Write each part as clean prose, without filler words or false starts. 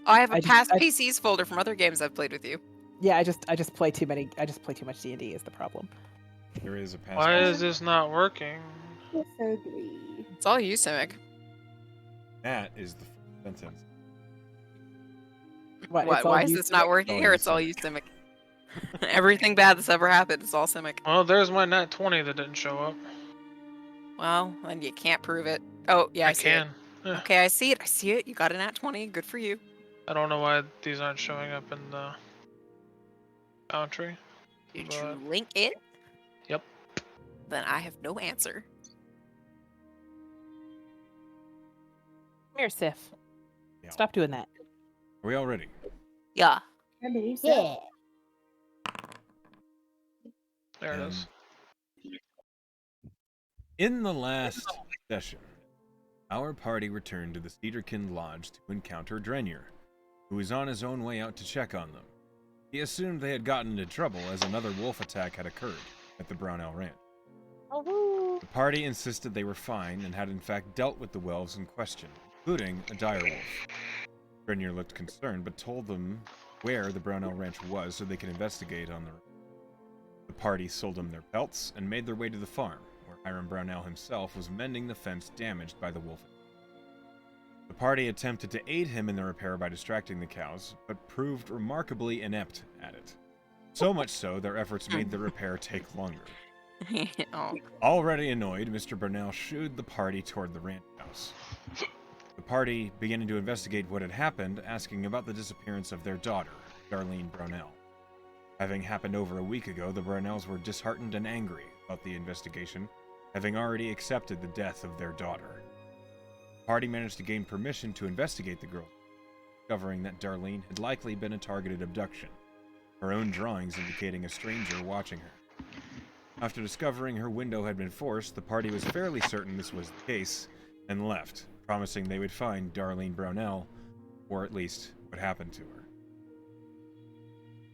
I have a past PCs folder from other games I've played with you. Yeah, I just play too many. I just play too much D&D is the problem. There is a past. Why is this not working? Yes, I agree. It's all you, Simic. That is the sentence. Why is this not working? Or it's all you, Simic. Everything bad that's ever happened is all Simic. Well, there's my nat 20 that didn't show up. Well, and you can't prove it. Oh, yeah, I see can. it. Yeah. Okay, I see it. I see it. You got a nat 20. Good for you. I don't know why these aren't showing up in the boundary. Did you link it? Yep. Then I have no answer. Come here, Sif. Yeah. Stop doing that. Are we all ready? Yeah. I believe so. Yeah. There it is. In the last session, our party returned to the Cedarkin Lodge to encounter Drenyer, who was on his own way out to check on them. He assumed they had gotten into trouble as another wolf attack had occurred at the Brownell Ranch. Oh, The party insisted they were fine and had in fact dealt with the wolves in question, including a direwolf. Drenyer looked concerned but told them where the Brownell Ranch was so they could investigate on their own. The party sold them their pelts and made their way to the farm, where Hiram Brownell himself was mending the fence damaged by the wolf. The party attempted to aid him in the repair by distracting the cows, but proved remarkably inept at it. So much so, their efforts made the repair take longer. Oh. Already annoyed, Mr. Brownell shooed the party toward the ranch house. The party began to investigate what had happened, asking about the disappearance of their daughter, Darlene Brownell. Having happened over a week ago, the Brownells were disheartened and angry about the investigation, having already accepted the death of their daughter. The party managed to gain permission to investigate the girl, discovering that Darlene had likely been a targeted abduction, her own drawings indicating a stranger watching her. After discovering her window had been forced, the party was fairly certain this was the case, and left, promising they would find Darlene Brownell, or at least what happened to her.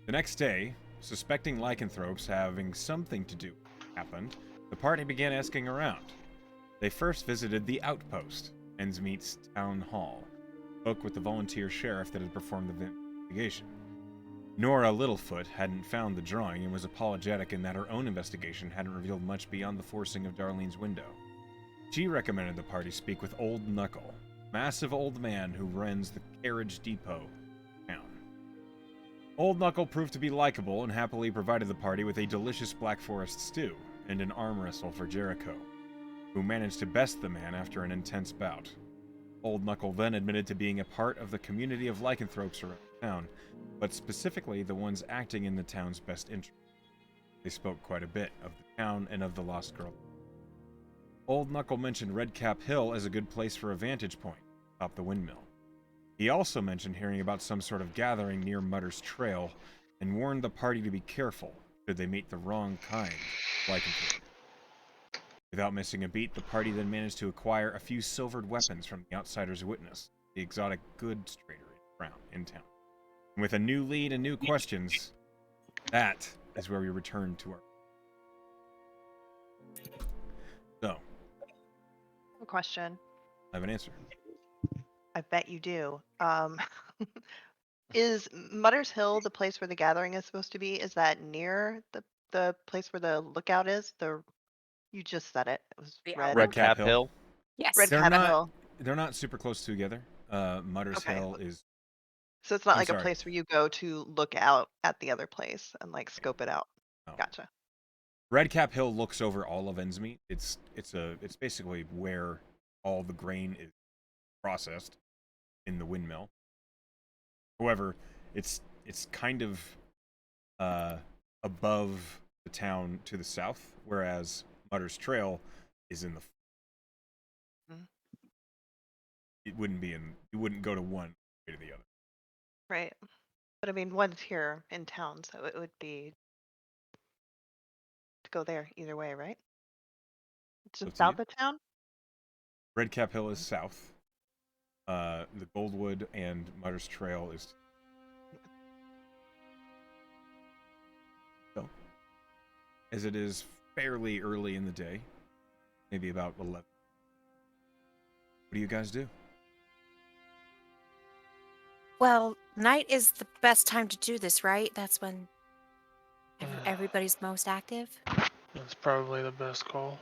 The next day, suspecting lycanthropes having something to do with what happened, the party began asking around. They first visited the Outpost, Endsmeet's town hall, spoke with the volunteer sheriff that had performed the investigation. Nora Littlefoot hadn't found the drawing and was apologetic in that her own investigation hadn't revealed much beyond the forcing of Darlene's window. She recommended the party speak with Old Knuckle, a massive old man who runs the carriage depot in town. Old Knuckle proved to be likable and happily provided the party with a delicious Black Forest stew and an arm wrestle for Jericho, who managed to best the man after an intense bout. Old Knuckle then admitted to being a part of the community of lycanthropes around town, but specifically the ones acting in the town's best interest. They spoke quite a bit of the town and of the lost girl. Old Knuckle mentioned Redcap Hill as a good place for a vantage point, atop the windmill. He also mentioned hearing about some sort of gathering near Mutter's Trail, and warned the party to be careful should they meet the wrong kind of lycanthrope. Without missing a beat, the party then managed to acquire a few silvered weapons from the Outsider's Witness, the exotic goods trader in town. And with a new lead and new questions, that is where we return to our... So, A question. I have an answer. I bet you do. Is Mutter's Hill the place where the gathering is supposed to be? Is that near the place where the lookout is? You just said it. It was The red. Red Cap Hill. Yes. Red They're Cabin not- Hill. They're not super close together. Mutter's Okay. Hill is... So it's not I'm like sorry. a place where you go to look out at the other place and like scope it out. No. Gotcha. Red Cap Hill looks over all of Endsmeet. It's basically where all the grain is processed in the windmill. However, it's kind of above the town to the south, whereas Mutter's Trail is in the... Mhm. It wouldn't be in... You wouldn't go to one way to the other. Right. But I mean, one's here in town, so it would be to go there either way, right? It's So just to you. south of town? Red Cap Hill is south. The Goldwood and Mutter's Trail is... So, as it is fairly early in the day, maybe about 11. What do you guys do? Well, night is the best time to do this, right? That's when everybody's most active. That's probably the best call.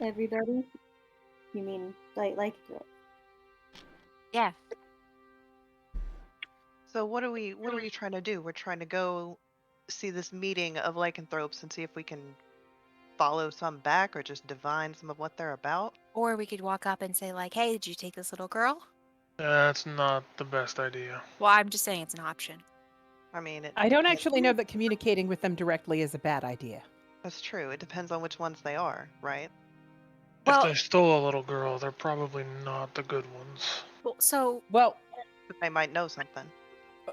Everybody? You mean like it? Yeah. So what are we trying to do? We're trying to go see this meeting of lycanthropes and see if we can follow some back or just divine some of what they're about. Or we could walk up and say, like, hey, did you take this little girl? That's not the best idea. Well, I'm just saying it's an option. I mean, I don't depends- actually know that communicating with them directly is a bad idea. That's true. It depends on which ones they are, right? Well- if they stole a little girl, they're probably not the good ones. Well, so Well, But they might know something.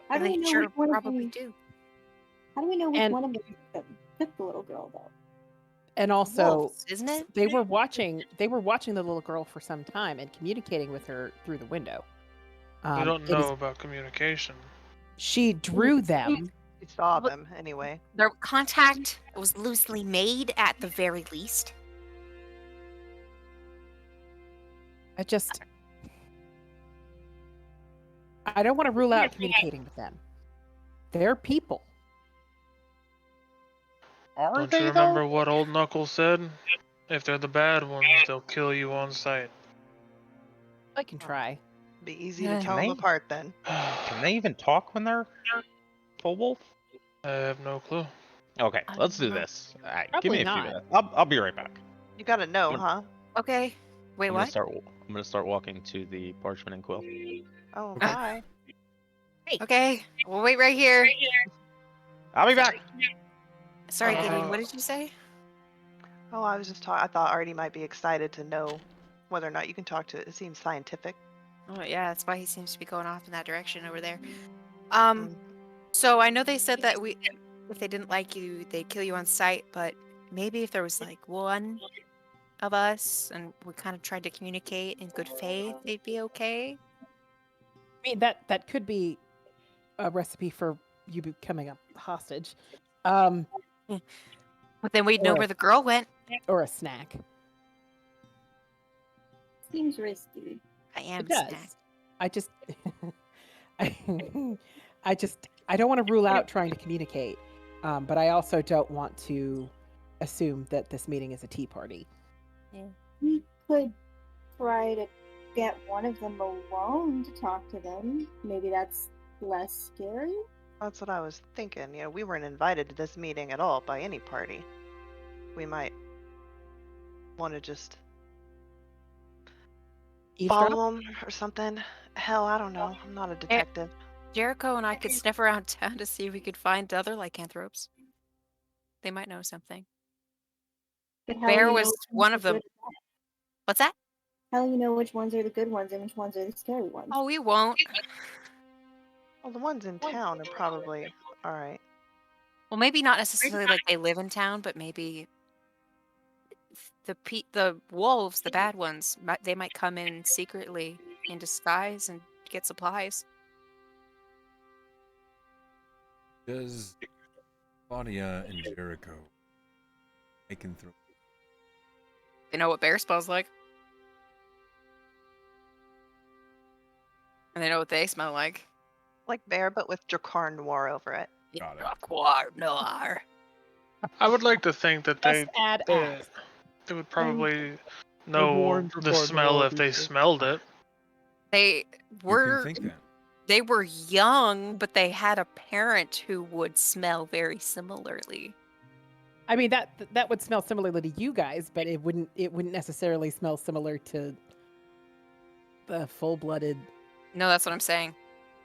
How do they we know sure which one of probably them? do. How do we know which And- one of them took the little girl though? and also Wolves, isn't it? they were watching the little girl for some time and communicating with her through the window. We don't it know is- about communication. she drew them. We saw But- them anyway. Their contact was loosely made at the very least. I don't want to rule out communicating with them. They're people. Are Don't they you remember though? what old Knuckles said? If they're the bad ones, they'll kill you on sight. I can try. Be easy Yeah. to tell them Can they- apart then. Can they even talk when they're full wolf? I have no clue. Okay, I let's don't do know. this. All right, Probably give me a not. few minutes. I'll be right back. You gotta know, Good. huh? Okay. Wait, I'm what? gonna start walking to the parchment and quill. Oh, Okay. bye. Okay, we'll wait right here. I'll be back. Sorry, Gideon, Uh, what did you say? Oh, I was just talking. I thought Artie might be excited to know whether or not you can talk to it. It seems scientific. Oh, yeah, that's why he seems to be going off in that direction over there. Mm. So I know they said that if they didn't like you, they'd kill you on sight, but maybe if there was like one of us and we kind of tried to communicate in good faith, they'd be okay. I mean, that could be a recipe for you becoming a hostage, But then we'd know Or- where the girl went. or a snack. Seems risky. I am It does. snack. I just, I don't want to rule out trying to communicate, but I also don't want to assume that this meeting is a tea party. We could try to get one of them alone to talk to them. Maybe that's less scary. That's what I was thinking. You know, we weren't invited to this meeting at all by any party. We might want to just Eavesdrop? follow them or something. Hell, I don't know. I'm not a detective. Jericho and I could sniff around town to see if we could find other lycanthropes. They might know something. But how Bear do you know was which one ones of are them. good and bad? What's that? How do you know which ones are the good ones and which ones are the scary ones? Oh, we won't. Well, the ones in town are probably all right. Well, maybe not necessarily like they live in town, but maybe the wolves, the bad ones, they might come in secretly in disguise and get supplies. Does Claudia and Jericho lycanthrope? They know what bear smells like. And they know what they smell like. Like Bear, but with Dracar Noir over it. Got it. Noir, noir. I would like to think that Just add they, axe. they would probably know warned the Dracar smell Noir if they before. smelled it. They You were can think that. they were young, but they had a parent who would smell very similarly. I mean, that would smell similarly to you guys, but it wouldn't necessarily smell similar to the full-blooded. No, that's what I'm saying.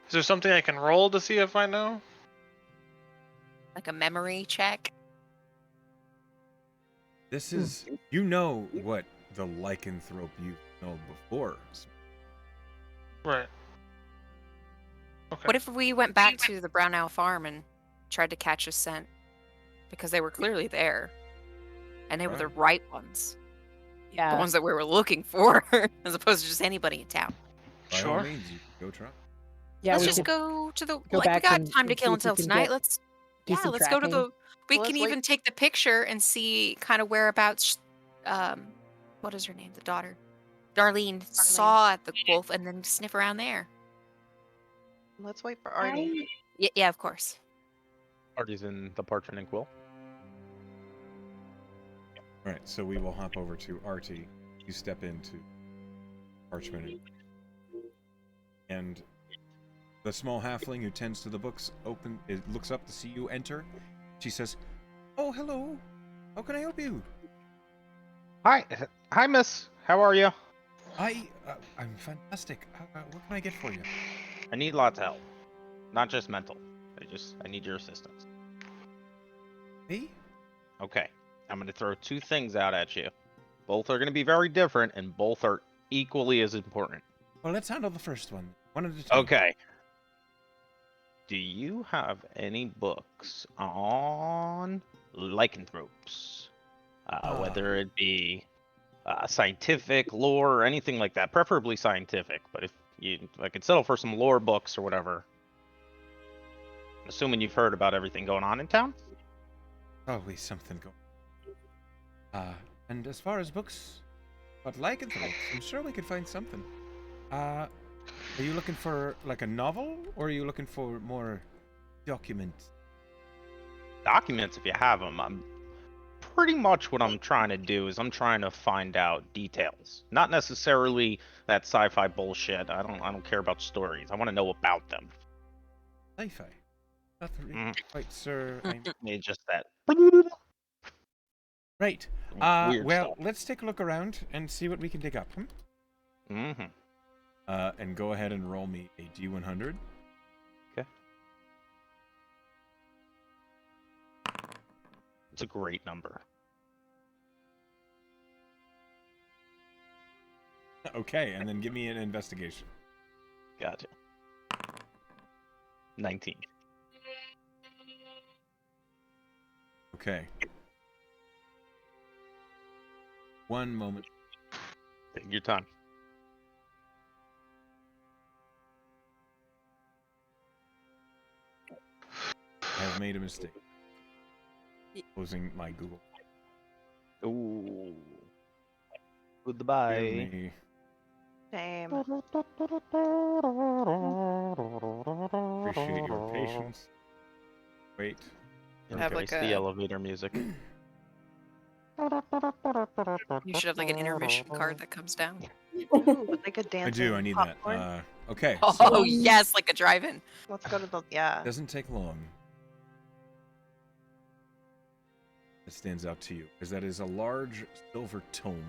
Is there something I can roll to see if I know? Like a memory check. This is, you know what the lycanthrope you smelled before. Right. Okay. What if we went back to the Brown Owl farm and tried to catch a scent? Because they were clearly there. And they were the right ones. The Yeah. ones that we were looking for, as opposed to just anybody in town. By all Sure. means, you can go try. Yeah. Let's we just could go to the go like we back got and- time to and see kill if we until can tonight. get- Let's do yeah, some let's go to the tracking. we Well, can let's even wait. take the picture and see kind of whereabouts what is her name? The daughter. Darlene saw the wolf and then sniff around there. Let's wait for Artie. Yeah, of course. Artie's in the parchment and quill. All right, so we will hop over to Artie. You step into parchment, and the small halfling who tends to the books looks up to see you enter. She says, "Oh, hello. How can I help you?" Hi, miss. How are you? I'm fantastic. What can I get for you? I need lots of help. Not just mental. I need your assistance. Me? Okay. I'm going to throw two things out at you. Both are going to be very different, and both are equally as important. Well, let's handle the first one. One at a time. Okay. Do you have any books on lycanthropes? Whether it be scientific, lore, or anything like that. Preferably scientific, but if I could settle for some lore books or whatever. Assuming you've heard about everything going on in town? Always something going. And as far as books, but lycanthropes, I'm sure we could find something. Are you looking for like a novel, or are you looking for more documents? Documents, if you have them. Pretty much what I'm trying to do is I'm trying to find out details. Not necessarily that sci-fi bullshit. I don't care about stories. I want to know about them. Sci-fi. Not really quite, sir. It's just that. Right. Weird Well, stuff. let's take a look around and see what we can dig up. Mm-hmm. And go ahead and roll me a D100. Okay. It's a great number. Okay, and then give me an investigation. Gotcha. 19. Okay. One moment. Take your time. I have made a mistake. Closing my Google. Ooh. Bear Goodbye. with me. Same. Appreciate your patience. Wait. Have, Okay, like, it's the a- elevator music. You should have like an intermission card that comes down. Ooh, like a I dancing do. I need popcorn. that. Okay. Oh So yes, like a drive-in. Let's go to the yeah. doesn't take long. It stands out to you, because that is a large silver tome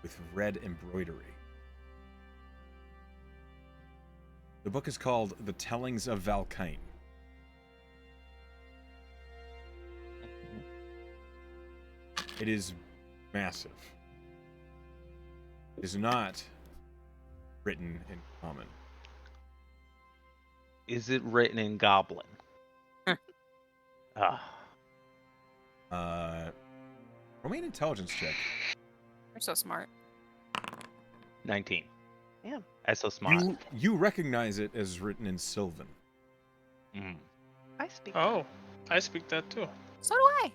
with red embroidery. The book is called The Tellings of Valkyne. It is massive. It is not written in common. Is it written in Goblin? Roll me an intelligence check. You're so smart. 19. Damn. That's so smart. You recognize it as written in Sylvan. Mm. I speak. Oh, I speak that too. So do I.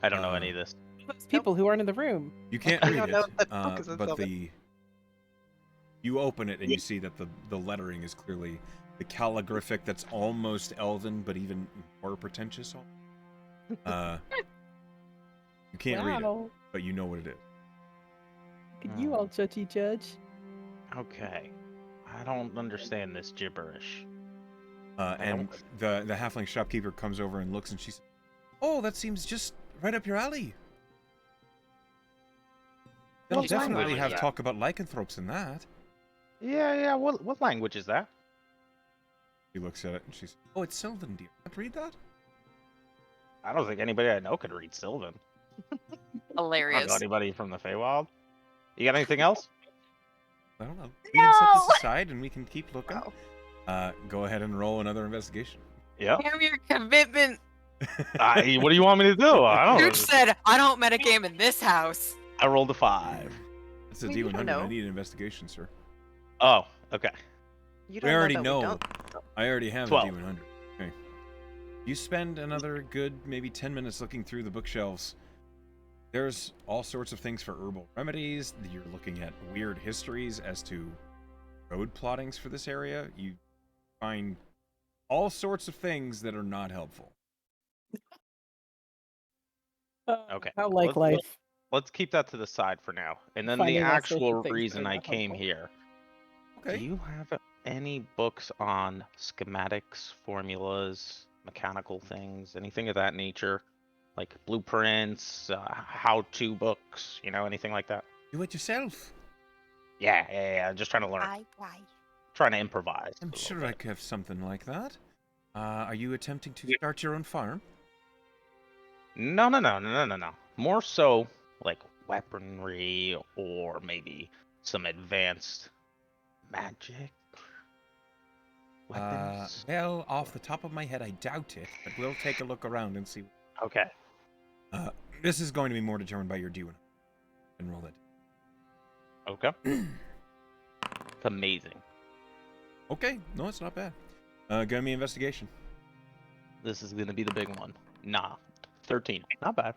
I don't know any of this. Those people who aren't in the room. You can't I read don't it, know if the book is in but Sylvan. you open it and you see that the lettering is clearly the calligraphic that's almost elven, but even more pretentious. You can't read it, Wow. but you know what it is. Look at you all judgy judge. Okay. I don't understand this gibberish. And the halfling shopkeeper comes over and looks, and she says, "Oh, that seems just right up your alley. They'll What definitely language is have that? talk about lycanthropes in that." Yeah. What language is that? She looks at it and she says, "Oh, it's Sylvan. Do you want to read that?" I don't think anybody I know could read Sylvan. I don't Hilarious. know anybody from the Feywild. You got anything else? I don't know. We can set No! this aside and we can keep looking. Wow. Go ahead and roll another investigation. Yeah. Damn your commitment. What do you want me to do? I don't know. Dude said, I don't metagame in this house. I rolled a 5. It's a Well, you don't D100. I know. need an investigation, sir. Oh, okay. You We don't already that know. We don't. I already have 12. a D100. Okay. You spend another good maybe 10 minutes looking through the bookshelves. There's all sorts of things for herbal remedies. You're looking at weird histories as to road plottings for this area. You find all sorts of things that are not helpful. Okay. How like let's, life. let's keep that to the side for now. And then Finding the all sorts of actual things that reason are I not came helpful. here. Okay. Do you have any books on schematics, formulas, mechanical things, anything of that nature? Like blueprints, how-to books, anything like that? Do it yourself. Yeah. Just trying to learn. Why? Trying to improvise. I'm a little sure I bit. could have something like that. Are you attempting to start your own farm? No. More so like weaponry or maybe some advanced magic weapons. Well, off the top of my head, I doubt it, but we'll take a look around and see. Okay. This is going to be more determined by your due and roll it. Okay. It's amazing. Okay, no, it's not bad. Give me investigation. This is gonna be the big one. Nah. 13. Not bad.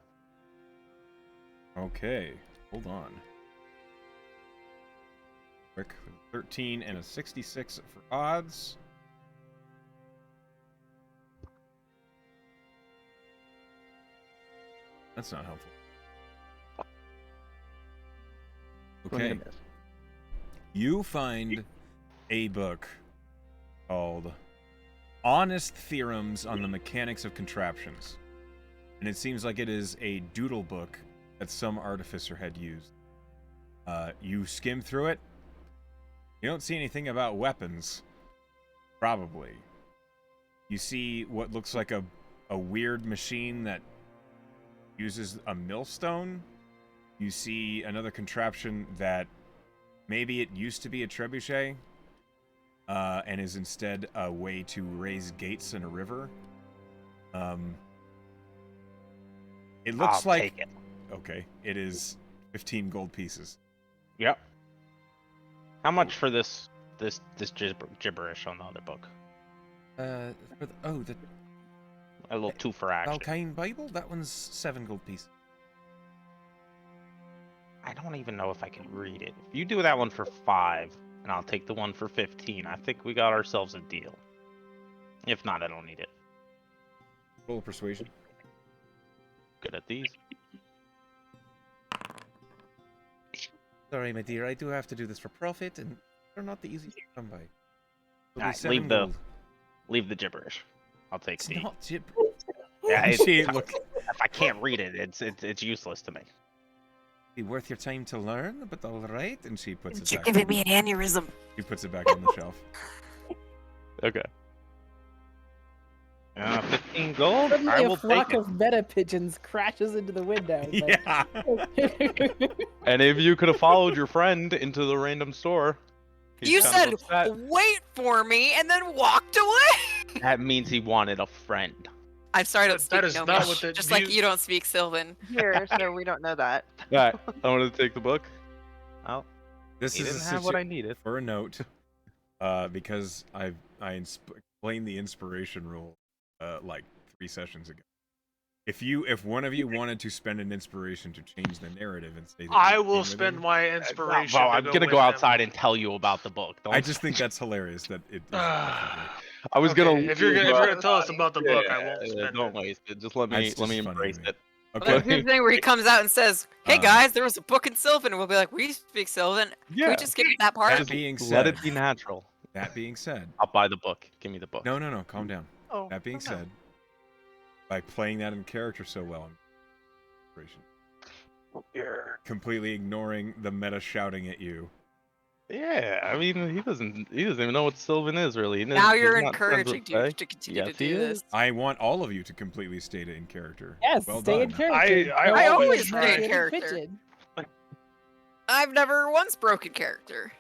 Okay, hold on. Quick, 13 and a 66 for odds. That's not helpful. Okay. You find a book called Honest Theorems on the Mechanics of Contraptions. And it seems like it is a doodle book that some artificer had used. You skim through it. You don't see anything about weapons. Probably. You see what looks like a weird machine that uses a millstone. You see another contraption that maybe it used to be a trebuchet, and is instead a way to raise gates in a river. It looks I'll like... take it. Okay, it is 15 gold pieces. Yep. How much for this gibberish on the other book? The A little two for action. Valkyne Bible? That one's 7 gold pieces. I don't even know if I can read it. If you do that one for 5, and I'll take the one for 15, I think we got ourselves a deal. If not, I don't need it. Roll persuasion. Good at these. Sorry, my dear, I do have to do this for profit, and they're not the easiest to come by. It'll be Alright, 7 gold. leave the gibberish. I'll take It's the. not jib. Yeah, Look, if I can't read it, it's useless to me. be worth your time to learn, but all right. And she puts it You're back. giving me an aneurysm. She puts it back on the shelf. Okay. 15 gold. Suddenly I a will flock take it. of meta pigeons crashes into the window. It's like- Yeah. And if you could have followed your friend into the random store, he's You kind said, of upset. wait for me, and then walked away. That means he wanted a friend. I'm sorry, I don't speak That is not Gnomish, what the- just do like you- you don't speak Sylvan. Here, so we don't know that. Alright, I wanted to take the book. Oh, This he is didn't a have what I needed. for a note, because I explained the inspiration rule like 3 sessions ago. If one of you wanted to spend an inspiration to change the narrative and say that I you will came with spend him, my inspiration. Well, to I'm go gonna with go him. outside and tell you about the book. Don't I just think that's hilarious that it. I was Okay, gonna. if you're gonna tell us about the book, I won't spend Don't it. waste it. Just let That's me just funny embrace to me. it. Well, here's the thing where he comes out and says, "Hey Um, guys, there was a book in Sylvan," and we'll be like, "We speak Sylvan. Can we just skip that part?" That being said, Let it be natural. that being said, I'll buy the book. Give me the book. no, calm down. Oh, That being no. said, by playing that in character so well, you're completely ignoring the meta shouting at you. Yeah, I mean he doesn't even know what Sylvan is really. Now He's you're not friends with encouraging dude Faye. to continue Yes, to he do is. this. I want all of you to completely stay in character. Yes, well stay in done. character. I Don't be a always stay in meta-pigeon character. pigeon. I've never once broken character.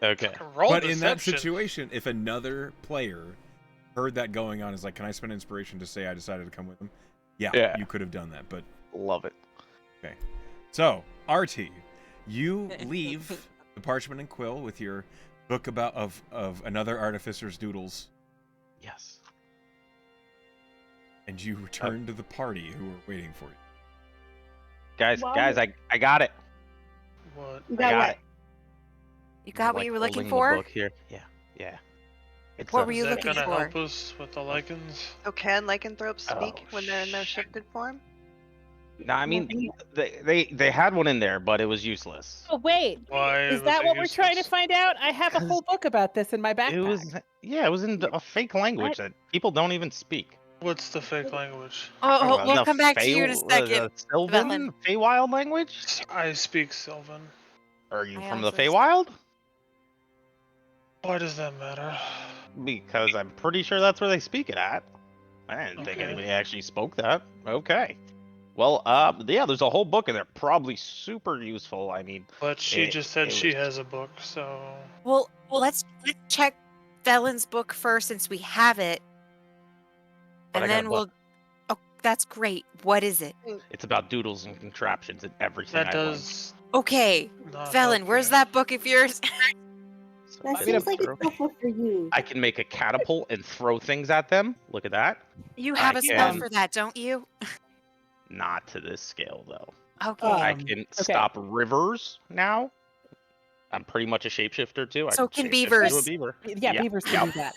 Okay. Roll But in that deception. situation, if another player heard that going on, is like, "Can I spend inspiration to say I decided to come with them?" Yeah. You could have done that, but Love it. so RT, you leave the parchment and quill with your book of another artificer's doodles, Yes. and you return to the party who are waiting for you. Guys, Wow. I got it. What? You I got got what? it. You got what Like you were looking holding the for? book here. Yeah. It's What a- were Is you that looking gonna for? help us with the lichens? So can lycanthropes speak Oh, when they're in their shifted form? No, I mean they had one in there, but it was useless. Oh wait, Why is was that it what we're trying to useless? find out? I have a whole book about this in my backpack. It was it was in a fake language that people don't even speak. What's the fake language? Oh, we'll The come back to you in a second. Sylvan, Velen. Feywild language? I speak Sylvan. Are you I from the also- Feywild? Why does that matter? Because I'm pretty sure that's where they speak it at. I didn't think Okay. anybody actually spoke that. Okay. Well, yeah, there's a whole book in there, probably super useful. I mean, But she just said it she was- has a book, so Well, let's check Velen's book first since we have it, But and I got a then we'll. Oh, that's great. What is it? it's about doodles and contraptions and everything. that I does Okay, not Velen, help where's you. that book of yours? That I'm seems gonna like it's helpful for you. I can make a catapult and throw things at them. Look at that. You have I a spell can. for that, don't you? Not to this scale though. Okay. I Um, can stop rivers now. I'm pretty much a shapeshifter too. So I can shapeshift beavers. into a beaver. Yeah, beavers can do that.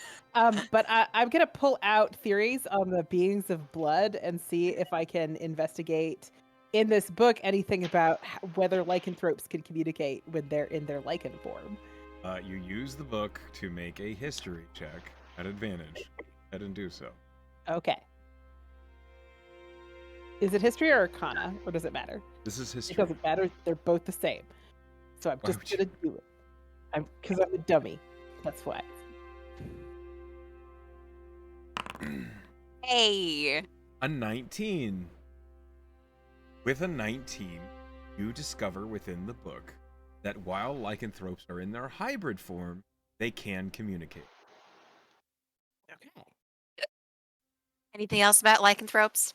But I'm gonna pull out theories on the beings of blood and see if I can investigate in this book anything about whether lycanthropes can communicate when they're in their lichen form. You use the book to make a history check at advantage. Go ahead and do so. Okay. Is it history or arcana, or does it matter? This is It history. doesn't matter. They're both the same. So I'm Why just would you- gonna do it. Because I'm a dummy. That's why. Hey. A 19. With a 19, you discover within the book that while lycanthropes are in their hybrid form, they can communicate. Okay. Anything else about lycanthropes?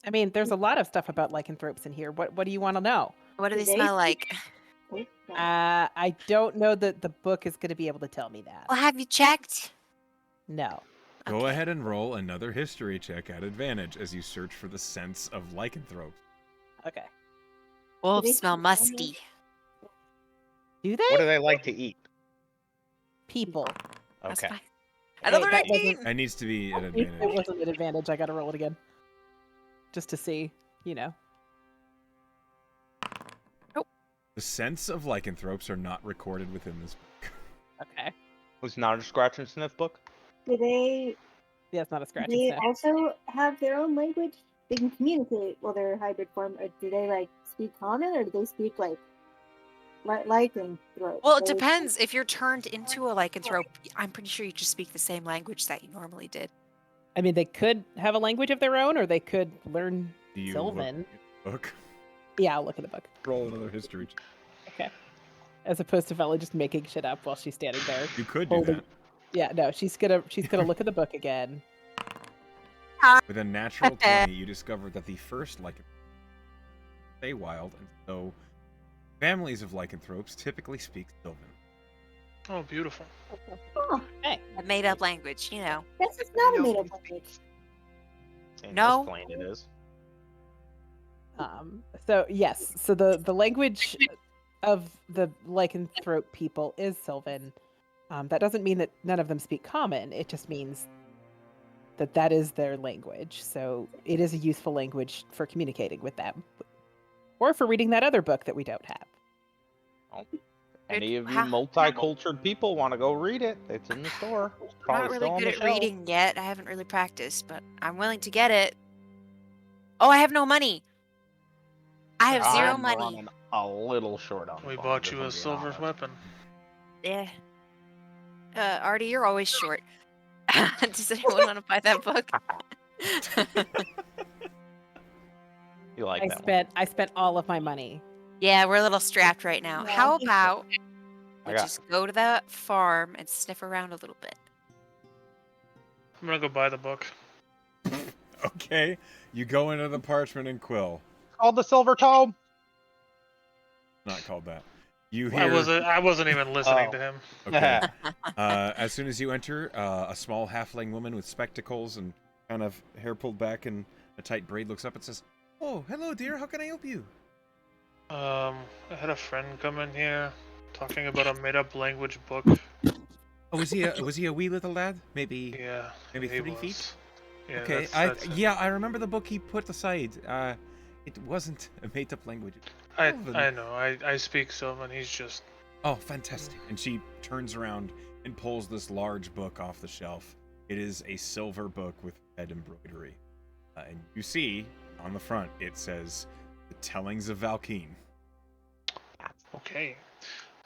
I mean, there's a lot of stuff about lycanthropes in here. What do you want to know? What do they Do they smell like? I don't know that the book is going to be able to tell me that. Well, have you checked? No. Go Okay. ahead and roll another history check at advantage as you search for the sense of lycanthropes. Okay. Wolves they smell smell musty. Do they? What do they like to eat? People. That's Okay. fine. Another that 19! wasn't- That needs to be at It advantage. wasn't an advantage. I got to roll it again. Just to see, you know. The sense of lycanthropes are not recorded within this book. Okay. Was not a scratch and sniff book. Do they? Yeah, it's not a Do scratch. they It's also have their own language? They can communicate while they're hybrid form, or do they like speak common, or do they speak like lycanthrope? Well, it They- depends. If you're turned into a lycanthrope, I'm pretty sure you just speak the same language that you normally did. I mean, they could have a language of their own, or they could learn Do you Sylvan. look at the book? Yeah, I'll look at the book. Roll another history check. Okay. As opposed to Vela just making shit up while she's standing there. You could do Holding- that. Yeah, no, she's gonna look at the book again. With a natural 20, you discover that the first lycanthrope Feywild, and so families of lycanthropes typically speak Sylvan. Oh, beautiful. Oh, Hey, A made up language, you know. that's just not a No made up one language. In No. this plane it is. So yes, so the language of the lycanthrope people is Sylvan. That doesn't mean that none of them speak common. It just means that that is their language. So it is a useful language for communicating with them, or for reading that other book that we don't have. Any of you how- multicultural people want to go read it? It's in the store. It's I'm probably not still really on good the at shelf. reading yet. I haven't really practiced, but I'm willing to get it. Oh, I have no money. I have 0 I'm money. running a little short on. We funds, bought if you I'm a being silver honest. weapon. Yeah. Artie, you're always short. Does anyone want to buy that book? You like that I spent all of my money. Yeah, we're a little strapped right now. Yeah, How I think about I we got- just go to the farm and sniff around a little bit? I'm gonna go buy the book. Okay, you go into the parchment and quill. one. Called the Silver Tome. Not called that. You I hear. wasn't even listening Oh. to him. Okay. As soon as you enter, a small halfling woman with spectacles and kind of hair pulled back and a tight braid looks up and says, "Oh, hello, dear. How can I help you?" I had a friend come in here talking about a made-up language book. Oh, was he a wee little lad? Maybe Yeah. maybe he 3 feet? was. Yeah, Okay, that's him. yeah, I remember the book he put aside. It wasn't a made-up language. Sylvan. I know. I speak Sylvan. He's just. Oh, fantastic! And she turns around and pulls this large book off the shelf. It is a silver book with red embroidery, and you see on the front it says "The Tellings of Valkeen." Okay.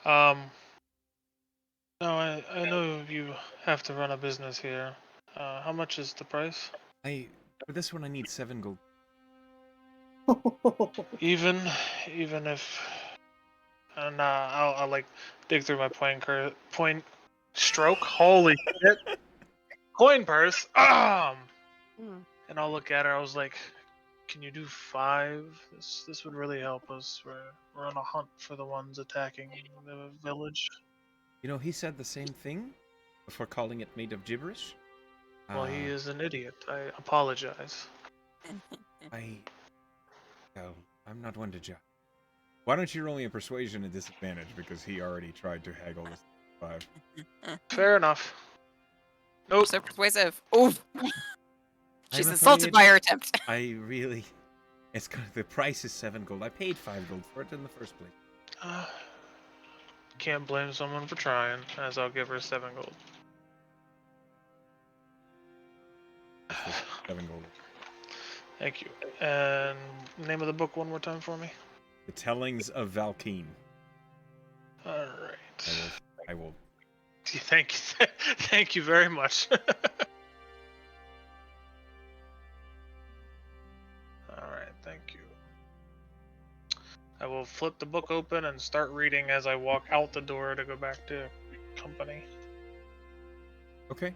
No, I know you have to run a business here. How much is the price? For this one I need 7 gold. Even if, and I'll like dig through my point stroke. Holy shit! Coin purse. And I'll look at her. I was like, "Can you do 5? This would really help us. We're on a hunt for the ones attacking the village." You know, he said the same thing before calling it made of gibberish. Well, he is an idiot. I apologize. No, I'm not one to judge. Why don't you roll me a persuasion at disadvantage because he already tried to haggle this 5. Fair enough. Nope. So persuasive. Oof. She's I'm insulted afraid by her attempt. It's kind of, the price is 7 gold. I paid 5 gold for it in the first place. Can't blame someone for trying, as I'll give her 7 gold. 7 gold. Thank you. And name of the book one more time for me. The Tellings of Valkeen. All right. I will. Thank you. Thank you very much. All right. Thank you. I will flip the book open and start reading as I walk out the door to go back to company. Okay.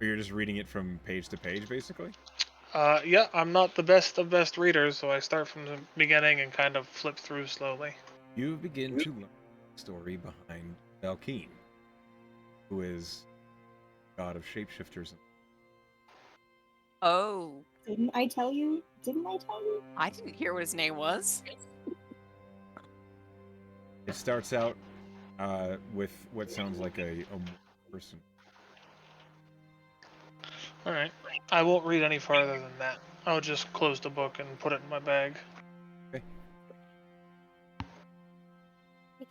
You're just reading it from page to page, basically? Yeah, I'm not the best of best readers, so I start from the beginning and kind of flip through slowly. You begin to learn the story behind Valkeen, who is god of shapeshifters. Oh, Didn't I tell you? I didn't hear what his name was. It starts out with what sounds like a person. Alright. I won't read any farther than that. I'll just close the book and put it in my bag. Okay.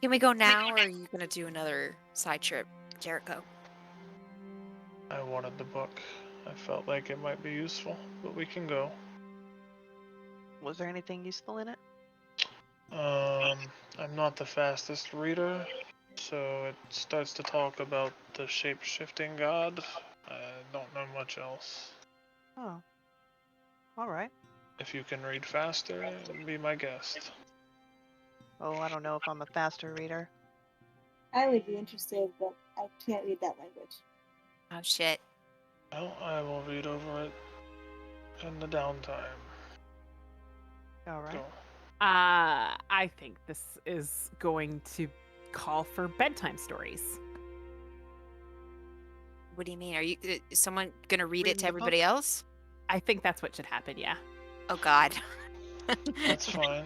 Can we go now, or are you gonna do another side trip, Jericho? I wanted the book. I felt like it might be useful, but we can go. Was there anything useful in it? I'm not the fastest reader, so it starts to talk about the shape-shifting god. I don't know much else. Oh. Alright. If you can read faster, be my guest. Oh, I don't know if I'm a faster reader. I would be interested, but I can't read that language. Oh shit. Well, I will read over it in the downtime. Alright. Go. I think this is going to call for bedtime stories. What do you mean? Are you is someone gonna read it Reading to the everybody else? I think that's what should happen, yeah. Oh God. That's fine.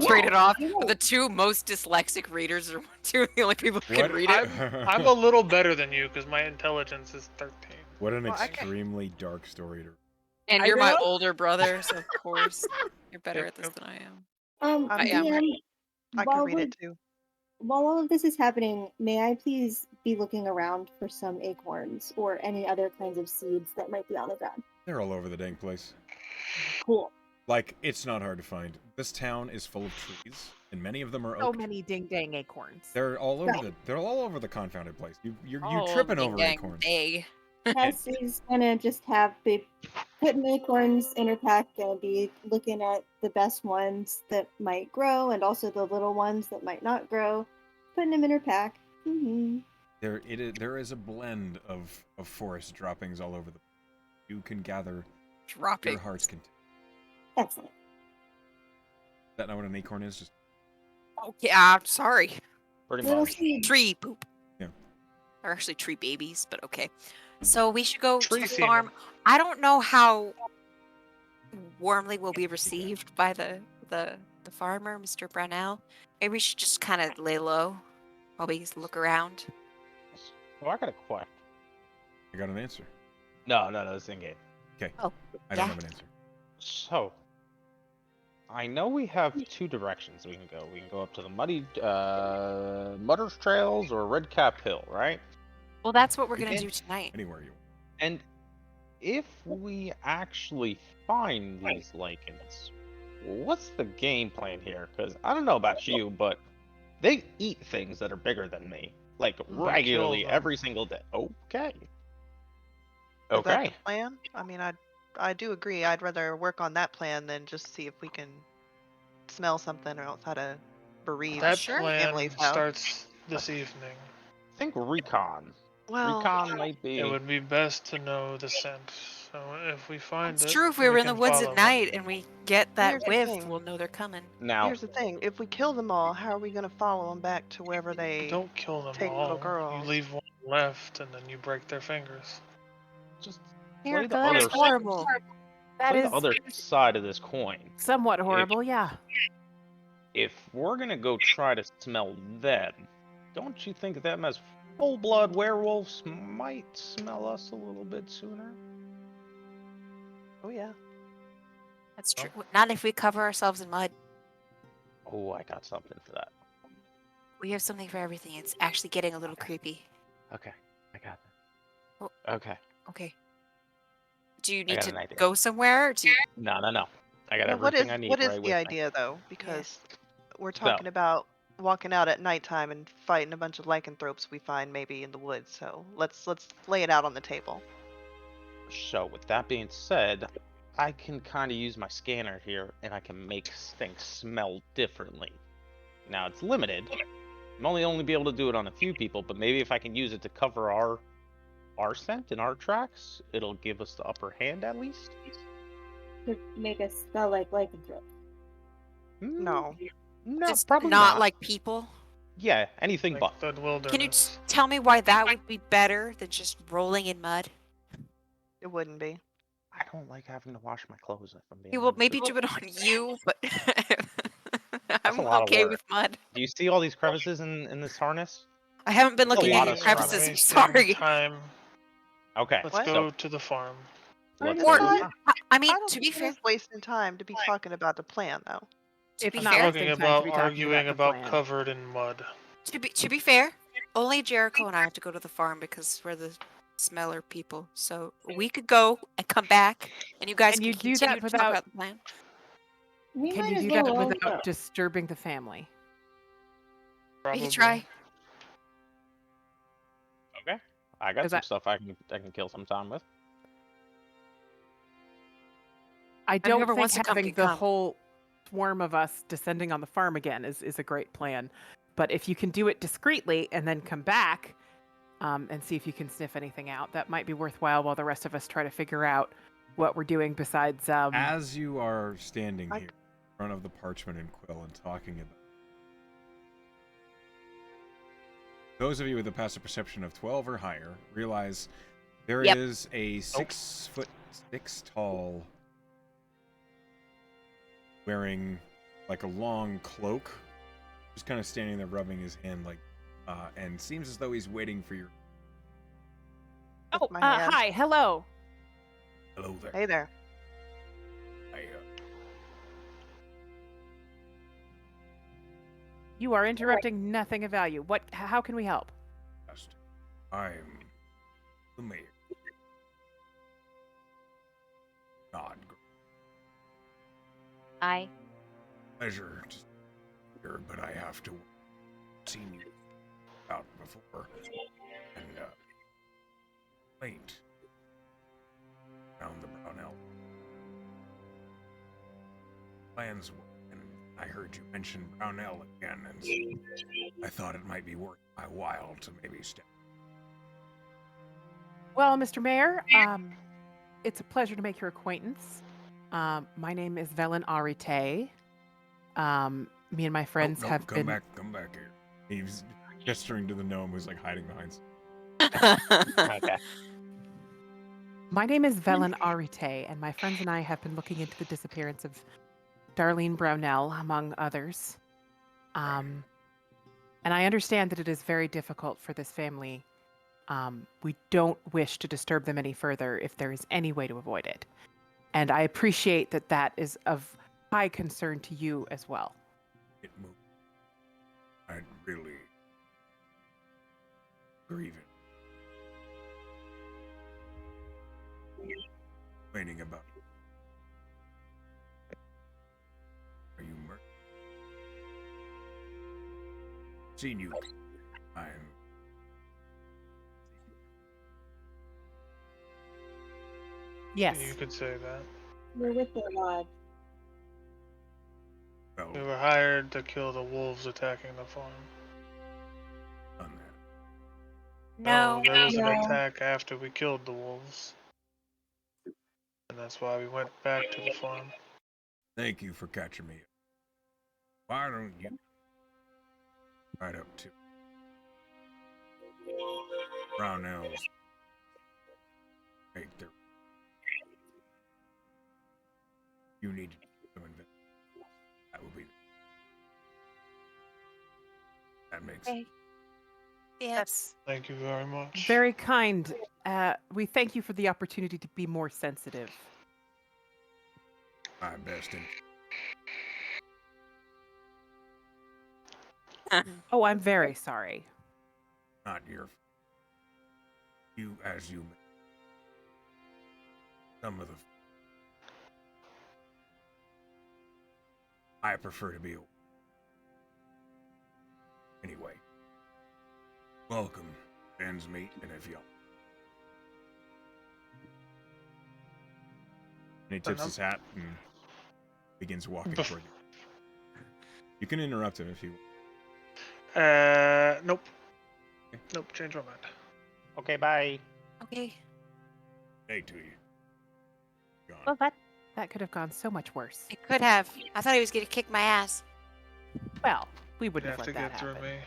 Trade it off. Yeah. The two most dyslexic readers are two of the only people who can What? read it. I'm a little better than you because my intelligence is 13. What an Well, I can- extremely dark story to. And I you're my know. older brother, so of course you're better Yep, at this yep. than I am. I am. DM, I while can read we're- it too. While all of this is happening, may I please be looking around for some acorns or any other kinds of seeds that might be on the ground? They're all over the dang place. Cool. Like, it's not hard to find. This town is full of trees, and many of them are So oak. many ding dang acorns. They're all over Right. they're all over the confounded place. You're Oh, tripping ding over dang acorns. day. Tess is gonna just have be putting acorns in her pack and be looking at the best ones that might grow and also the little ones that might not grow, putting them in her pack. There is a blend of forest droppings all over the. You can gather Dropping. your heart's content. Excellent. Is that not what an acorn is? Just Oh, yeah, I'm sorry. Pretty Little much. seeds. Tree poop. Yeah. They're actually tree babies, but okay. So we should go Tree to the semen. farm. I don't know how warmly we'll be received by the the farmer, Mr. Brownell. Maybe we should just kind of lay low while we look around. Oh, I got a question. I got an answer. No, it's in game. Okay. Oh, I don't yeah. have an answer. So, I know we have two directions we can go. We can go up to the Mudder's Trails or Red Cap Hill, right? Well, that's what we're You gonna can- do tonight. Anywhere you want. And if we actually find these lichens, what's the game plan here? Because I don't know about you, but they eat things that are bigger than me, like regularly them. every single day. Okay. Is that Okay. the plan? I mean, I do agree. I'd rather work on that plan than just see if we can smell something or else how to bereave That Sure. plan families out. starts this evening. Think recon. Well, Recon might be. It would be best to know the scent. So if we find It's it, true. If we were in the can woods follow at it. night and we get that Here's the whiff, thing. we'll know they're coming. Now, here's the thing: if we kill them all, how are we gonna follow them back to wherever they? Don't kill them take all. little girls. You leave one left, and then you break their fingers. just play Erica, the that's other, horrible. That play is the other side of this coin. somewhat horrible, yeah. If we're gonna go try to smell them, don't you think them as full-blood werewolves might smell us a little bit sooner? Oh yeah. That's true. Not if we cover ourselves in mud. Oh, I got something for that. We have something for everything. It's actually getting a little creepy. Okay, I got Oh. that. Okay. Okay. Do you I need got to an idea. go somewhere? Or do you... No. I got Now, everything I need what is right the with me. idea though? Because we're talking about walking out at nighttime and fighting a bunch of lycanthropes we find maybe in the woods. So let's lay it out on the table. So, with that being said, I can kind of use my scanner here, and I can make things smell differently. Now, it's limited. I'm only be able to do it on a few people, but maybe if I can use it to cover our scent and our tracks, it'll give us the upper hand at least. To make us smell like lycanthrope. No. No, Just probably not not. like people? Yeah, anything Like but. the wilderness. Can you tell me why that would be better than just rolling in mud? It wouldn't be. I don't like having to wash my clothes if I'm being Okay, well, honest maybe with do it on you, but I'm a lot of okay work. with mud. Do you see all these crevices in this harness? I haven't been That's a looking lot at of your crevices. I'm wasting sorry. Time. Okay, Let's What? go so to the farm. let's It's go. Or- to the not- farm. I mean, I don't to be think fair, it's wasting time to be talking about the plan though. to It's be not fair, wasting Talking time to about be talking arguing the about plan. covered in mud. to be fair, only Jericho and I have to go to the farm because we're the smeller people. So we could go and come back, and you guys Can can you do continue that to without- talk about the plan. We Can might you as do well that all without go. disturbing the family? We Probably. could try. Okay, I got Is some that- stuff I can kill some time with. I don't whoever think wants to come having can the come. whole swarm of us descending on the farm again is a great plan. But if you can do it discreetly and then come back and see if you can sniff anything out, that might be worthwhile while the rest of us try to figure out what we're doing besides As you are standing I- here in front of the parchment and quill and talking about those of you with a passive perception of 12 or higher realize there Yep. is a 6'6" tall, wearing like a long cloak, just kind of standing there rubbing his hand like, and seems as though he's waiting for your. Oh, my hand. hi, hello. Hello there. Hey there. You are interrupting nothing of value. How can we help? I'm the mayor. Nod. I Pleasure to here, but I have to seen you out before and late found the Brownell plans, and I heard you mention Brownell again, and so I thought it might be worth my while to maybe step. Well, Mr. Mayor, it's a pleasure to make your acquaintance. My name is Velen Arite. Me and my friends have come been. come back here. He's gesturing to the gnome who's like hiding behind. Okay. My name is Velen Arite, and my friends and I have been looking into the disappearance of Darlene Brownell, among others. And I understand that it is very difficult for this family. We don't wish to disturb them any further if there is any way to avoid it. And I appreciate that that is of high concern to you as well. It moved. I'm really grieving. Complaining about. Are you murdered? Seen you. I'm. Yes. You could say that. We're with the lodge. Well, We were hired to kill the wolves attacking the farm. done that. No. There was an No. attack after we killed the wolves. And that's why we went back to the farm. Thank you for catching me. Why don't you right up to Brownells? Make their. You need to do some investigation. That will be. That makes sense. Okay. Yes. Thank you very much. Very kind. We thank you for the opportunity to be more sensitive. My best in. Oh, I'm very sorry. Not your. You as you. Some of the. I prefer to be. Anyway. Welcome, Endsmeet, and if y'all. And he tips his hat and begins walking toward you. You can interrupt him if you. Nope. Okay. Nope, change my mind. Okay, bye. Okay. Hey to you. Gone. Well, that could have gone so much worse. It could have. I thought he was gonna kick my ass. Well, we You'd wouldn't have have to let get that through happen. me.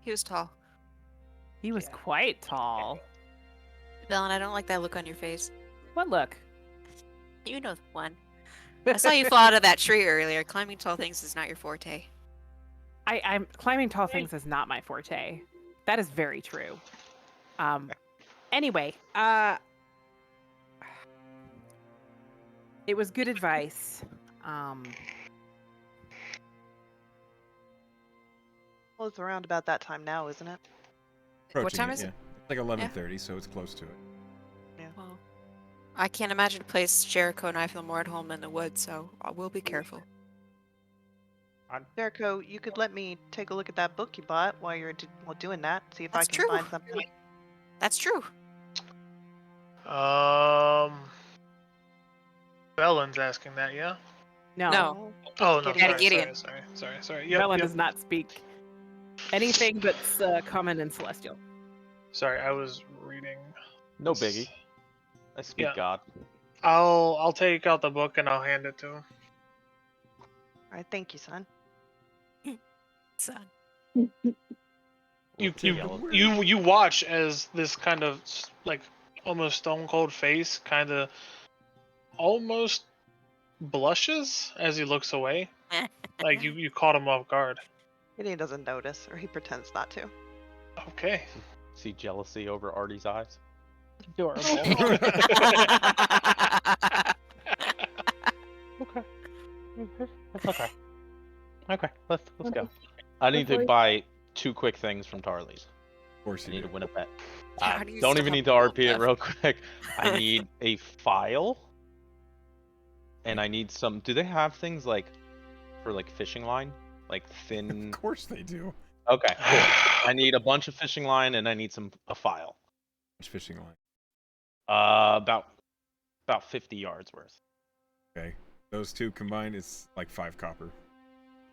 He was tall. He was quite tall. Dylan, I don't like that look on your face. What look? You know the one. I saw you fall out of that tree earlier. Climbing tall things is not your forte. I'm climbing tall things is not my forte. That is very true. Anyway, it was good advice. Well, it's around about that time now, isn't it? What time is yeah. it? It's like 11:30, so it's close to it. Well, I can't imagine a place Jericho and I feel more at home in the woods, so I will be careful. Jericho, you could let me take a look at that book you bought while you're doing that. See if That's I can true. find something. That's true. Bellen's asking that, yeah? No, Oh, no, Daddy Gideon. sorry. Yep, Bellin yep. does not speak anything but common and celestial. Sorry, I was reading. No this. biggie. I speak Yeah. God. I'll take out the book and I'll hand it to him. All right, thank you, son. Son. You watch as this kind of like almost stone cold face kind of almost blushes as he looks away. Like you caught him off guard. Gideon doesn't notice, or he pretends not to. Okay. See jealousy over Artie's eyes. Adorable. Okay. That's okay. Okay, let's go. I need to Before you- buy 2 quick things from Tarly's. Of course I you need do. to win a bet. How do you Don't still even have need to gold RP it left? real quick. I need a file. And I need some. Do they have things like for like fishing line? Like thin. Of course they do. Okay, cool. I need a bunch of fishing line and I need a file. It's fishing line. About 50 yards worth. Okay. Those two combined is like 5 copper.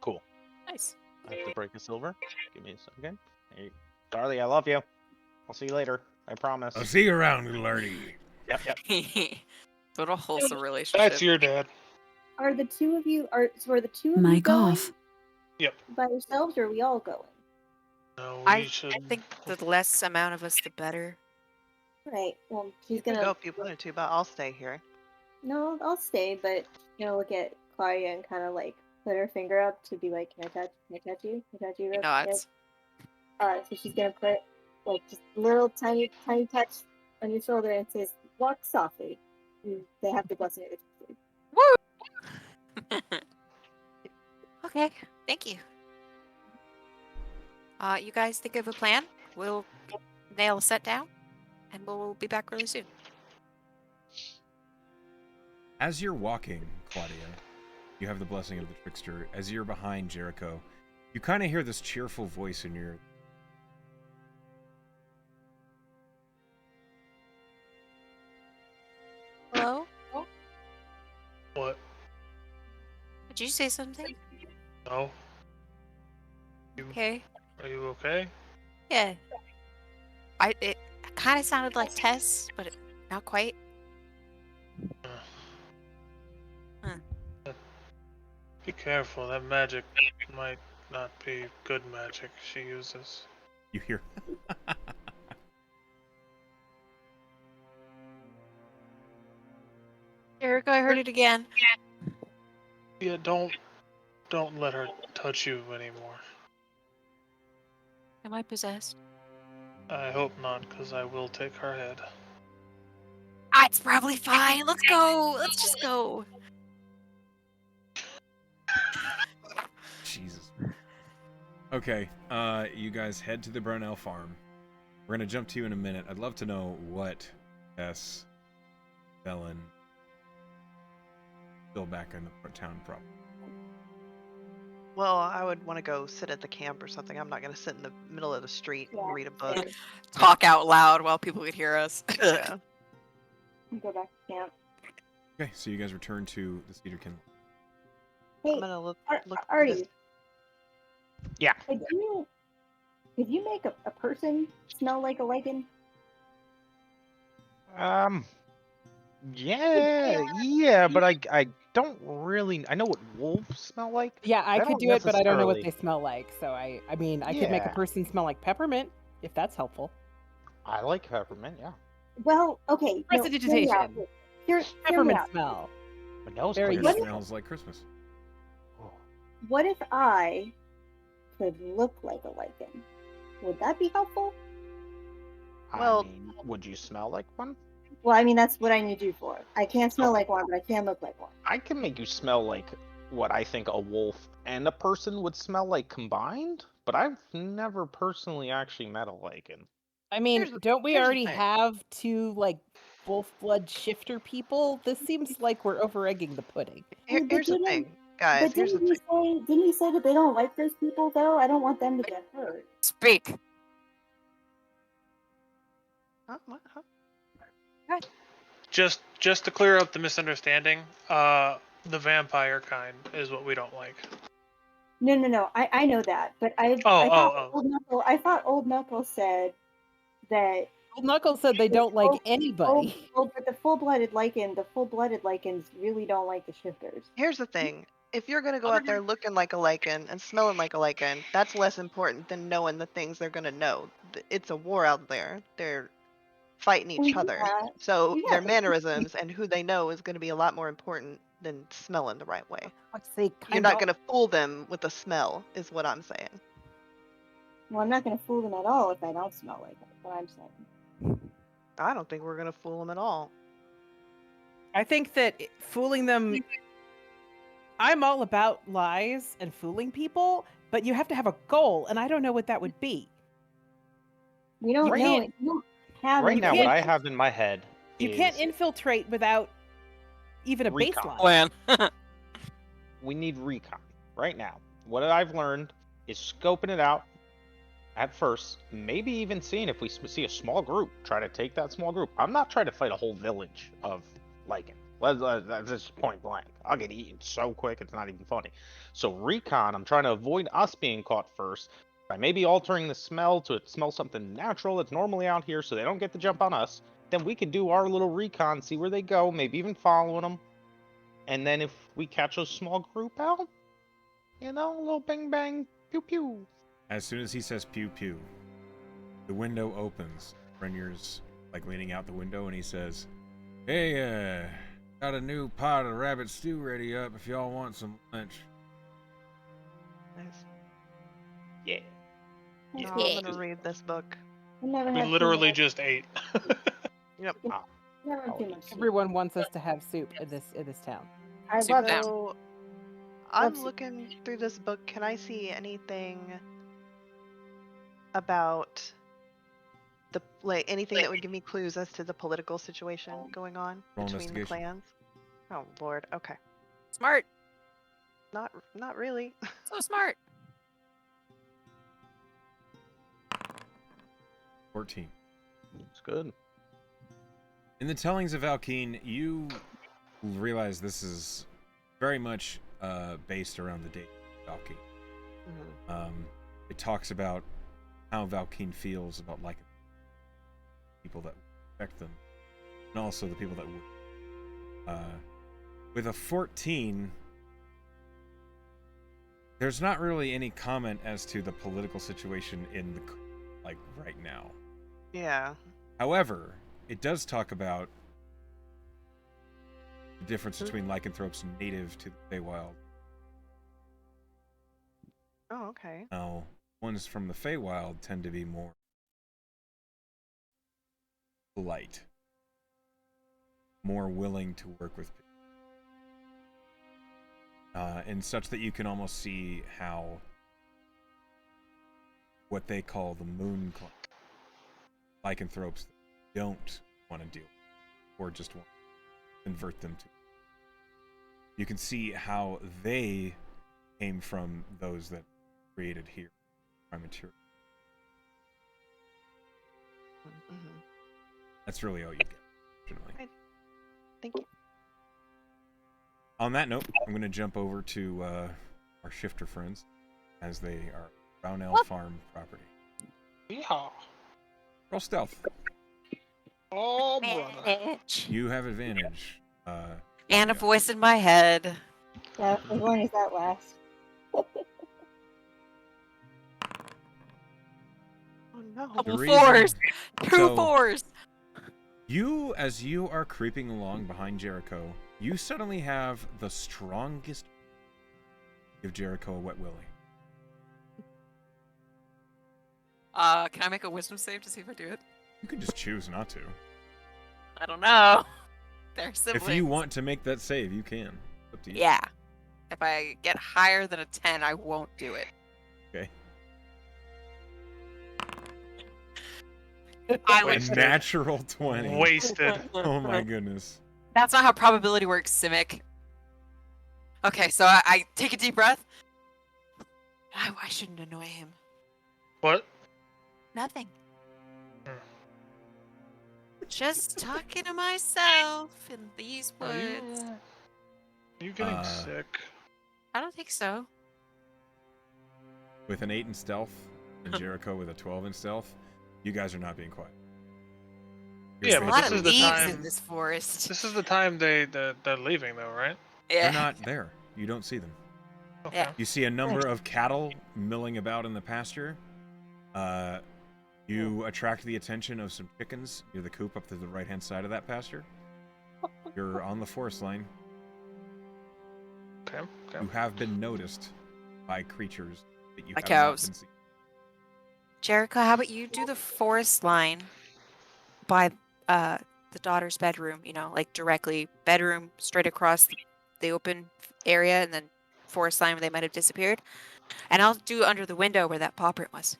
Cool. Nice. I have to break a silver. Give me a second. Hey, Darly, I love you. I'll see you later. I promise. I'll see you around, little Artie. Yep. What a wholesome relationship. That's your dad. Are the two of you Mic going off. by yourselves, or are we all going? No, we I should. think the less amount of us, the better. Right. Well, she's You can gonna. go if you wanted to, but I'll stay here. No, I'll stay, but look at Claudia and kind of like put her finger up to be like, can I touch you? Can I touch you? He nods. So she's gonna put like just a little tiny touch on your shoulder and says, walk softly. And they have the blessing of the Okay, thank you. You guys think of a plan? We'll nail a set down, and we'll be back really soon. As you're walking, Claudia, you have the blessing of the trickster. As you're behind Jericho, you kind of hear this cheerful voice in your... Hello? What? Did you say something? No. Okay. Are you okay? Yeah. It kind of sounded like Tess, but not quite. Be careful. That magic might not be good magic she uses. You hear... Jericho, I heard it again. Yeah, don't let her touch you anymore. Am I possessed? I hope not, because I will take her head. It's probably fine. Let's go. Let's just go. Jesus. Okay, you guys head to the Brownell farm. We're gonna jump to you in a minute. I'd love to know what S. Ellen still back in the town problem. Well, I would want to go sit at the camp or something. I'm not going to sit in the middle of the street and read a book. Talk out loud while people could hear us. Yeah. Go back to camp. Okay, so you guys return to the Cedar Kindle. Hey, I'm going to look for this. Artie. Yeah. Could you make a person smell like a lichen? Yeah, but I don't really. I know what wolves smell like. Yeah, I could don't do it, but I don't know what necessarily- they smell like. So I mean, I could make a Yeah. person smell like peppermint, if that's helpful. I like peppermint. Yeah. Well, okay. No, hear me Prestidigitation. out. Hear me Peppermint out. smell. Vanilla Very It What? smells like Christmas. What if I could look like a lichen? Would that be helpful? Well- I mean, would you smell like one? Well, I mean, that's what I need you for. I can't smell like one, but I can look like one. I can make you smell like what I think a wolf and a person would smell like combined, but I've never personally actually met a lichen. I mean, Here's the- don't we here's the already thing. have two like wolf blood shifter people? This seems like we're over egging the pudding. Here's the didn't- thing, guys. But Here's the thing. didn't you say that they don't like those people though? I don't want them to get hurt. Speak. Huh? What? Huh? Just to clear up the misunderstanding, the vampire kind is what we don't like. No. I know that, but I thought Old Knuckle said that. Old Knuckle said they don't like anybody. But the full-blooded lichens really don't like the shifters. Here's the thing. If you're gonna go out there looking like a lichen and smelling like a lichen, that's less important than knowing the things they're gonna know. It's a war out there. They're fighting each other. Yeah. So Yeah, their but- mannerisms and who they know is gonna be a lot more important than smelling the right way. They You're kind not of- gonna fool them with a smell, is what I'm saying. Well, I'm not going to fool them at all if I don't smell like it. What I'm saying. I don't think we're gonna fool them at all. I think that fooling them. I'm all about lies and fooling people, but you have to have a goal, and I don't know what that would be. We don't Right know now- it. You don't have Right any now, can't- what idea. I have in my head You is can't infiltrate without even a Recon. baseline. Plan. we need recon right now. What I've learned is scoping it out at first, maybe even seeing if we see a small group, try to take that small group. I'm not trying to fight a whole village of lichen. That's just point blank. I'll get eaten so quick, it's not even funny. So recon, I'm trying to avoid us being caught first by maybe altering the smell to smell something natural that's normally out here so they don't get the jump on us. Then we can do our little recon, see where they go, maybe even following them. And then if we catch a small group out, a little bang bang, pew pew. As soon as he says pew pew, the window opens. Renier's like leaning out the window and he says, "Hey, Got a new pot of rabbit stew ready up if y'all want some lunch. Nice. Yeah. No, I'm gonna read this book. We never We have too literally much. just ate. Yep. Never have too I'll much. eat soup. Everyone wants us to have soup in this town. I Soup love down. it. So I'm Love soup. looking through this book. Can I see anything about the anything that would give me clues as to the political situation going on Roll between the investigation. clans? Oh Lord. Okay. Smart. Not really. So smart. 14. It's good. In the tellings of Valkeen, you realize this is very much based around the date of Valkeen. It talks about how Valkeen feels about like people that affect them, and also the people that would. With a 14, there's not really any comment as to the political situation in the right now. Yeah. However, it does talk about the difference between lycanthropes native to the Feywild. Oh, okay. Now, ones from the Feywild tend to be more polite, more willing to work with people, and such that you can almost see how what they call the moon clan, lycanthropes that don't want to deal or just want to convert them to. You can see how they came from those that created here, premature. Mm-hmm. That's really all you get, unfortunately. Thank you. On that note, I'm going to jump over to our shifter friends, as they are Brownell Farm property. Yeehaw. Roll stealth. Oh, brother. Bitch. You have advantage. And a yeah. voice in my head. Yeah, as long as that lasts. Oh no. Double The fours. reason- Two so- fours. As you are creeping along behind Jericho, you suddenly have the strongest. Give Jericho a wet willy. Can I make a wisdom save to see if I do it? You can just choose not to. I don't know. They're siblings. If you want to make that save, you can. It's up to you. Yeah. If I get higher than a 10, I won't do it. Okay. I A would. Wasted. natural 20. Wasted. Oh my goodness. That's not how probability works, Simic. Okay, so I take a deep breath. I shouldn't annoy him. What? Nothing. Hmm. Just talking to myself in these Are woods. you getting Uh, sick? I don't think so. With an 8 in stealth, and Jericho with a 12 in stealth, you guys are not being quiet. You're Yeah, There's a but lot this of is the leaves time- in this forest. This is the time they're leaving, though, right? Yeah. They're not there. You don't see them. Okay. Yeah. You see a number of cattle milling about in the pasture. You attract the attention of some chickens near the coop up to the right-hand side of that pasture. You're on the forest line. Okay. You have been noticed by creatures that you My have cows. not been seeing. Jericho, how about you do the forest line by the daughter's bedroom, like directly bedroom straight across the open area and then forest line where they might have disappeared. And I'll do under the window where that paw print was.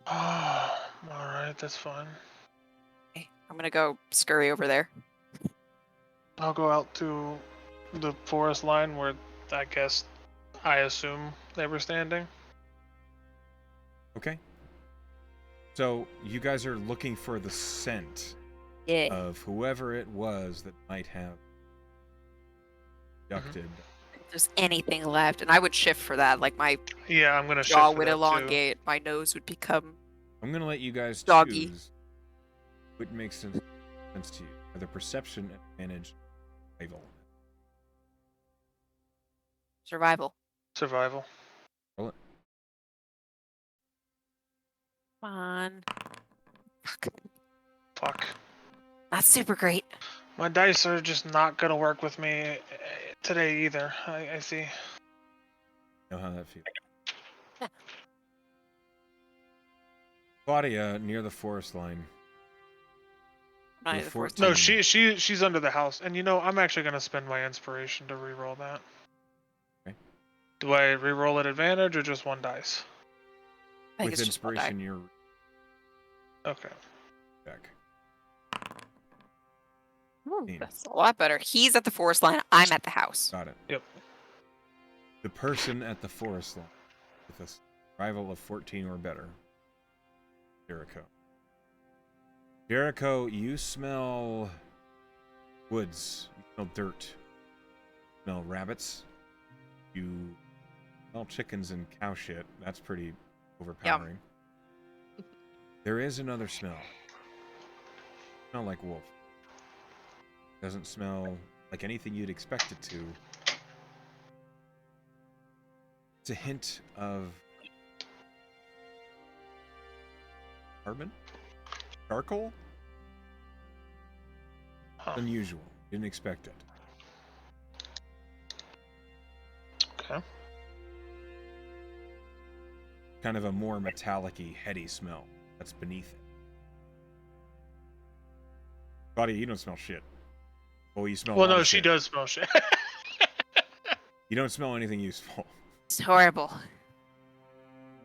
All right, that's fine. Okay, I'm gonna go scurry over there. I'll go out to the forest line where I assume they were standing. Okay. So you guys are looking for the scent Yeah. of whoever it was that might have abducted. If there's anything left, and I would shift for that. Like my Yeah, I'm gonna shift jaw for would that too. elongate, my nose would become. I'm gonna let you guys Doggy. choose what makes sense to you. Either perception, advantage, survival. Survival. Survival. Roll it. Come on. Fuck. Fuck. That's super great. My dice are just not gonna work with me today either. I see. Know how that feels. Yeah. Claudia, near the forest line. Not You're the fourth No, 14. she's under the house, and I'm actually gonna spend my inspiration to re-roll that. Okay. Do I re-roll at advantage or just one dice? I think With it's just one die. inspiration, you're Okay. back. Ooh, 15. that's a lot better. He's at the forest line. I'm at the house. Got it. Yep. The person at the forest line with a survival of 14 or better. Jericho. Jericho, you smell woods. You smell dirt. You smell rabbits. You smell chickens and cow shit. That's pretty overpowering. There is another smell. Smell like wolf. Doesn't smell like anything you'd expect it to. It's a hint of carbon? Charcoal? Huh. Unusual. Didn't expect it. Okay. Kind of a more metallic-y, heady smell that's beneath it. Claudia, you don't smell shit. Oh, you smell a Well, lot no, of she shit. does smell shit. You don't smell anything useful. It's horrible.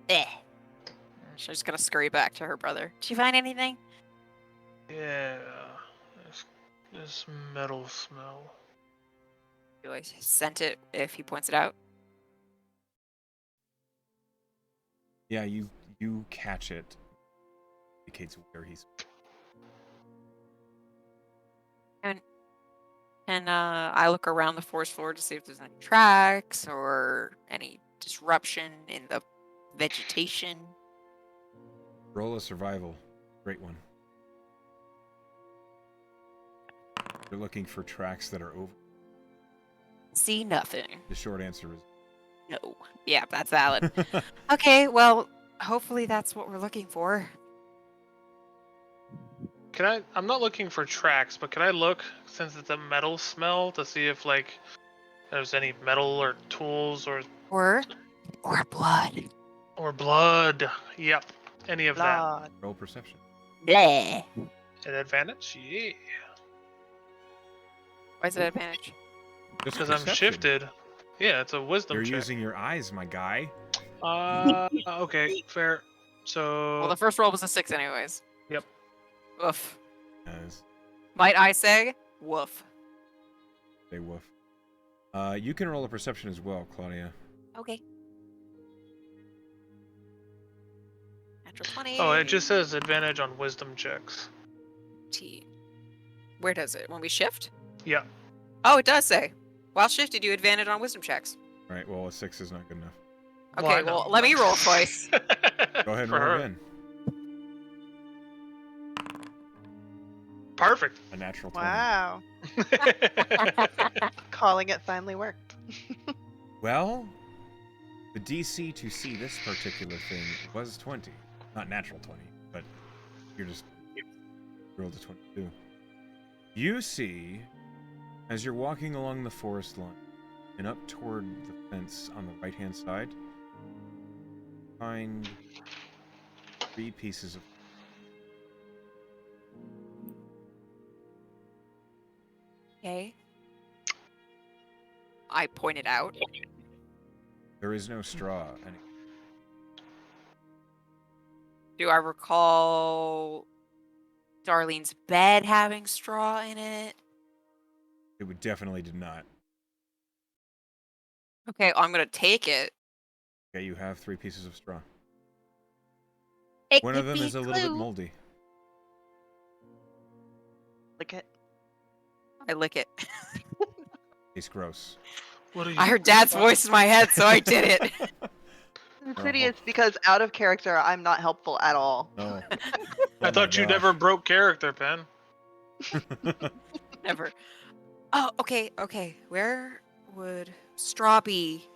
Eh. She's just gonna scurry back to her brother. Did you find anything? Yeah. This metal smell. Do I scent it if he points it out? Yeah, you catch it. Indicates where he's. And I look around the forest floor to see if there's any tracks or any disruption in the vegetation. Roll a survival. Great one. You're looking for tracks that are over. See nothing. The short answer is No. Yeah, that's valid. Okay, well, hopefully that's what we're looking for. I'm not looking for tracks, but can I look, since it's a metal smell, to see if there's any metal or tools or Or blood. blood? Yep. Any of that. Blood. roll perception. Bleh. At advantage? Yeah. Why is it advantage? Just Because I'm perception. shifted. Yeah, it's a wisdom You're check. using your eyes, my guy. Okay, fair. So Well, the first roll was a 6 anyways. Yep. Woof. As Might I say, woof. they woof. You can roll a perception as well, Claudia. Okay. Natural 20. Oh, it just says advantage on wisdom checks. T. Where does it? When we shift? Yeah. Oh, it does say. While shifted, you advantage on wisdom checks. All right. Well, a 6 is not good enough. Okay, I know. well, let me roll twice. Go ahead and For roll her. again. Perfect. A natural 20. Wow. Calling it finally worked. Well, the DC to see this particular thing was 20. Not natural 20, but you're just rolled a 22. You see, as you're walking along the forest line and up toward the fence on the right-hand side, find 3 pieces of. Okay. I pointed out. There is no straw. And Do I recall Darlene's bed having straw in it? it would definitely did not. Okay, I'm gonna take it. Okay, you have 3 pieces of straw. It One could of them be is a little bit clue. moldy. Lick it. I lick it. Tastes gross. What are you? I heard Dad's voice in my head, so I did it. The pity is because out of character, I'm not helpful at all. No. I thought you never broke character, Pen. Never. Oh, okay. Where would straw be?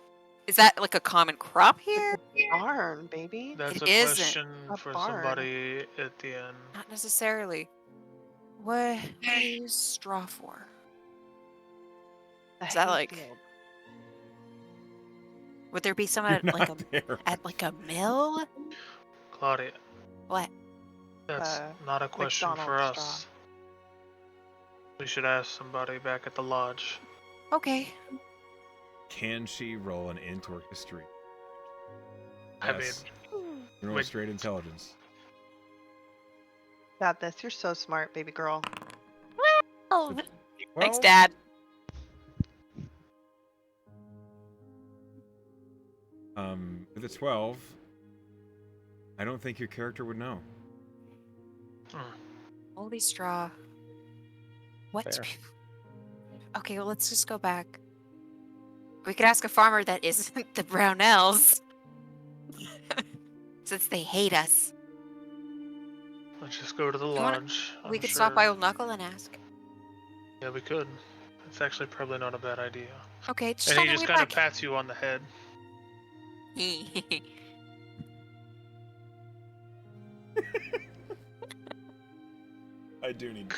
Is that like a common crop here? Barn, baby. That's It a isn't question a for barn. somebody at the end. Not necessarily. What do they use straw for? The Is that hay like- field. Would there be some You're at like a not there. mill? Claudia, What? that's not a question for McDonald's us. We should ask somebody back at the lodge. Okay. Can she roll an int or history? I mean, Yes. Roll wait. straight intelligence. Got this. You're so smart, baby girl. Oh, thanks, Well, Dad. With a 12, I don't think your character would know. Holy straw. What? Fair. Okay, well, let's just go back. We could ask a farmer that isn't the Brownells. Since they hate us. Let's just go to the You wanna- lodge. We I'm could sure. stop by Old Knuckle and ask. Yeah, we could. It's actually probably not a bad idea. Okay, just And on he the just way kind of back. pats you on the head. I do need.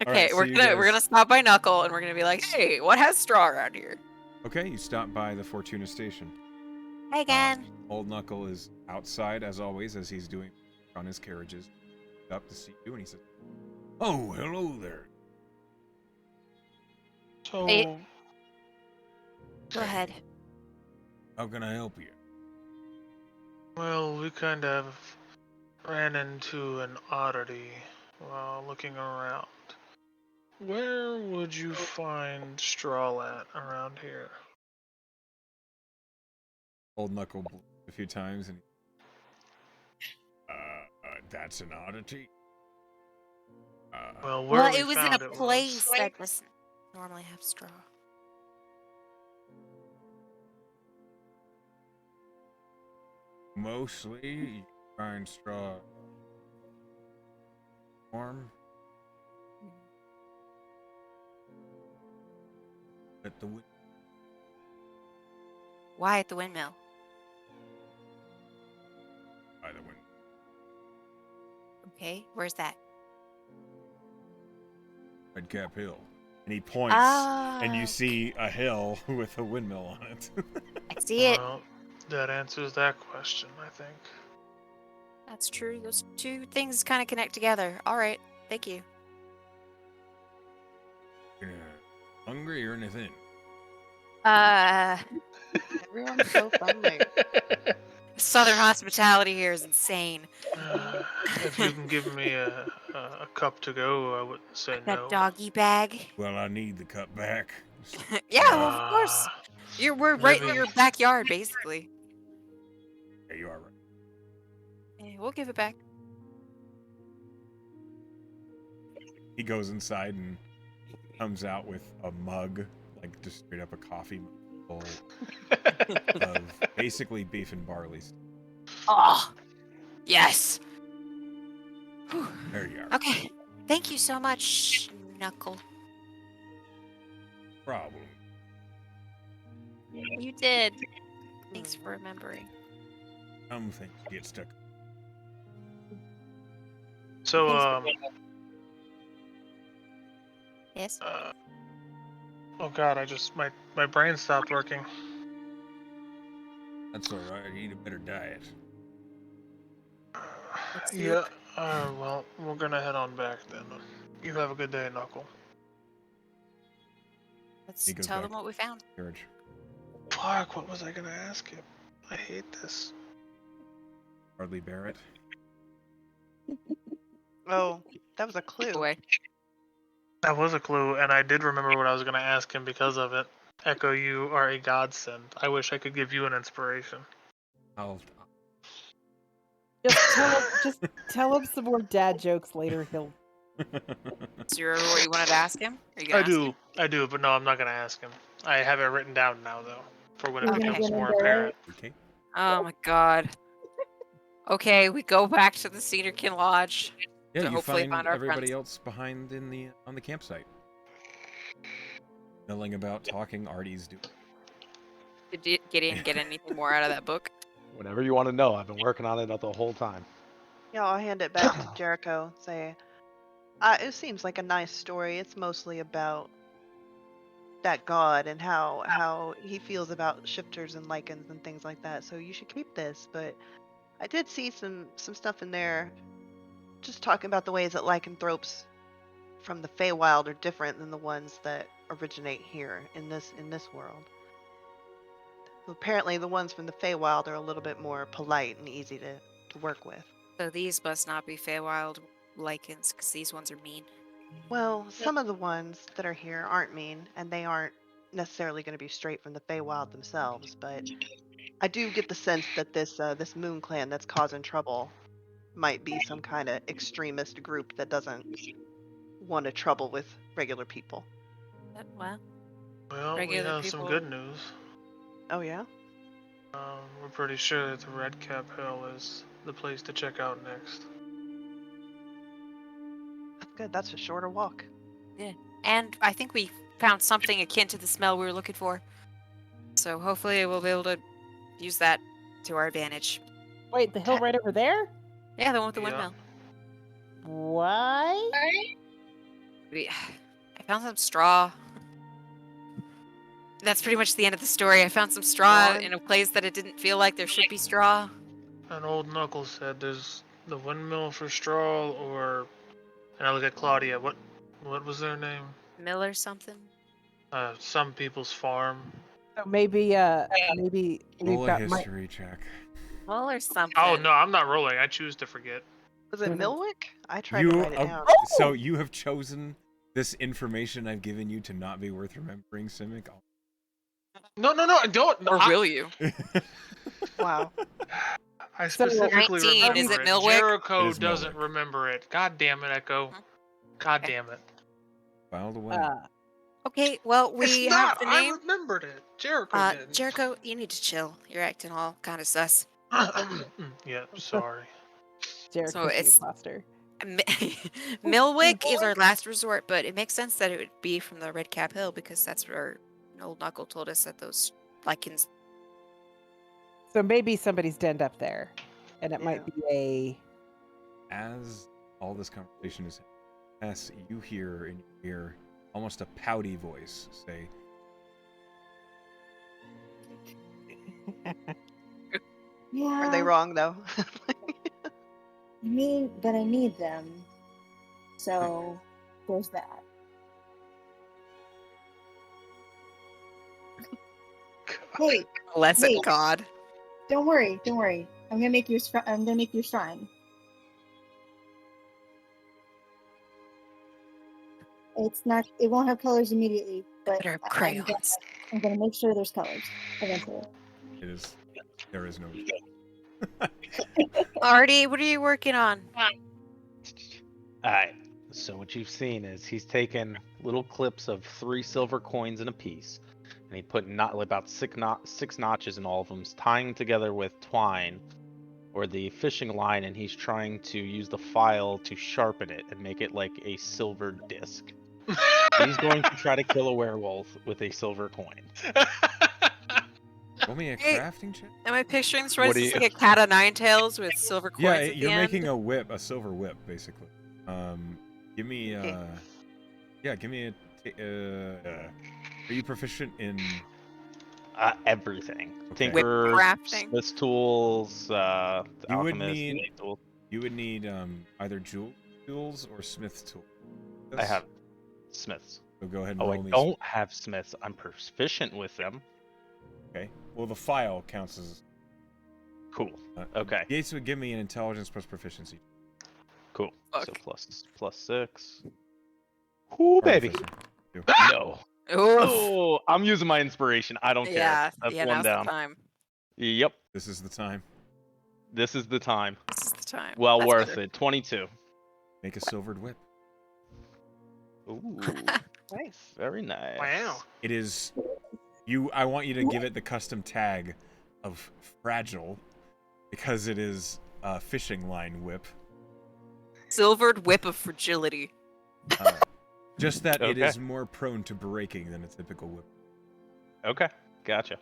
Okay, so we're you gonna guys- stop by Knuckle and we're gonna be like, hey, what has straw around here? Okay, you stop by the Fortuna station. Hey again. Old Knuckle is outside as always, as he's doing on his carriages. Up to see you, and he says, "Oh, hello there." So, Hey. Go ahead. How can I help you? well, we kind of ran into an oddity while looking around. Where would you find straw at around here? Old Knuckle blinked a few times, and that's an oddity. Well, where Well, we it was in found a it place was, that doesn't normally have straw. Mostly, you find straw farm at the Why at the windmill? by the window. Okay, where's that? Red Cap Hill. And he points, and you see a hill with a windmill on it. I see it. well, that answers that question, I think. That's true. Those two things kind of connect together. All right, thank you. Yeah. Hungry or anything? Everyone's so friendly. Southern hospitality here is insane. If you can give me a cup to go, I wouldn't say That no. doggy bag. Well, I need the cup back. Yeah, well, of course. We're right in maybe- your backyard, basically. Yeah, you are right. Yeah, we'll give it back. He goes inside and comes out with a mug, like just straight up a coffee mug full of basically beef and barley. Oh, yes. Whew. There you are. Okay, thank you so much, Knuckle. Problem. You did. Thanks for remembering. Some things get stuck. So, Yes. oh god, my brain stopped working. That's all right. You eat a better diet. Let's Yeah. look. Well, we're gonna head on back then. You have a good day, Knuckle. Let's He goes tell back. them what we found. Carriage. Fuck, what was I gonna ask him? I hate this. Hardly bear it. Oh, that was a clue. Away. That was a clue, and I did remember what I was gonna ask him because of it. Echo, you are a godsend. I wish I could give you an inspiration. I'll Just tell him some more dad jokes later. He'll. Do you remember what you wanted to ask him? Are you gonna ask him? I do, but no, I'm not gonna ask him. I have it written down now, though, for when it You're gonna becomes get more into it? apparent. Okay. Oh my god. Okay, we go back to the Cedarkin Lodge. Yeah, To you hopefully find find our everybody friends. else behind in the on the campsite. Milling about, talking. Artie's doing. Did Gideon get anything more out of that book? Whatever you want to know. I've been working on it the whole time. Yeah, I'll hand it back to Jericho. Say, It seems like a nice story. It's mostly about that god and how he feels about shifters and lichens and things like that. So you should keep this. But I did see some stuff in there, just talking about the ways that lycanthropes from the Feywild are different than the ones that originate here in this world. Apparently, the ones from the Feywild are a little bit more polite and easy to work with. So these must not be Feywild lichens, because these ones are mean. Well, some of the ones that are here aren't mean, and they aren't necessarily going to be straight from the Feywild themselves. But I do get the sense that this Moon Clan that's causing trouble might be some kind of extremist group that doesn't want to trouble with regular people. Well, Well, we Regular have some people- good news. Oh yeah? We're pretty sure that the Red Cap Hill is the place to check out next. Good, that's a shorter walk. and I think we found something akin to the smell we were looking for. So hopefully we'll be able to use that to our advantage. Wait, the hill right over there? Yeah, the one with the Yeah. windmill. Why? I found some straw. That's pretty much the end of the story. I found some straw in a place that it didn't feel like there should be straw. And old Knuckles said there's the windmill for straw, or... And I look at Claudia, what was their name? Mill or something. Some people's farm. So maybe we've Roll a got history check. Well, or something. Oh, no, I'm not rolling. I choose to forget. Was it Mhm. Milwick? I tried You to write it down. so you have chosen this information I've given you to not be worth remembering, Simic. No, I don't. Or will you? Wow. I So, specifically 19, remember is it it. Milwick? Jericho It is doesn't Milwick. remember it. God damn it, Echo. God damn it. Filed away. Okay, well, we It's have not. the I name. remembered it. Jericho did. Jericho, you need to chill. You're acting all kind of sus. Yeah, sorry. Jericho So the it's- imposter. Milwick is our last resort, but it makes sense that it would be from the Red Cap Hill because that's where old Knuckle told us that those lichens. So maybe somebody's denned up there, and it Yeah. might be a. As all this conversation is as you hear in your ear almost a pouty voice say, Yeah. Are they wrong though? But I need them. So there's that. Hey, Blessed Wait. God. don't worry. I'm gonna make your shrine. It won't have colors immediately, but Better have I'm crayons. gonna make sure there's colors eventually. there is no. Artie, what are you working on? Alright, so what you've seen is he's taken little clips of 3 silver coins in a piece, and he put about six notches in all of them, tying together with twine or the fishing line, and he's trying to use the file to sharpen it and make it like a silver disc. He's going to try to kill a werewolf with a silver coin. Roll me a Hey. crafting check. Am I picturing this right? What Is do this you- like a cat of nine tails with silver coins Yeah, at the you're end? making a whip, a silver whip, basically. Give me give me are you proficient in Everything. Okay. Whip Tinker, crafting. Smith's tools, You would alchemist, need- tool. you would need either tools or smith's tool. I have Smith's. So go ahead and Oh, I roll me. don't have Smith's. I'm proficient with them. Okay. Well, the file counts as. Cool. Okay. Gates would give me an intelligence plus proficiency. Cool. So Fuck. plus 6. Ooh, baby. Artificer. No. Oof. Oh, I'm using my inspiration. I don't Yeah, care. That's yeah, one now's down. the time. Yep. This is the time. This is the time. This is the time. Well That's worth better. it. 22. Make a silvered whip. Ooh. Nice. Very nice. Wow. It is. I want you to give it the custom tag of fragile, because it is a fishing line whip. Silvered whip of fragility. Just that it Okay. is more prone to breaking than a typical whip. Okay. Gotcha.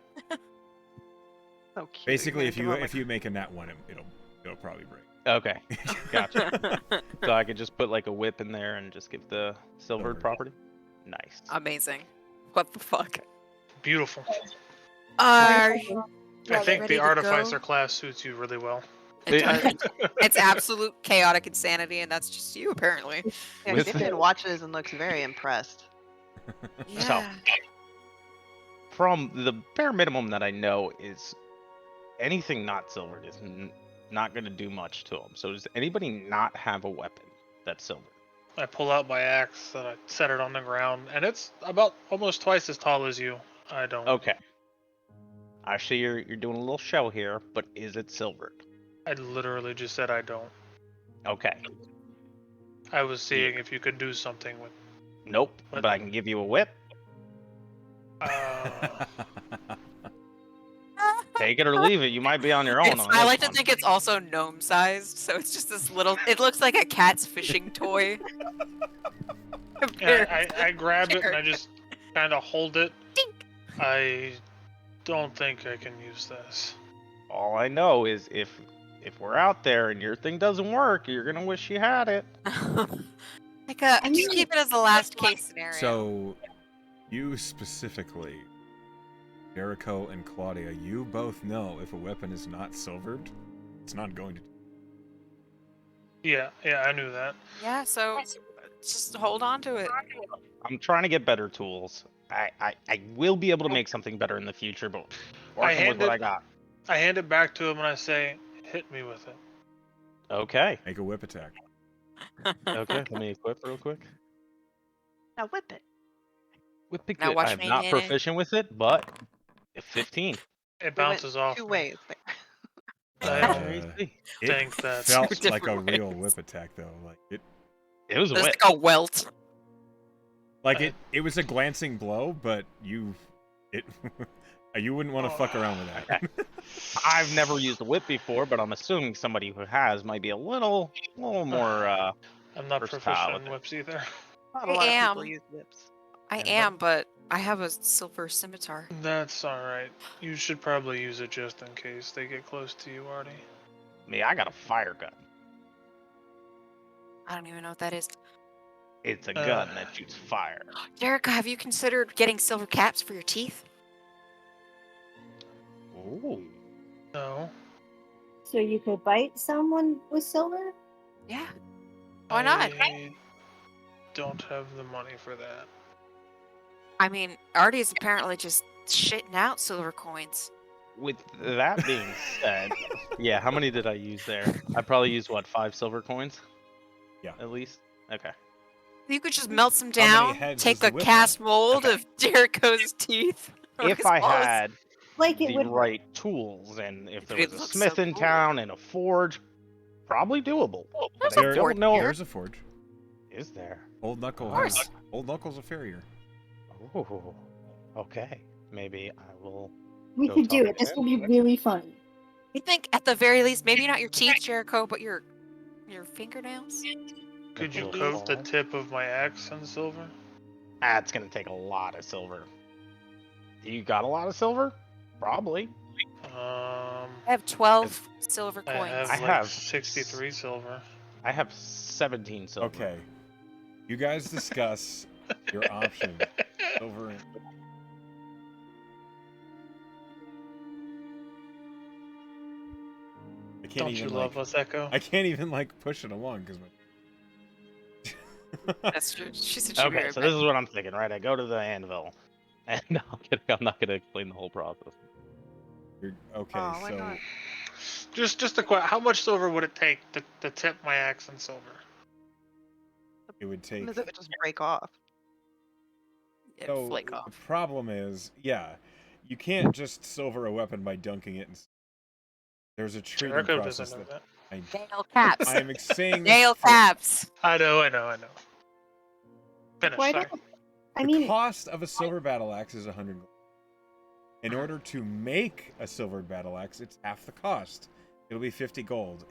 So cute. Basically, You're if gonna give you make a nat one, it'll it'll probably break. Okay, gotcha. So I could just put like a whip in there and just give the silvered Silvered. property. Nice. Amazing. What the fuck? Beautiful. Are I think ready the to Artificer go? class suits you really well. It does. It's absolute chaotic insanity, and that's just you, apparently. Yeah, With Gifton watches and looks very impressed. So- Yeah. From the bare minimum that I know is anything not silvered is not going to do much to them. So does anybody not have a weapon that's silvered? I pull out my axe and I set it on the ground, and it's about almost twice as tall as you. I don't. Okay. Actually, you're doing a little show here, but is it silvered? I literally just said I don't. Okay. I was seeing if you could do something with. Nope. What? But I can give you a whip. Take it or leave it. You might be on your own. It's, On I this like to one. think it's also gnome sized, so it's just this little. It looks like a cat's fishing toy. And I grab it and I just kind of hold it. Dink. I don't think I can use this. All I know is if we're out there and your thing doesn't work, you're gonna wish you had it. Like just keep it as the last case scenario. So, you specifically, Jericho and Claudia, you both know if a weapon is not silvered, it's not going to. Yeah, I knew that. Yeah, so just hold on to it. I'm trying to get better tools. I will be able to make something better in the future, but working with what I got. I hand it back to him and I say, "Hit me with it." Okay. Make a whip attack. Okay. Let me equip real quick. Now whip it. Whip it Now good. watch I'm me not hit it. proficient with it, but 15. It We went bounces off. 2 me. ways there. I Uh, don't It think that's felt Two like a different real ways. whip attack, though. Like It was a Just whip. like a welt. it was a glancing blow, but you wouldn't want to fuck around with that. I've never used a whip before, but I'm assuming somebody who has might be a little more. I'm not Versatile proficient with in it. whips either. Not a I lot of people am. use whips. I Anybody? am, but I have a silver scimitar. That's alright. You should probably use it just in case they get close to you, Artie. Me, I got a fire gun. I don't even know what that is. It's a gun that shoots fire. Jerica, have you considered getting silver caps for your teeth? Ooh. No. So you could bite someone with silver? Yeah. Why not? I don't have the money for that. I mean, Artie's apparently just shitting out silver coins. With that being said, yeah, how many did I use there? I probably used, what, 5 silver coins? Yeah. At least? Okay. You could just melt some How many down, heads take is the a whip cast on? mold Okay. of Jericho's teeth. or If his I claws. had Like it the would. right tools and if there It was a looks smith so in cool. town and a forge, probably doable. There's But I a There- forge don't know. here. There's a forge. Is there? Old Knuckle. Of course. Old Knuckle's a farrier. Oh, okay. Maybe I will. We Go could do talk it. to This him. will be really fun. I think at the very least, maybe not your teeth, Jericho, but your fingernails. Could Make a you little coat the fall. tip of my axe in silver? That's gonna take a lot of silver. You got a lot of silver? Probably. I have 12 silver I coins. have I like have 63 silver. I have 17 silver. Okay. You guys discuss your options. Silver and... I can't Don't you even, love like, us, Echo? I can't even like push it along because That's true. She said she'd be Okay, right so back. this is what I'm thinking, right? I go to the anvil. And no, I'm kidding. I'm not gonna explain the whole process. you're okay. Oh, why So not? Just a question. How much silver would it take to tip my axe in silver? it would take. As if it just break off. It'd So flake the off. problem is, yeah, you can't just silver a weapon by dunking it. There's a treating Jericho process doesn't know that that. Nail caps. I'm saying. Nail for- caps. I know. Finish. Why Sorry. don't? I The mean, cost of a silver battle axe is 100 gold. In order to make a silver battle axe, it's half the cost. It'll be 50 gold.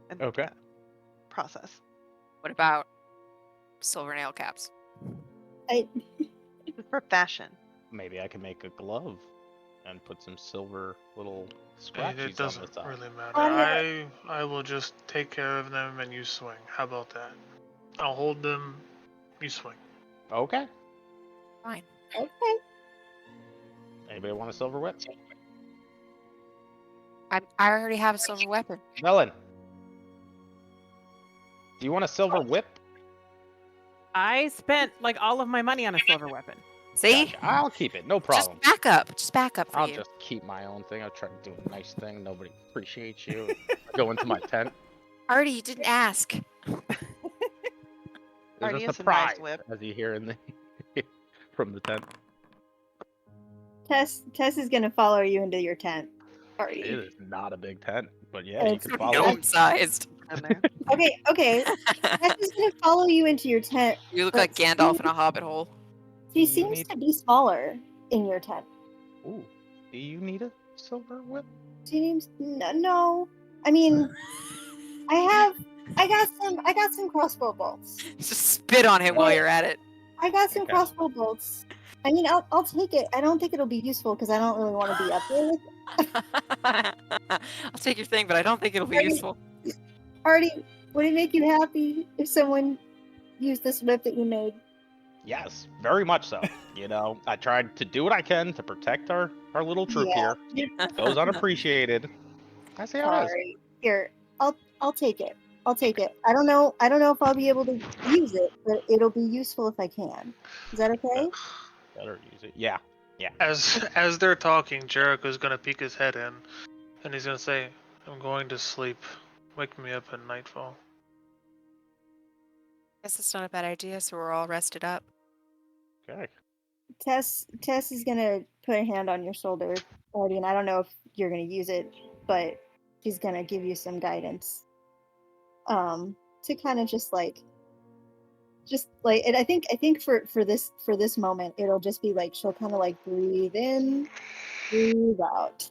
And Okay. process. What about silver nail caps? I It's for fashion. Maybe I can make a glove and put some silver little It scratchies on doesn't the side. really matter. On the- I will just take care of them and you swing. How about that? I'll hold them. You swing. Okay. Fine. Okay. Anybody want a silver whip? I already have a silver weapon. Melon. Do you want a silver whip? I spent like all of my money on a silver weapon. See? Gotcha. I'll keep it. No problem. Just back up. Just back up for I'll you. just keep my own thing. I'll try to do a nice thing. Nobody appreciates you. Go into my tent. Artie, you didn't ask. There's Artie, a it's a nice surprise, whip. as you hear in the from the tent. Tess is gonna follow you into your tent. It Artie. is not a big tent, but yeah, you It's can follow. Gnome sized. In there. Okay. Tess is gonna follow you into your tent. You look But like Gandalf in a hobbit hole. She You seems need- to be smaller in your tent. Ooh, do you need a silver whip? She seems no. I mean, I got some crossbow bolts. Just spit on him while you're at it. I got some Okay. crossbow bolts. I mean, I'll take it. I don't think it'll be useful because I don't really want to be up there with I'll take your thing, but I don't think it'll be Are you- useful. Artie, would it make you happy if someone used this whip that you made? Yes, very much so. You know, I tried to do what I can to protect our little troop Yeah. here. Goes unappreciated. I see how it is. Sorry. Here, I'll take it. I'll take it. I don't know if I'll be able to use it, but it'll be useful if I can. Is that okay? Better use it. Yeah. As they're talking, Jericho's gonna peek his head in, and he's gonna say, "I'm going to sleep. Wake me up at nightfall." Guess it's not a bad idea, so we're all rested up. Okay. Tess is gonna put a hand on your shoulder, Artie, and I don't know if you're gonna use it, but she's gonna give you some guidance. To kind of just like and I think for this moment it'll just be like she'll kind of like breathe in, breathe out.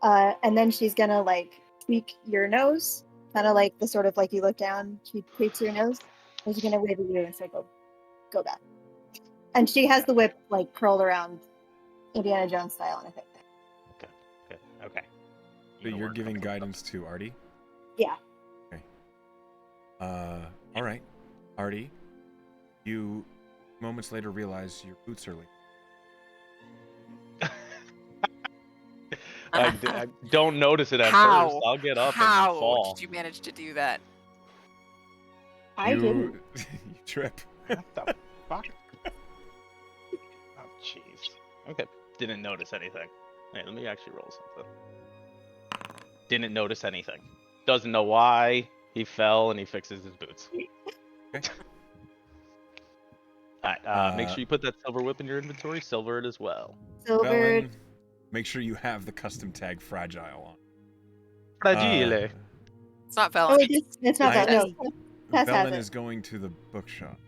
And then she's gonna like tweak your nose, kind of like the sort of like you look down, she tweaks your nose, and she's gonna wave at you and say go back. And she has the whip like curled around Indiana Jones style, and I think. Good. Okay. So you're giving guidance to Artie? Yeah. Okay. All right. Artie, you moments later realize your boots are leaking. I don't notice it at How? first. I'll get up How and fall. did you manage to do that? I you, didn't. you trip. What the fuck? Oh, jeez. Okay. Didn't notice anything. Hey, let me actually roll something. Didn't notice anything. Doesn't know why he fell and he fixes his boots. Alright, make sure you put that silver whip in your inventory. Silver it as well. Silver. Velen, make sure you have the custom tag fragile on. Fragile. It's not Oh, Velen. it's not I- that. No, Tess has Velen it. is going to the bookshop.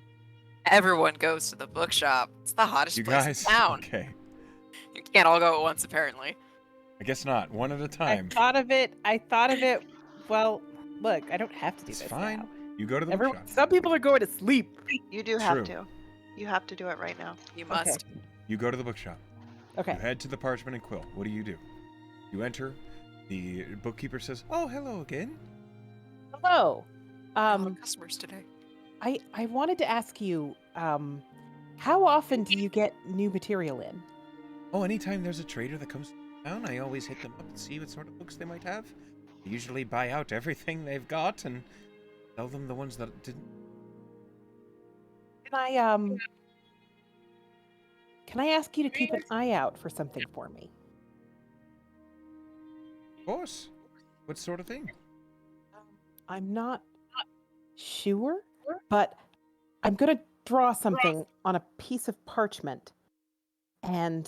Everyone goes to the bookshop. It's the hottest You place guys? in town. Okay. You can't all go at once, apparently. I guess not. One at a time. I thought of it. Well, look, I don't have to do It's this fine. now. You go to the Everyone, bookshop. some people are going to sleep. You do True. have to. You have to do it right now. You Okay. must. You go to the bookshop. Okay. You head to the parchment and quill. What do? You enter. The bookkeeper says, "Oh, hello again." Hello. Customers today. I wanted to ask you, how often do you get new material in? Oh, anytime there's a trader that comes to town, I always hit them up and see what sort of books they might have. I usually buy out everything they've got and sell them the ones that didn't. Can I ask you to keep an eye out for something for me? Of course. What sort of thing? I'm not sure, but I'm going to draw something on a piece of parchment, and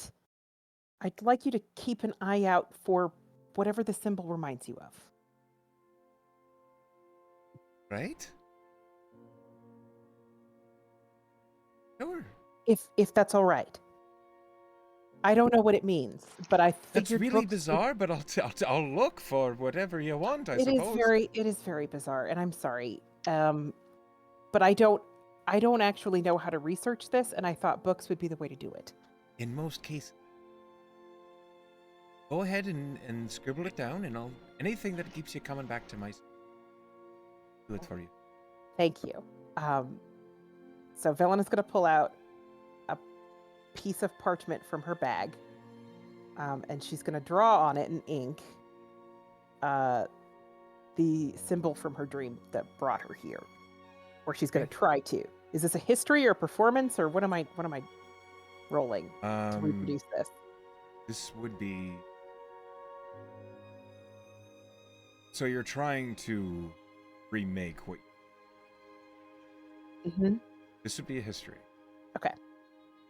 I'd like you to keep an eye out for whatever the symbol reminds you of. Right? Sure. If that's all right. I don't know what it means, but I That's figured really books would- bizarre, but I'll look for whatever you want, I It is suppose. very bizarre, and I'm sorry. But I don't actually know how to research this, and I thought books would be the way to do it. In most cases. go ahead and scribble it down, and I'll anything that keeps you coming back to my do it for you. Thank you. So Villain is going to pull out a piece of parchment from her bag, and she's going to draw on it in ink the symbol from her dream that brought her here, or she's going to try to. Is this a history or performance, or what am I rolling to reproduce this? This would be. So you're trying to remake what? Mm-hmm. This would be a history. Okay.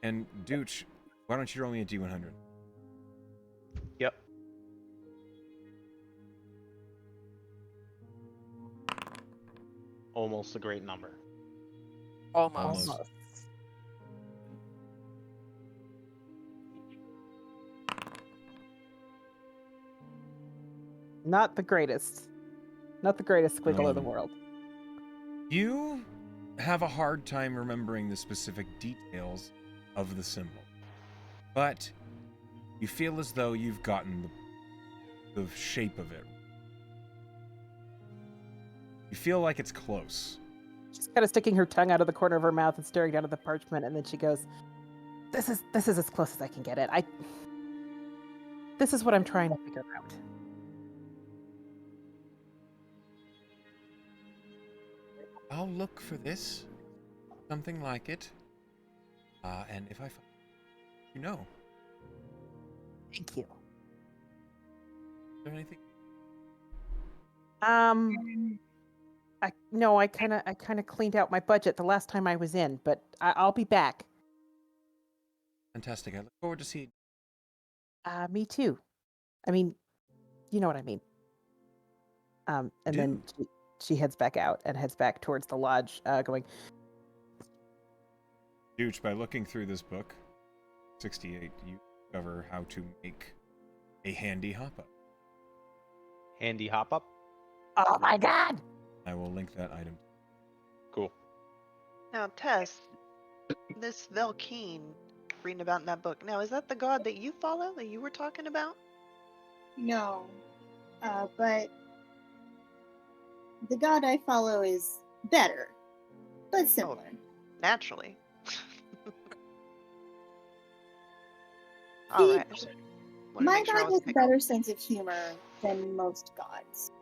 And Dooch, why don't you roll me a D100? Yep. Almost a great number. Almost. Almost. Not the greatest. Not the greatest squiggle in the world. You have a hard time remembering the specific details of the symbol, but you feel as though you've gotten the shape of it. You feel like it's close. She's kind of sticking her tongue out of the corner of her mouth and staring down at the parchment, and then she goes, "This is as close as I can get it. This is what I'm trying to figure out." I'll look for this, something like it, and if I find you know. Thank you. Is there anything? I kind of cleaned out my budget the last time I was in, but I'll be back. Fantastic. I look forward to seeing. Me too. I mean, you know what I mean. And then she heads back out and heads back towards the lodge, going. Huge. By looking through this book, 68, you discover how to make a handy hop-up. Handy hop up. Oh my god! I will link that item. Cool. Now, Tess, this Velkeen reading about in that book. Now, is that the god that you follow that you were talking about? No, but the god I follow is better, but similar. Naturally. He- All right. Wanna My make sure I god was has a better sense of humor than most gods.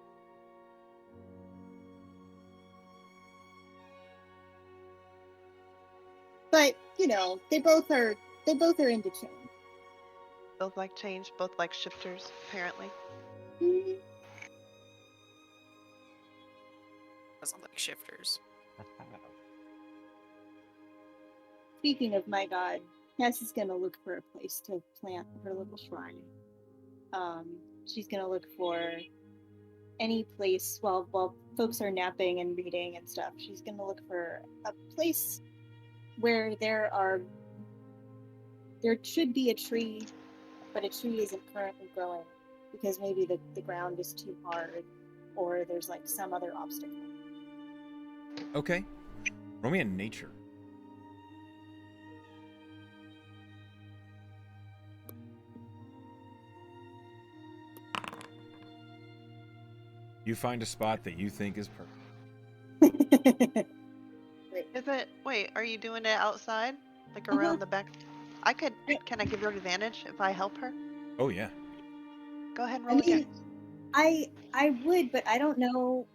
But you know, they both are into change. Both like change, both like shifters, apparently. Mhm. Doesn't like shifters. Speaking of my god, Cass is gonna look for a place to plant her little shrine. She's gonna look for any place while folks are napping and reading and stuff. She's gonna look for a place where there should be a tree, but a tree isn't currently growing because maybe the ground is too hard or there's like some other obstacle. Okay. Roll me a nature. You find a spot that you think is perfect. Is it? Wait, are you doing it outside? Like around the back? Can I give her advantage if I help her? Oh yeah. Go ahead and I roll mean, again. I would, but I don't know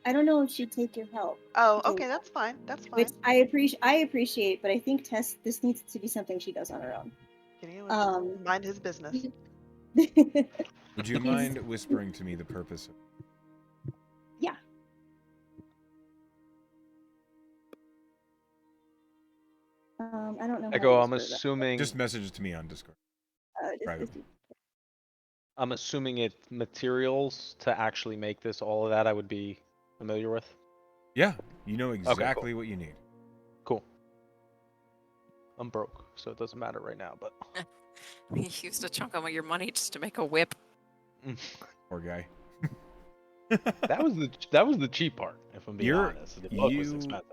if she'd take your help. Oh, to- okay, that's fine. That's fine. Which I appreciate, but I think this needs to be something she does on her own. Can you mind his business? Would you mind whispering to me the purpose of Yeah. I don't know. Echo, how I'm to whisper assuming. Just message it to me on Discord. that. private. I'm assuming it's materials to actually make this. All of that I would be familiar with. Yeah, you know cool. exactly what you need. Cool. I'm broke, so it doesn't matter right now. But You used a chunk of your money just to make a whip. Poor guy. that was the cheap part. If I'm being honest, the book was expensive.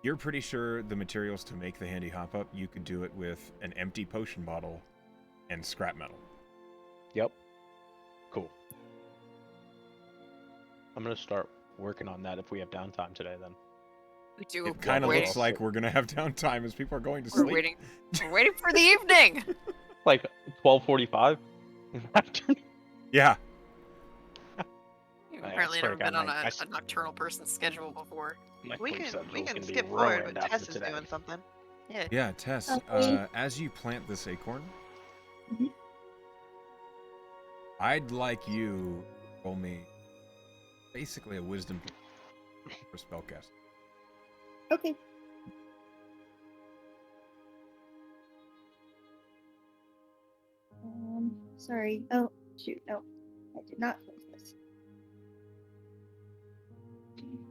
You're pretty sure the materials to make the handy hop up, you could do it with an empty potion bottle and scrap metal. Yep. Cool. I'm gonna start working on that if we have downtime today. Then. We do. It kind of we're looks like we're gonna have downtime as people are going to We're sleep. waiting. We're waiting for the evening. Like 12:45 in the afternoon. Yeah. You've I apparently swear never to God, been on my a nocturnal person's schedule before. We sleep can schedule's gonna be skip forward ruined when after Tess is today. doing something. Yeah. Yeah, Tess, Okay. as you plant this acorn, Mhm. I'd like you to roll me basically a wisdom for spellcast. Okay. Sorry. Oh, shoot. No, I did not close this.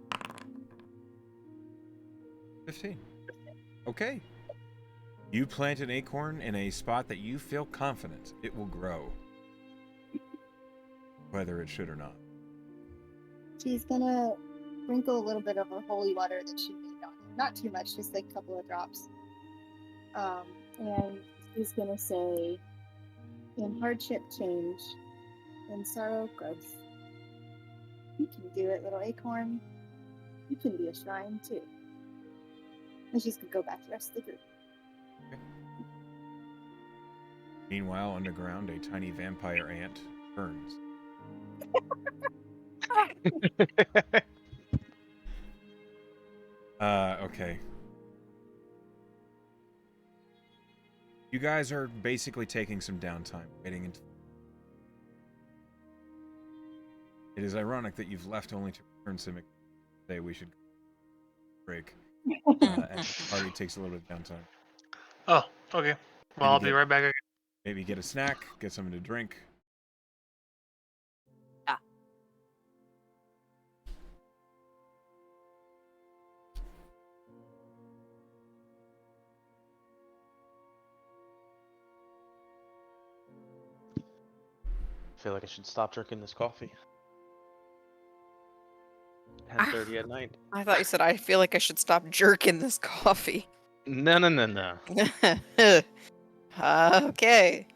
— 15. Okay. You plant an acorn in a spot that you feel confident it will grow, whether it should or not. She's gonna sprinkle a little bit of her holy water that she made on it. Not too much, just like a couple of drops. And she's gonna say, in hardship change, in sorrow growth. You can do it, little acorn. You can be a shrine too. And she's gonna go back to the rest of the group. Meanwhile, underground, a tiny vampire ant burns. Okay. You guys are basically taking some downtime, waiting into. It is ironic that you've left only to return Simic. Say we should break. And the party takes a little bit of downtime. Oh, okay. Well, I'll be right back again. Maybe get a snack, get something to drink. I feel like I should stop drinking this coffee. 10:30 at night. I thought you said I feel like I should stop jerking this coffee. No, no, no, no. Okay.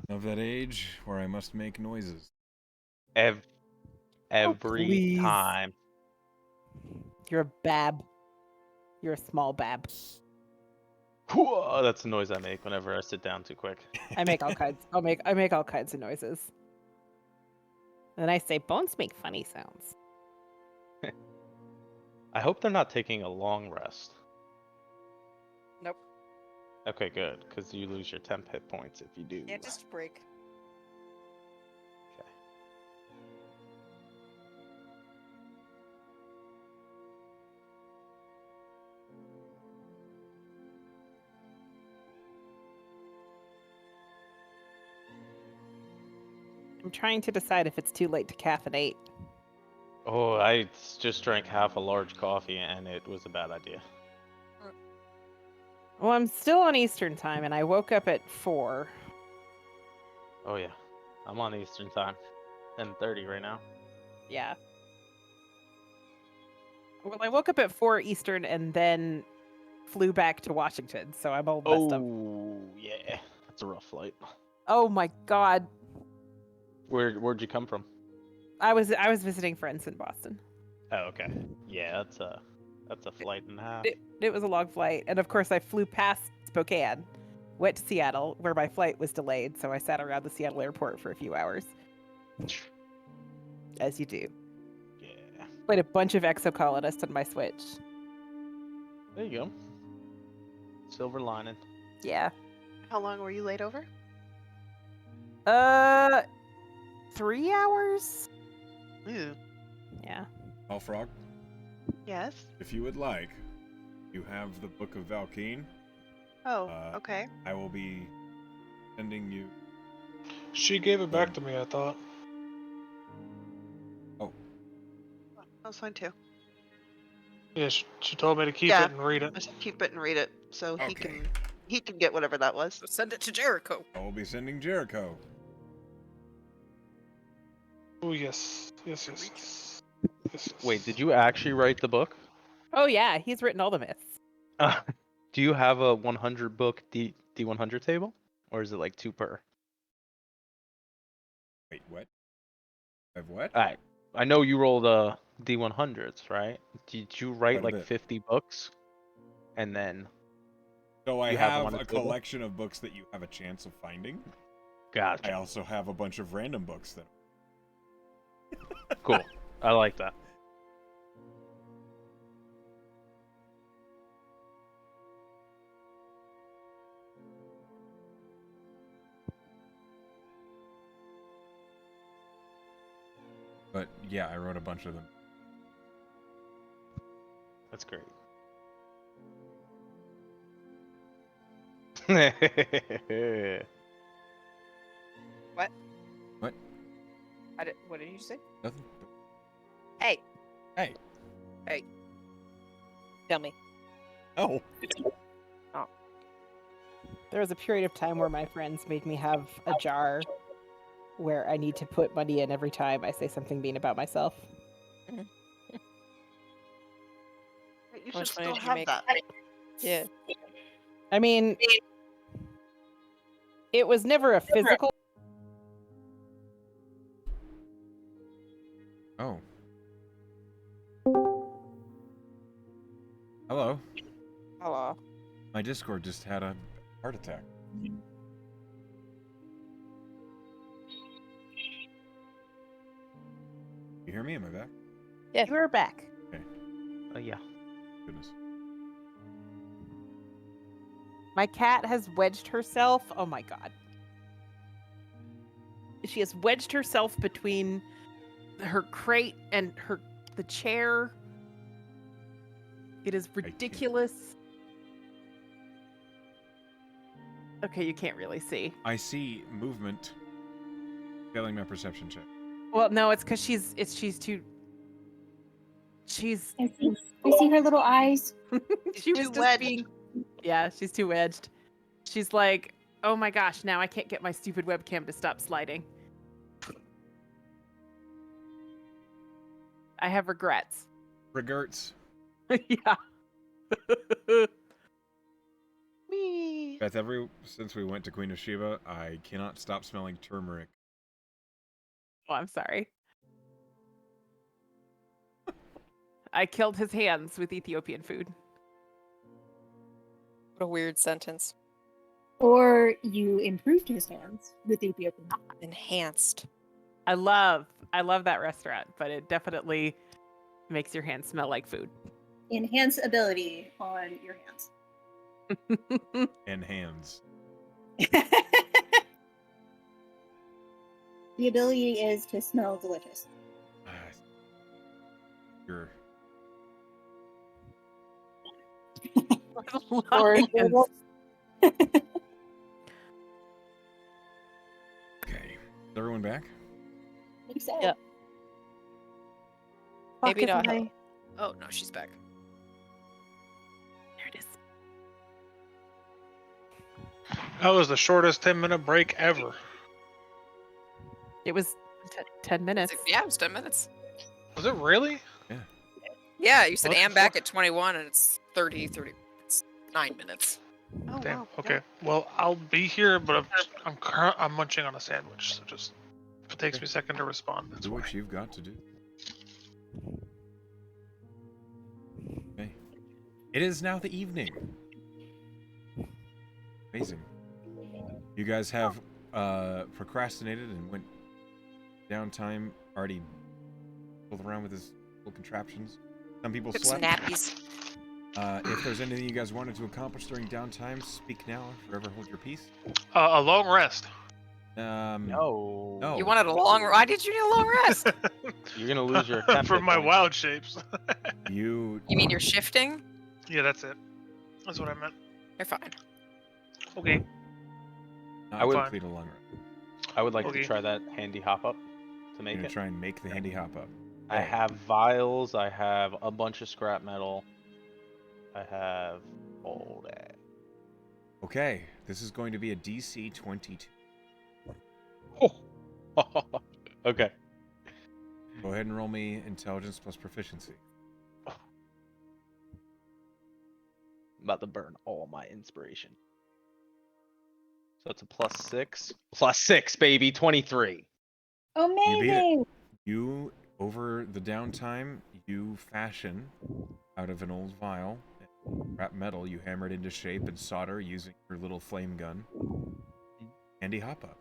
Of that age where I must make noises. Every please. time. You're a bab. You're a small bab. Whoa, that's the noise I make whenever I sit down too quick. I make all kinds. I make all kinds of noises. And then I say bones make funny sounds. I hope they're not taking a long rest. Nope. Okay, good, because you lose your temp hit points if you do. Yeah, just break. I'm trying to decide if it's too late to caffeinate. Oh, I just drank half a large coffee and it was a bad idea. Well, I'm still on Eastern time, and I woke up at 4. Oh yeah, I'm on Eastern time, 10:30 right now. Yeah. Well, I woke up at 4 Eastern and then flew back to Washington, so I'm all messed up. Oh yeah, that's a rough flight. Oh my god. Where'd you come from? I was visiting friends in Boston. Oh okay. Yeah, that's a flight and a half. It was a long flight, and of course I flew past Spokane, went to Seattle, where my flight was delayed, so I sat around the Seattle airport for a few hours. As you do. Yeah. Played a bunch of Exocolonist on my Switch. There you go. Silver lining. Yeah. How long were you late over? 3 hours? Ooh. Yeah. Frog, Yes. if you would like, you have the Book of Valkeen. Oh, Uh, okay. I will be sending you. She gave it back to me, I thought. Oh, That's fine too. Yeah, she told me to keep Yeah. it and read I it. said keep it and read it, so Okay. he can get whatever that was. So send it to Jericho. I will be sending Jericho. Oh, yes. Yes, yes, yes. Yes, yes. Wait, did you actually write the book? Oh yeah, he's written all the myths. Do you have a 100 book D100 table, or is it like 2 per? Wait, what? I have what? I know you rolled D100s, right? Did you write Quite a like bit. 50 books, and then So I you have have them on a a table? collection of books that you have a chance of finding. I Gotcha. also have a bunch of random books that. Cool. I like that. But yeah, I wrote a bunch of them. That's great. What? What? What did you say? Nothing. Hey, Hey. tell me. Oh. There was a period of time where my friends made me have a jar where I need to put money in every time I say something mean about myself. You How much should money still did you have make? that. Yeah. I mean, it was never a physical. Oh. Hello. Hello. My Discord just had a heart attack. You hear me? Am I back? Yeah. You are back. Yeah. Goodness. My cat has wedged herself. Oh my god. She has wedged herself between her crate and the chair. It is ridiculous. Okay, you can't really see. I see movement. Failing my perception check. Well, no, it's because she's too. She's I see her little eyes. she was too just wedged. being. Yeah, she's too wedged. She's like, oh my gosh, now I can't get my stupid webcam to stop sliding. I have regrets. Regrets. Yeah. Me. Beth, since we went to Queen of Sheba, I cannot stop smelling turmeric. Oh, I'm sorry. I killed his hands with Ethiopian food. What a weird sentence. Or you improved his hands with Ethiopian. Enhanced. I love that restaurant, but it definitely makes your hands smell like food. Enhance ability on your hands. And hands. The ability is to smell delicious. Sure. Or Lions. Okay. Is everyone back? Makes sense. Yep. Maybe Fuck not. if I- Oh no, she's back. There it is. That was the shortest 10-minute break ever. It was 10 minutes. Yeah, it was 10 minutes. Was it really? Yeah, you said What the am back fuck? at 21 and it's 30, it's 9 minutes. Oh Damn. wow. Okay. Well, I'll be here, but I'm munching on a sandwich, so just if it takes me a second to respond, that's Do why. what you've got to do. Okay. It is now the evening. Amazing. You guys have procrastinated and went downtime, already pulled around with his little contraptions. Some people Took some slept. nappies. If there's anything you guys wanted to accomplish during downtime, speak now or forever hold your peace. A long rest. No. No. You wanted a long. Why did you need a long rest? You're gonna lose your attempt For at my going- wild shapes. You You mean you're shifting? Yeah, that's it. That's what I meant. You're fine. Okay. not I would- complete a long rest. I would like Okay. to try that handy hop up to You're make gonna it. try and make the handy hop up. I have vials. I have a bunch of scrap metal. I have all that. Okay, this is going to be a DC 22. Okay. Go ahead and roll me intelligence plus proficiency. I'm about to burn all my inspiration. So it's a +6. +6, baby. 23. Amazing. You, over the downtime, you fashion out of an old vial, scrap metal, you hammer it into shape and solder using your little flame gun. Handy hop up.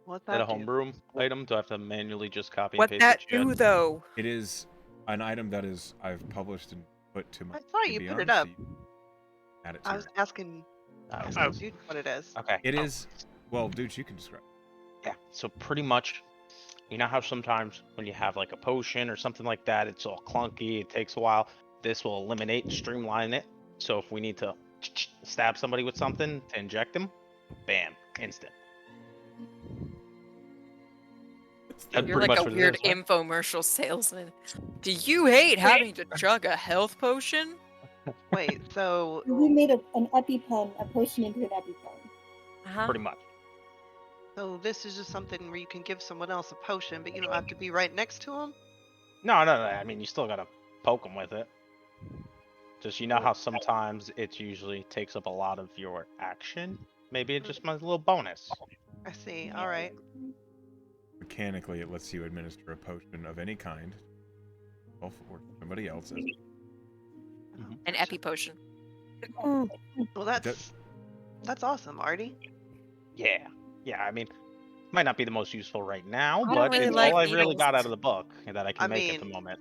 What's Is that a that do? homebrew item? Do I have to manually just copy and What paste that what you do had? though? It is an item that is I've published and put to my I saw you put it Beyond, so up. you add it to I your- was asking Oh. dude what it is. Okay. It is, well, dude, you can describe. Yeah. So pretty much, you know how sometimes when you have like a potion or something like that, it's all clunky. It takes a while. This will eliminate and streamline it. So if we need to stab somebody with something to inject them, bam, instant. That's You're pretty like much a what it weird is, right? infomercial salesman. Do you hate having to chug a health potion? Wait, so We made an EpiPen, a potion into an EpiPen. Uh-huh. Pretty much. this is just something where you can give someone else a potion, but you don't have to be right next to them. No. I mean, you still gotta poke them with it. Just you know how sometimes it usually takes up a lot of your action. Maybe it just might a little bonus. I see. All right. Mechanically, it lets you administer a potion of any kind, or somebody else. An epi potion. Well, That- that's awesome, Artie. Yeah. I mean, might not be the most useful right now, I don't but really it's like all I really needles. got out of the book that I can I make at the mean- moment.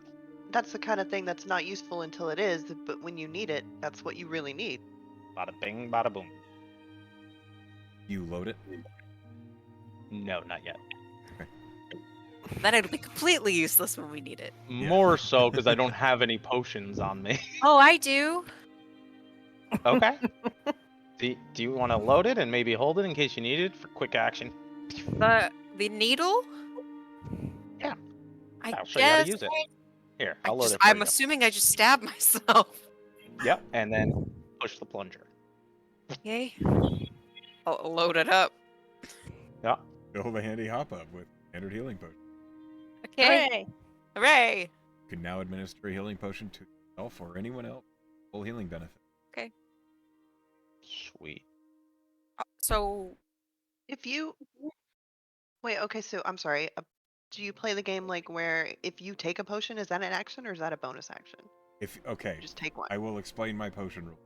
That's the kind of thing that's not useful until it is, but when you need it, that's what you really need. Bada bing, bada boom. You load it. No, not yet. Then it'll be completely useless when we need it. Yeah. More so because I don't have any potions on me. Oh, I do. Okay. Do you want to load it and maybe hold it in case you need it for quick action? The needle? Yeah. I I'll show you how guess. to use it. Here, I I'll load just, it for I'm you. assuming I just stabbed myself. Yep, and then push the plunger. Okay. I'll load it up. Yeah. Fill the handy hop up with standard healing potion. Okay. Hooray! Hooray. You can now administer a healing potion to yourself or anyone else. Full healing benefit. Sweet. So If you wait, okay, so I'm sorry. Do you play the game like where if you take a potion, is that an action or is that a bonus action? Okay, Just take one. I will explain my potion rule.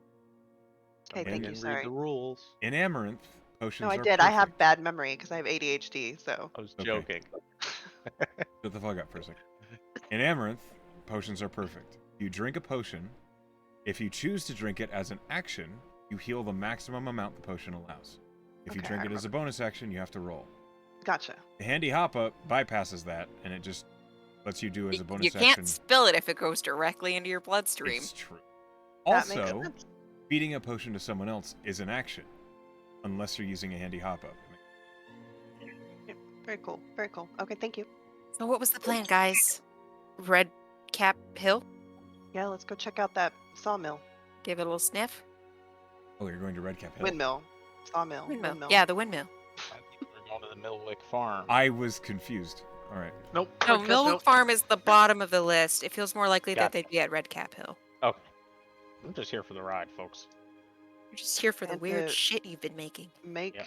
Okay, thank you. Read Sorry. the rules. In Amaranth, potions No, I are did. I have perfect. bad memory because I have ADHD. So I was Okay. joking. Shut the fuck up for a second. In Amaranth, potions are perfect. You drink a potion. If you choose to drink it as an action, you heal the maximum amount the potion allows. If you Okay, drink I it as a bonus action, you have to roll. gotcha. The handy hop up bypasses that, and it just lets you do as a bonus you action. can't spill it if it goes directly into your bloodstream. It's true. That makes Also, sense. feeding a potion to someone else is an action, unless you're using a handy hop up. Very cool. Very cool. Okay, thank you. So what was the plan, guys? Red Cap Hill? Yeah, let's go check out that sawmill. Give it a little sniff. Oh, you're going to Redcap Hill. Windmill. Sawmill. Windmill. Yeah, the windmill. I think we're going to the Millwick Farm. I was confused. All right. Nope. No, Red Cap Millwood Hill. Farm is the bottom of the list. It feels more likely that Gotcha. they'd be at Red Cap Hill. Okay. I'm just here for the ride, folks. We're just here for the And weird to- shit you've been making. Make Yeah.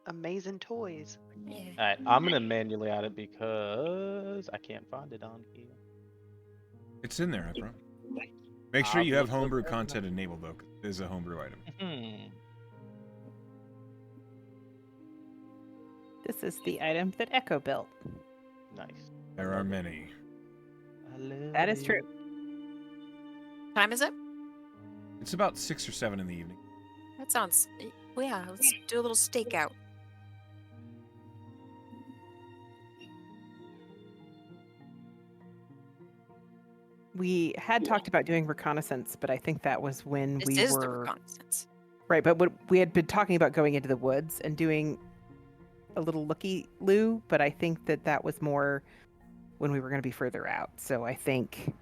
amazing toys. Yeah. Alright, I'm gonna manually add it because I can't find it on here. It's in there, I promise. Make sure you have Looks like homebrew that. content enabled, though. 'Cause it is a homebrew item. This is the item that Echo built. Nice. There are many. That is true. Time is it? It's about 6 or 7 in the evening. That sounds. Well, yeah, let's do a little stakeout. We had talked about doing reconnaissance, but I think that was when This we is the were reconnaissance. right. But we had been talking about going into the woods and doing a little looky-loo. But I think that was more when we were going to be further out. So I think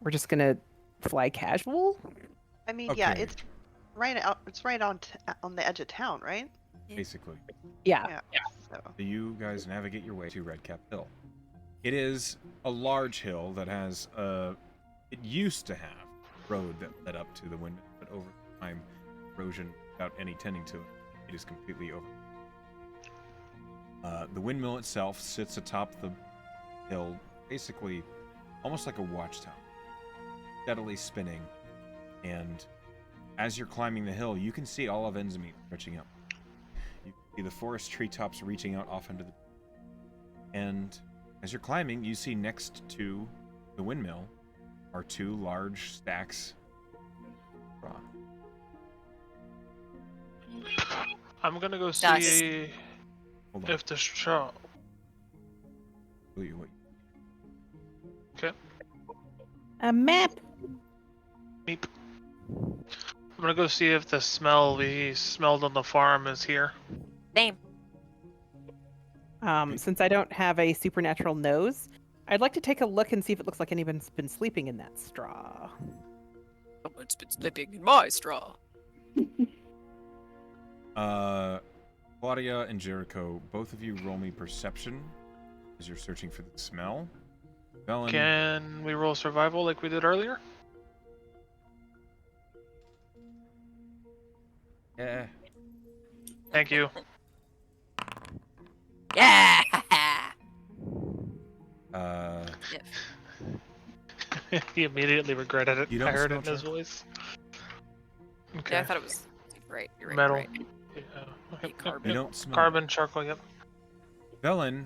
we're just going to fly casual. I mean, yeah, Okay. it's right out. It's right on on the edge of town, right? Basically. Yeah. So So you guys navigate your way to Redcap Hill. It is a large hill that has it used to have a road that led up to the windmill, but over time, erosion without any tending to it, it is completely over. The windmill itself sits atop the hill, basically almost like a watchtower, steadily spinning. And as you're climbing the hill, you can see all of Endsmeet stretching up. You can see the forest treetops reaching out off into the... And as you're climbing, you see next to the windmill are 2 large stacks of rock. I'm gonna go Dust. see Hold on. if the straw. Wait. Okay. A map. Meep. I'm gonna go see if the smell we smelled on the farm is here. Same. Since I don't have a supernatural nose, I'd like to take a look and see if it looks like anyone's been sleeping in that straw. Someone's been slipping in my straw. Claudia and Jericho, both of you roll me perception as you're searching for the smell. Velen, Can we roll survival like we did earlier? yeah. Thank you. Yeah. Yep. He immediately regretted it. You don't I heard it smell in his voice. Okay. Yeah, I thought it was. You're right. You're right. Metal. You're right. Yeah. Hey, Yep, carbon. You yep. don't smell. Carbon, charcoal, yep. Velen,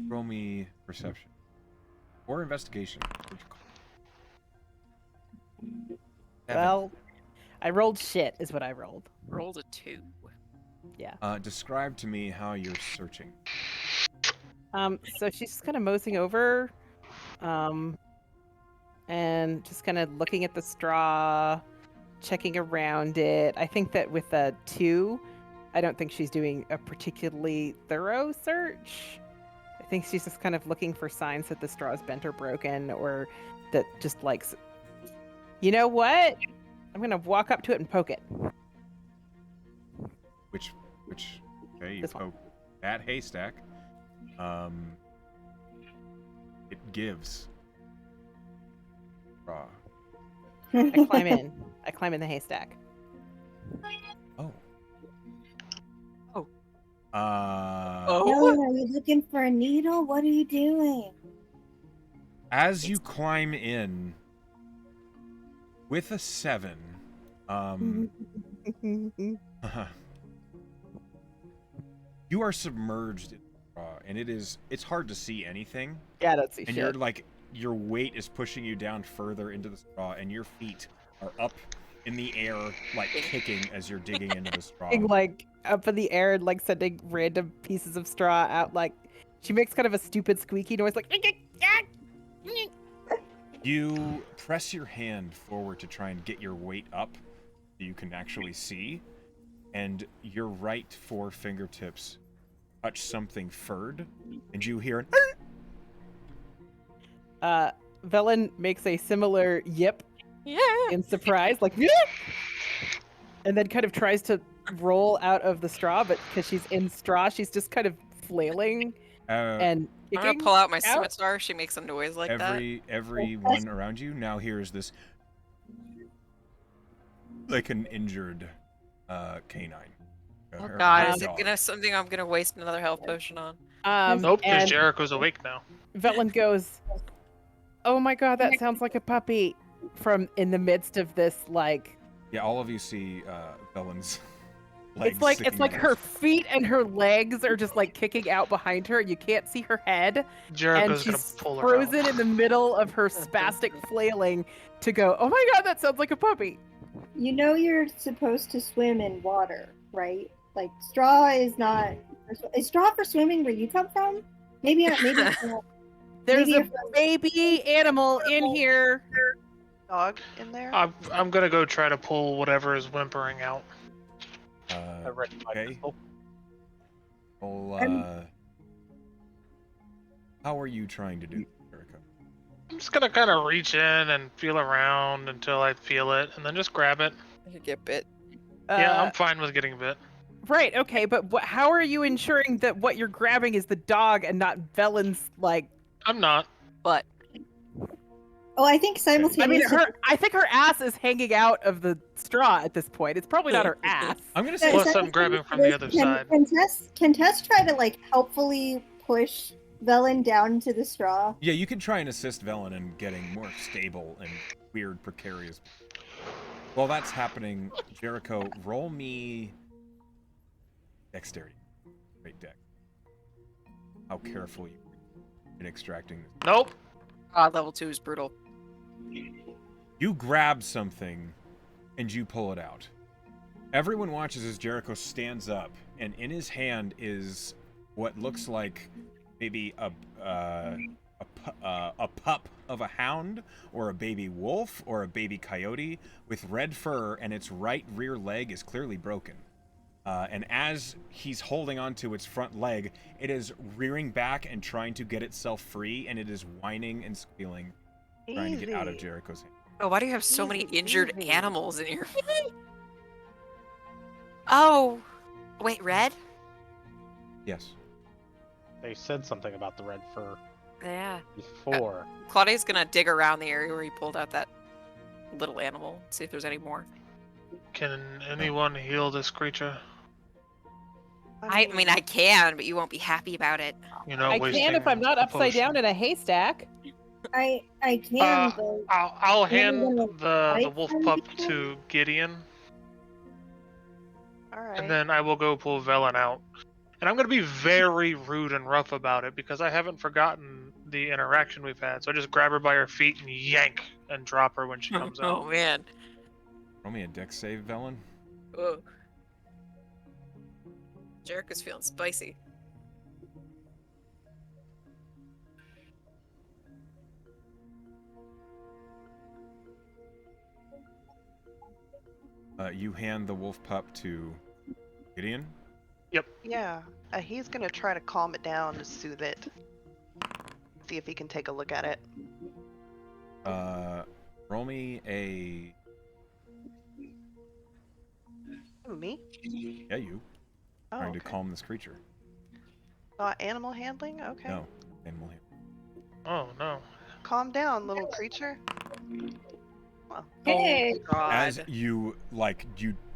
roll me perception or investigation. What'd you call it? Evan, Well, I rolled shit, is what I rolled. Rolled a 2. describe to me how you're searching. So she's just kind of moseying over, and just kind of looking at the straw, checking around it. I think that with a 2, I don't think she's doing a particularly thorough search. I think she's just kind of looking for signs that the straw is bent or broken, or that just like, you know what? I'm gonna walk up to it and poke it. Which, okay, you This one. poke that haystack. It gives. Raw. I climb in. I climb in the haystack. Oh. Oh. Dylan, are you looking for a needle? What are you doing? As you climb in with a 7, you are submerged in straw, and it's hard to see anything. Yeah, I don't see And shit. you're like, your weight is pushing you down further into the straw, and your feet are up in the air, like kicking as you're digging into the straw. Like up in the air and like sending random pieces of straw out. Like she makes kind of a stupid squeaky noise, like. You press your hand forward to try and get your weight up so you can actually see, and your right 4 fingertips touch something furred, and you hear an Velen makes a similar yip Yeah. in surprise, like yip! And then kind of tries to roll out of the straw, but because she's in straw, she's just kind of flailing and I'm gonna kicking pull out my out. scimitar. She makes a noise like that. everyone around you now hears this, like an injured canine. Oh or god, a is it dog. gonna something I'm gonna waste another health potion on? Nope, because And Jericho's awake now. Velen goes, "Oh my god, that sounds like a puppy!" From in the midst of this, like Yeah, all of you see Velen's legs. it's sticking like out. her feet and her legs are just like kicking out behind her. You can't see her head, and Jericho's gonna she's pull her frozen out. in the middle of her spastic flailing. To go, "Oh my god, that sounds like a puppy!" You know you're supposed to swim in water, right? Like straw is not. Is straw for swimming where you come from? Maybe it's not. There's Maybe a you're from- baby animal in here. Dog in there. I'm gonna go try to pull whatever is whimpering out. I reckon my Okay. pistol. Well, how are you trying to do this, Jericho? I'm just gonna kind of reach in and feel around until I feel it, and then just grab it. I could get bit. Yeah, I'm fine with getting bit. Right, okay, but how are you ensuring that what you're grabbing is the dog and not Velen's, like... I'm not. But Oh, I think I mean, simultaneously. I think her ass is hanging out of the straw at this point. It's probably not her ass. I'm gonna Yeah, say Plus, I'm grabbing from the other side. Can Tess try to like helpfully push Velen down into the straw? yeah, you can try and assist Velen in getting more stable and weird, precarious. While that's happening, Jericho, roll me dexterity. Great deck. How careful you are in extracting this. Nope. level 2 is brutal. You grab something and you pull it out. Everyone watches as Jericho stands up, and in his hand is what looks like maybe a pup of a hound, or a baby wolf, or a baby coyote with red fur, and its right rear leg is clearly broken. And as he's holding onto its front leg, it is rearing back and trying to get itself free, and it is whining and squealing, trying to get out of Easy. Jericho's hand. Oh, why do you have so many Easy, injured easy. animals in your Oh, wait, red? Yes. They said something about the red fur Yeah. before. Claudia's gonna dig around the area where he pulled out that little animal, see if there's any more. Can anyone heal this creature? I mean, I can, but you won't be happy about it. You know, I wasting can if I'm not a upside potion. down in a haystack. I can, but I'll hand gonna the fight wolf some pup people? to Gideon, All right. and then I will go pull Velen out. And I'm gonna be very rude and rough about it because I haven't forgotten the interaction we've had. So I just grab her by her feet and yank and drop her when she comes out. Oh man. Roll me a dex save, Velen. Whoa. Jericho's feeling spicy. You hand the wolf pup to Gideon. Yeah, he's gonna try to calm it down to soothe it. See if he can take a look at it. Roll me a... Ooh, me? Yeah, you. Oh, Trying to okay. calm this creature. Animal handling? Okay. No. Animal hand. Oh no. Calm down, little creature. hey, Oh god. As you, like,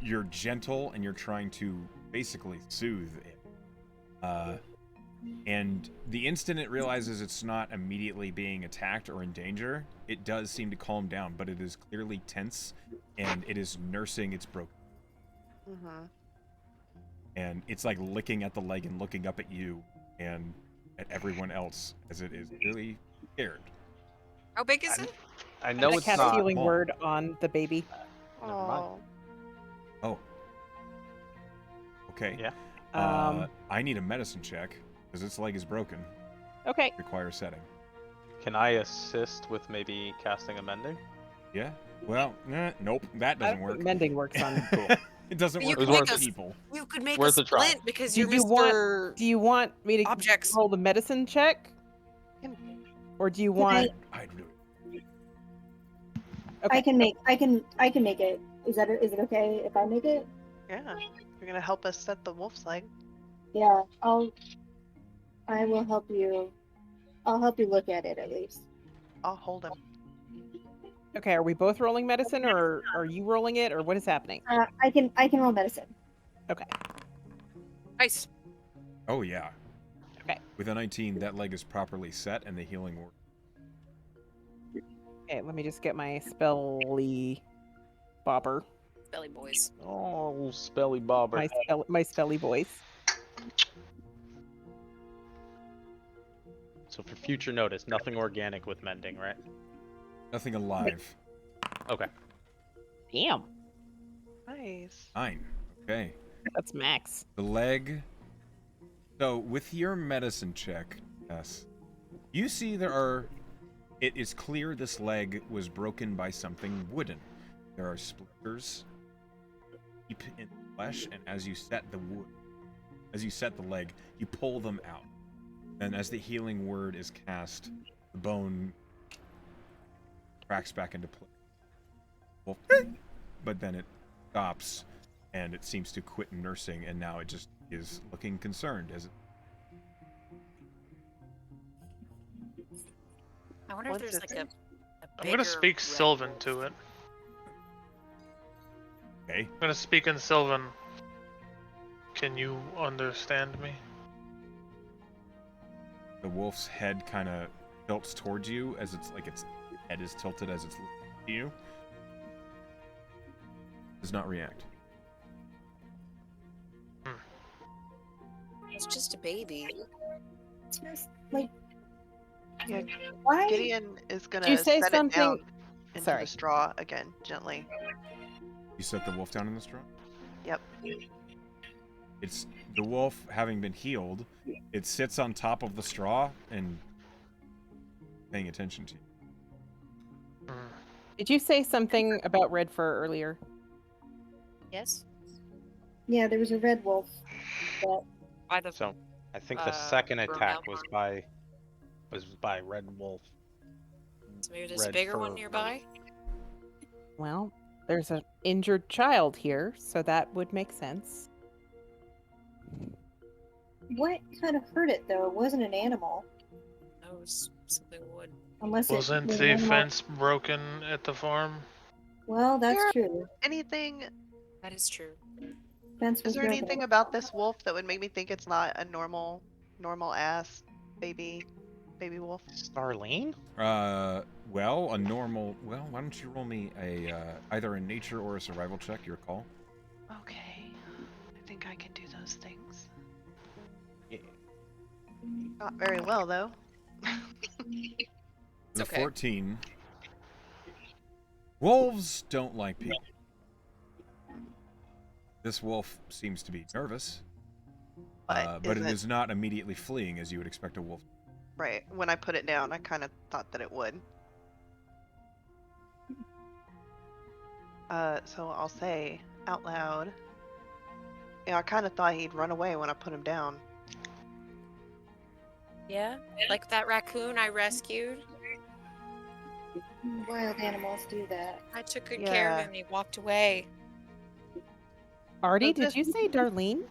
you're gentle and you're trying to basically soothe it. And the instant it realizes it's not immediately being attacked or in danger, it does seem to calm down, but it is clearly tense, and it is nursing its broken. Mm-hmm. And it's like licking at the leg and looking up at you and at everyone else as it is clearly scared. How big is it? I know I it's cast not. healing small. word on the baby. Never mind. Oh. Okay. Yeah. I need a medicine check because its leg is broken. Okay. Requires setting. Can I assist with maybe casting a mending? Yeah. Well, nope. That I doesn't don't work. think mending works on It doesn't You work could on make us- people. You could make Worth a a try. splint because Do you're you Mr. Do you want me to Objects. roll the medicine check? Can- Or do you Can want... I'd do it. I can make it. Is it okay if I make it? Yeah. You're gonna help us set the wolf's leg. Yeah, I will help you. I'll help you look at it at least. I'll hold him. Okay, are we both rolling medicine, or are you rolling it, or what is happening? I can roll medicine. Okay. Nice. Oh yeah. Okay. With a 19, that leg is properly set and the healing works. Okay, let me just get my spelly bobber. Belly boys. Oh, spelly bobber. My spelly voice. So for future notice, nothing organic with mending, right? Nothing alive. Okay. Damn, Nice. 9. Okay. that's max. The leg. So with your medicine check, yes, you see it is clear this leg was broken by something wooden. There are splinters deep in the flesh, and as you set the leg, you pull them out. And as the healing word is cast, the bone cracks back into place. Well, but then it stops, and it seems to quit nursing, and now it just is looking concerned as it. I wonder if What's there's it like say? a I'm gonna bigger speak red Sylvan wolf. to it. Okay. I'm gonna speak in Sylvan. Can you understand me? The wolf's head kind of tilts towards you as its head is tilted as it's looking at you. Does not react. It's just a baby. It's just like Yeah, why? Gideon is gonna you say set something- it down into Sorry. the straw again, gently. You set the wolf down in the straw? Yep. It's the wolf, having been healed, it sits on top of the straw and paying attention to you. Did you say something about red fur earlier? Yes. Yeah, there was a red wolf. That By the So I think the Uh, second Brunel attack was one. by Red Wolf. so maybe there's a red bigger fur. one nearby. Well, there's an injured child here, so that would make sense. what kind of hurt it though? It wasn't an animal, That was something wood. unless Wasn't it was an the animal. fence broken at the farm? Well, that's Yeah. true. Anything? That is true. Fence Is was there broken. anything about this wolf that would make me think it's not a normal ass baby wolf? Starlene? Well, a normal. Well, why don't you roll me either a nature or a survival check? Your call. Okay. I think I can do those things. Yeah. Not very well though. The okay. 14. Wolves don't like people. This wolf seems to be nervous, but it isn't- is not immediately fleeing as you would expect a wolf. Right. When I put it down, I kind of thought that it would. So I'll say out loud. Yeah, I kind of thought he'd run away when I put him down. Yeah. Like that raccoon I rescued. Wild animals do that. I took good care of Yeah. him and he walked away. Artie, So did this- you say Darlene?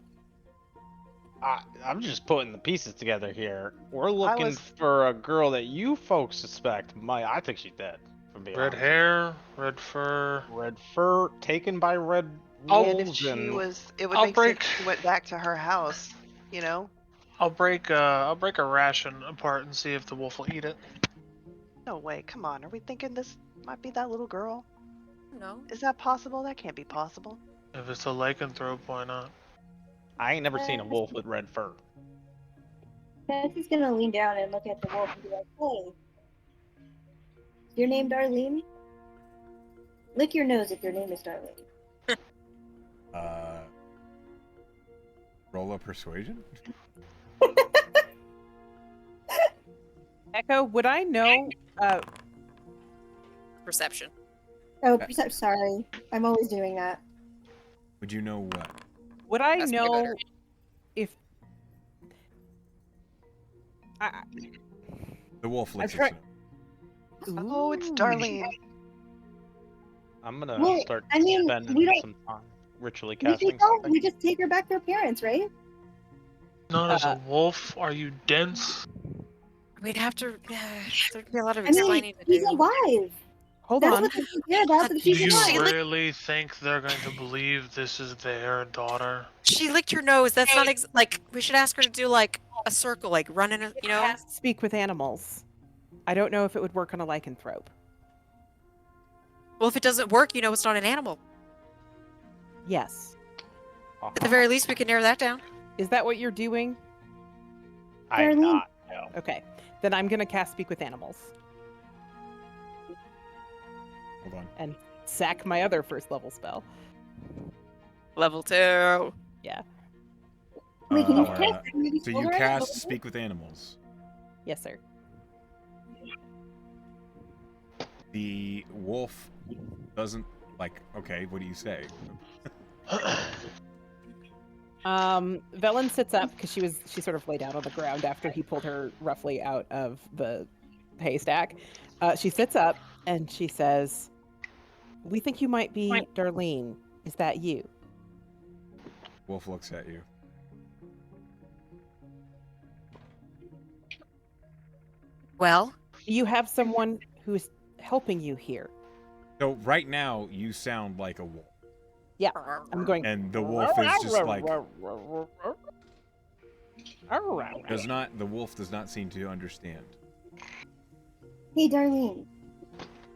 I'm just putting the pieces together here. We're looking was- for a girl that you folks suspect. I think she's dead. From being Red honest. hair, red fur. Red fur taken by red Oh, And if wolves, she and was, it would I'll make break- sense if she went back to her house. You know? I'll break a ration apart and see if the wolf will eat it. No way. Come on. Are we thinking this might be that little girl? No. Is that possible? That can't be possible. If it's a lycanthrope, why not? I ain't never seen a wolf with red fur. Fancy's gonna lean down and look at the wolf and be like, "Hey, is your name Darlene? Lick your nose if your name is Darlene." Roll a persuasion. Echo, would I know? Perception. Oh, sorry. I'm always doing that. Would you know what? Would I That's way know better. if The wolf licks tried- its nose. Oh, it's Ooh. Darlene. I'm gonna Well, start I mean, spending we don't- some time ritually We casting can go. something. We just take her back to her parents, right? Not as a Uh, wolf. Are you dense? We'd have to. There'd be a lot of I mean, explaining to she's do. alive. Hold That's on. what they care about. That Do she's you alive. She licked- really think they're going to believe this is their daughter? She licked your nose. That's not like. We should ask her to do like a circle, like run in a. You know. Cast speak with animals. I don't know if it would work on a lycanthrope. Well, if it doesn't work, you know it's not an animal. Yes. At the very least, we can narrow that down. Is that what you're doing? I'm Darlene? not. No. Okay. Then I'm gonna cast speak with animals Hold on. and sack my other first level spell. Level 2. Wait, can you Uh, cast? So you cast speak with animals. Yes, sir. The wolf doesn't like. Okay, what do you say? Velen sits up because she sort of lay down on the ground after he pulled her roughly out of the haystack. She sits up and she says, "We think you might be Darlene. Is that you?" Wolf looks at you. Well, You have someone who's helping you here. So right now you sound like a wolf, I'm going. and the wolf is just like does not. The wolf does not seem to understand. Hey, Darlene.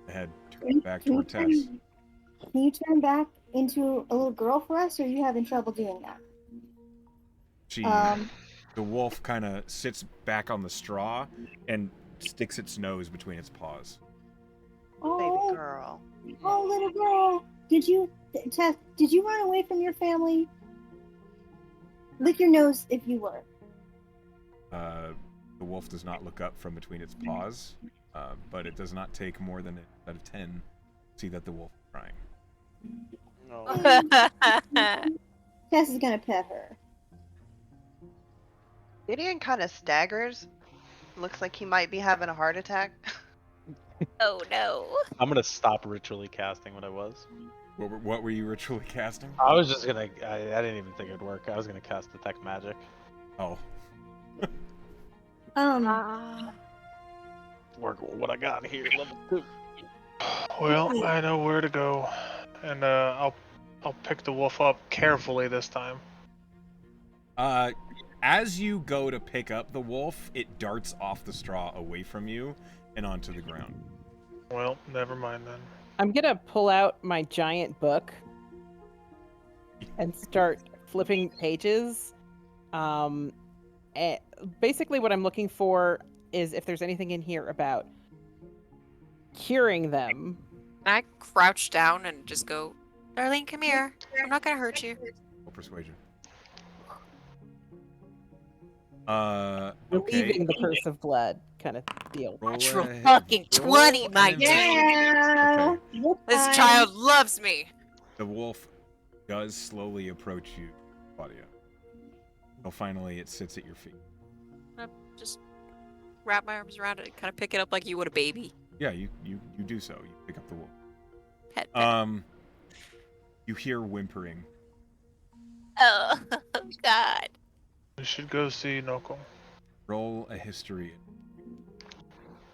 The head Can turns back toward Tess. Can you turn back into a little girl for us, or are you having trouble doing that? She, Um, the wolf, kind of sits back on the straw and sticks its nose between its paws. oh, Baby girl. oh, little girl. Tess, did you run away from your family? Lick your nose if you were. The wolf does not look up from between its paws, but it does not take more than a out of 10 to see that the wolf is crying. No. Tess is gonna pet her. Gideon kind of staggers. Looks like he might be having a heart attack. oh no. I'm gonna stop ritually casting what I was. What were you ritually casting? I was just gonna. I didn't even think it'd work. I was gonna cast detect magic. Oh, Work with what I got here. Level 2. Well, I know where to go, and I'll pick the wolf up carefully this time. as you go to pick up the wolf, it darts off the straw away from you and onto the ground. Well, never mind then. I'm gonna pull out my giant book and start flipping pages. Basically, what I'm looking for is if there's anything in here about curing them. I crouch down and just go, Darlene, come here. I'm not gonna hurt you. Roll persuasion. Relieving the curse of blood kind of deal. Roll Natural a- fucking roll 20, an my advantage. dude. Yeah. Okay. Wolf This time. child loves me. The wolf does slowly approach you, Claudia. Until finally it sits at your feet. Just wrap my arms around it and kind of pick it up like you would a baby. Yeah, you do so. You pick up the wolf. Pet, pet. You hear whimpering. Oh, God. We should go see Noko. Roll a history.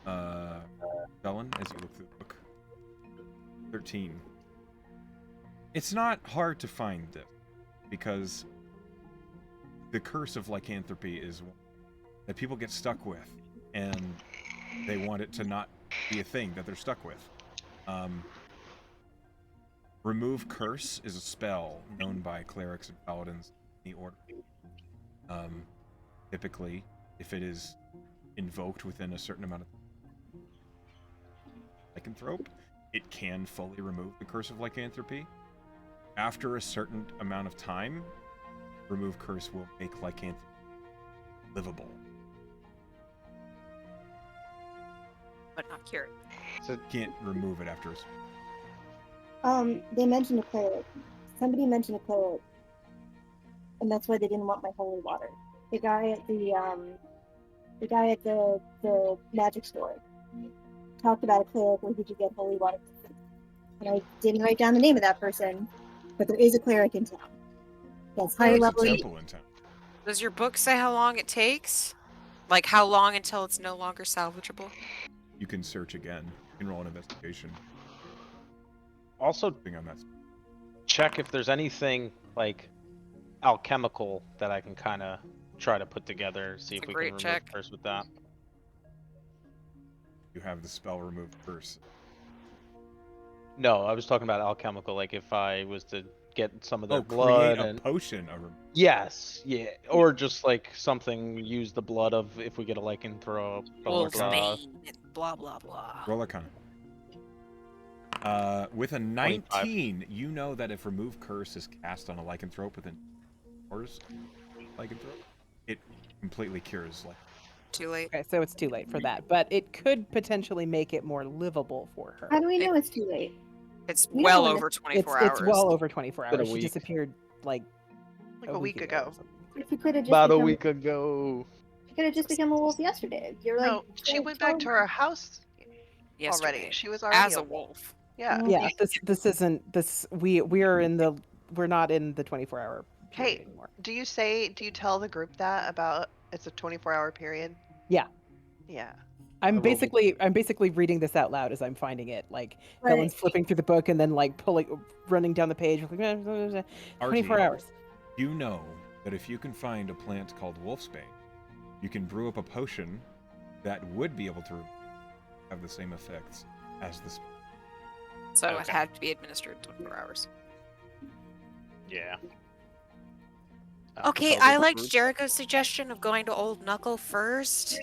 Felon, as you look through the book. 13. It's not hard to find this, because the curse of lycanthropy is one that people get stuck with, and they want it to not be a thing that they're stuck with. Remove Curse is a spell known by clerics and paladins in the order. Typically, if it is invoked within a certain amount of lycanthrope, it can fully remove the Curse of Lycanthropy. After a certain amount of time, Remove Curse will make lycanthropy livable. But not cured. So it can't remove it after a They mentioned a cleric. somebody mentioned a cleric, and that's why they didn't want my holy water. The guy at the magic store talked about a cleric where he could get holy water. And I didn't write down the name of that person, but there is a cleric in town. That's higher There's a level. temple in town. Does your book say how long it takes? Like how long until it's no longer salvageable? You can search again. You can roll an investigation. Also, Thing on that. check if there's anything like alchemical that I can kind of try to put together. See if A we great can remove check. curse with that. You have the spell remove curse. No, I was talking about alchemical. Like if I was to get some of their Oh, blood create a and potion of. yes, yeah, or just like something. Use the blood of if we get a lycanthrope. Wolf's Arcana. bane. Blah blah blah. Roll Arcana. With a 19, you know that if remove curse is cast on a lycanthrope within hours, lycanthrope, it completely cures. Like, Too late. Okay, so it's too late for that, but it could potentially make it more livable for her. How do we know it's too late? It's We don't well wanna- over 24 It's hours. well over 24 Been a hours. She week. disappeared like a week or ago. something. If you could have just About a become, week ago. you could have just become a wolf yesterday. You're like, No, she went back to her house Yesterday. already. She was already As a wolf. wolf. Yeah. Oh. Yeah, this isn't this. We're not in the 24-hour period Hey, anymore. do you tell the group that about it's a 24-hour period? Yeah. Yeah. I'm will be- basically reading this out loud as I'm finding it. Like Right. Helen's flipping through the book and then like running down the page. Like, 24 RG, hours. You know that if you can find a plant called wolfsbane, you can brew up a potion that would be able to have the same effects as the. So it Okay. had to be administered 24 hours. Yeah. Okay, tell the I liked group- Jericho's suggestion of going to Old Knuckle first.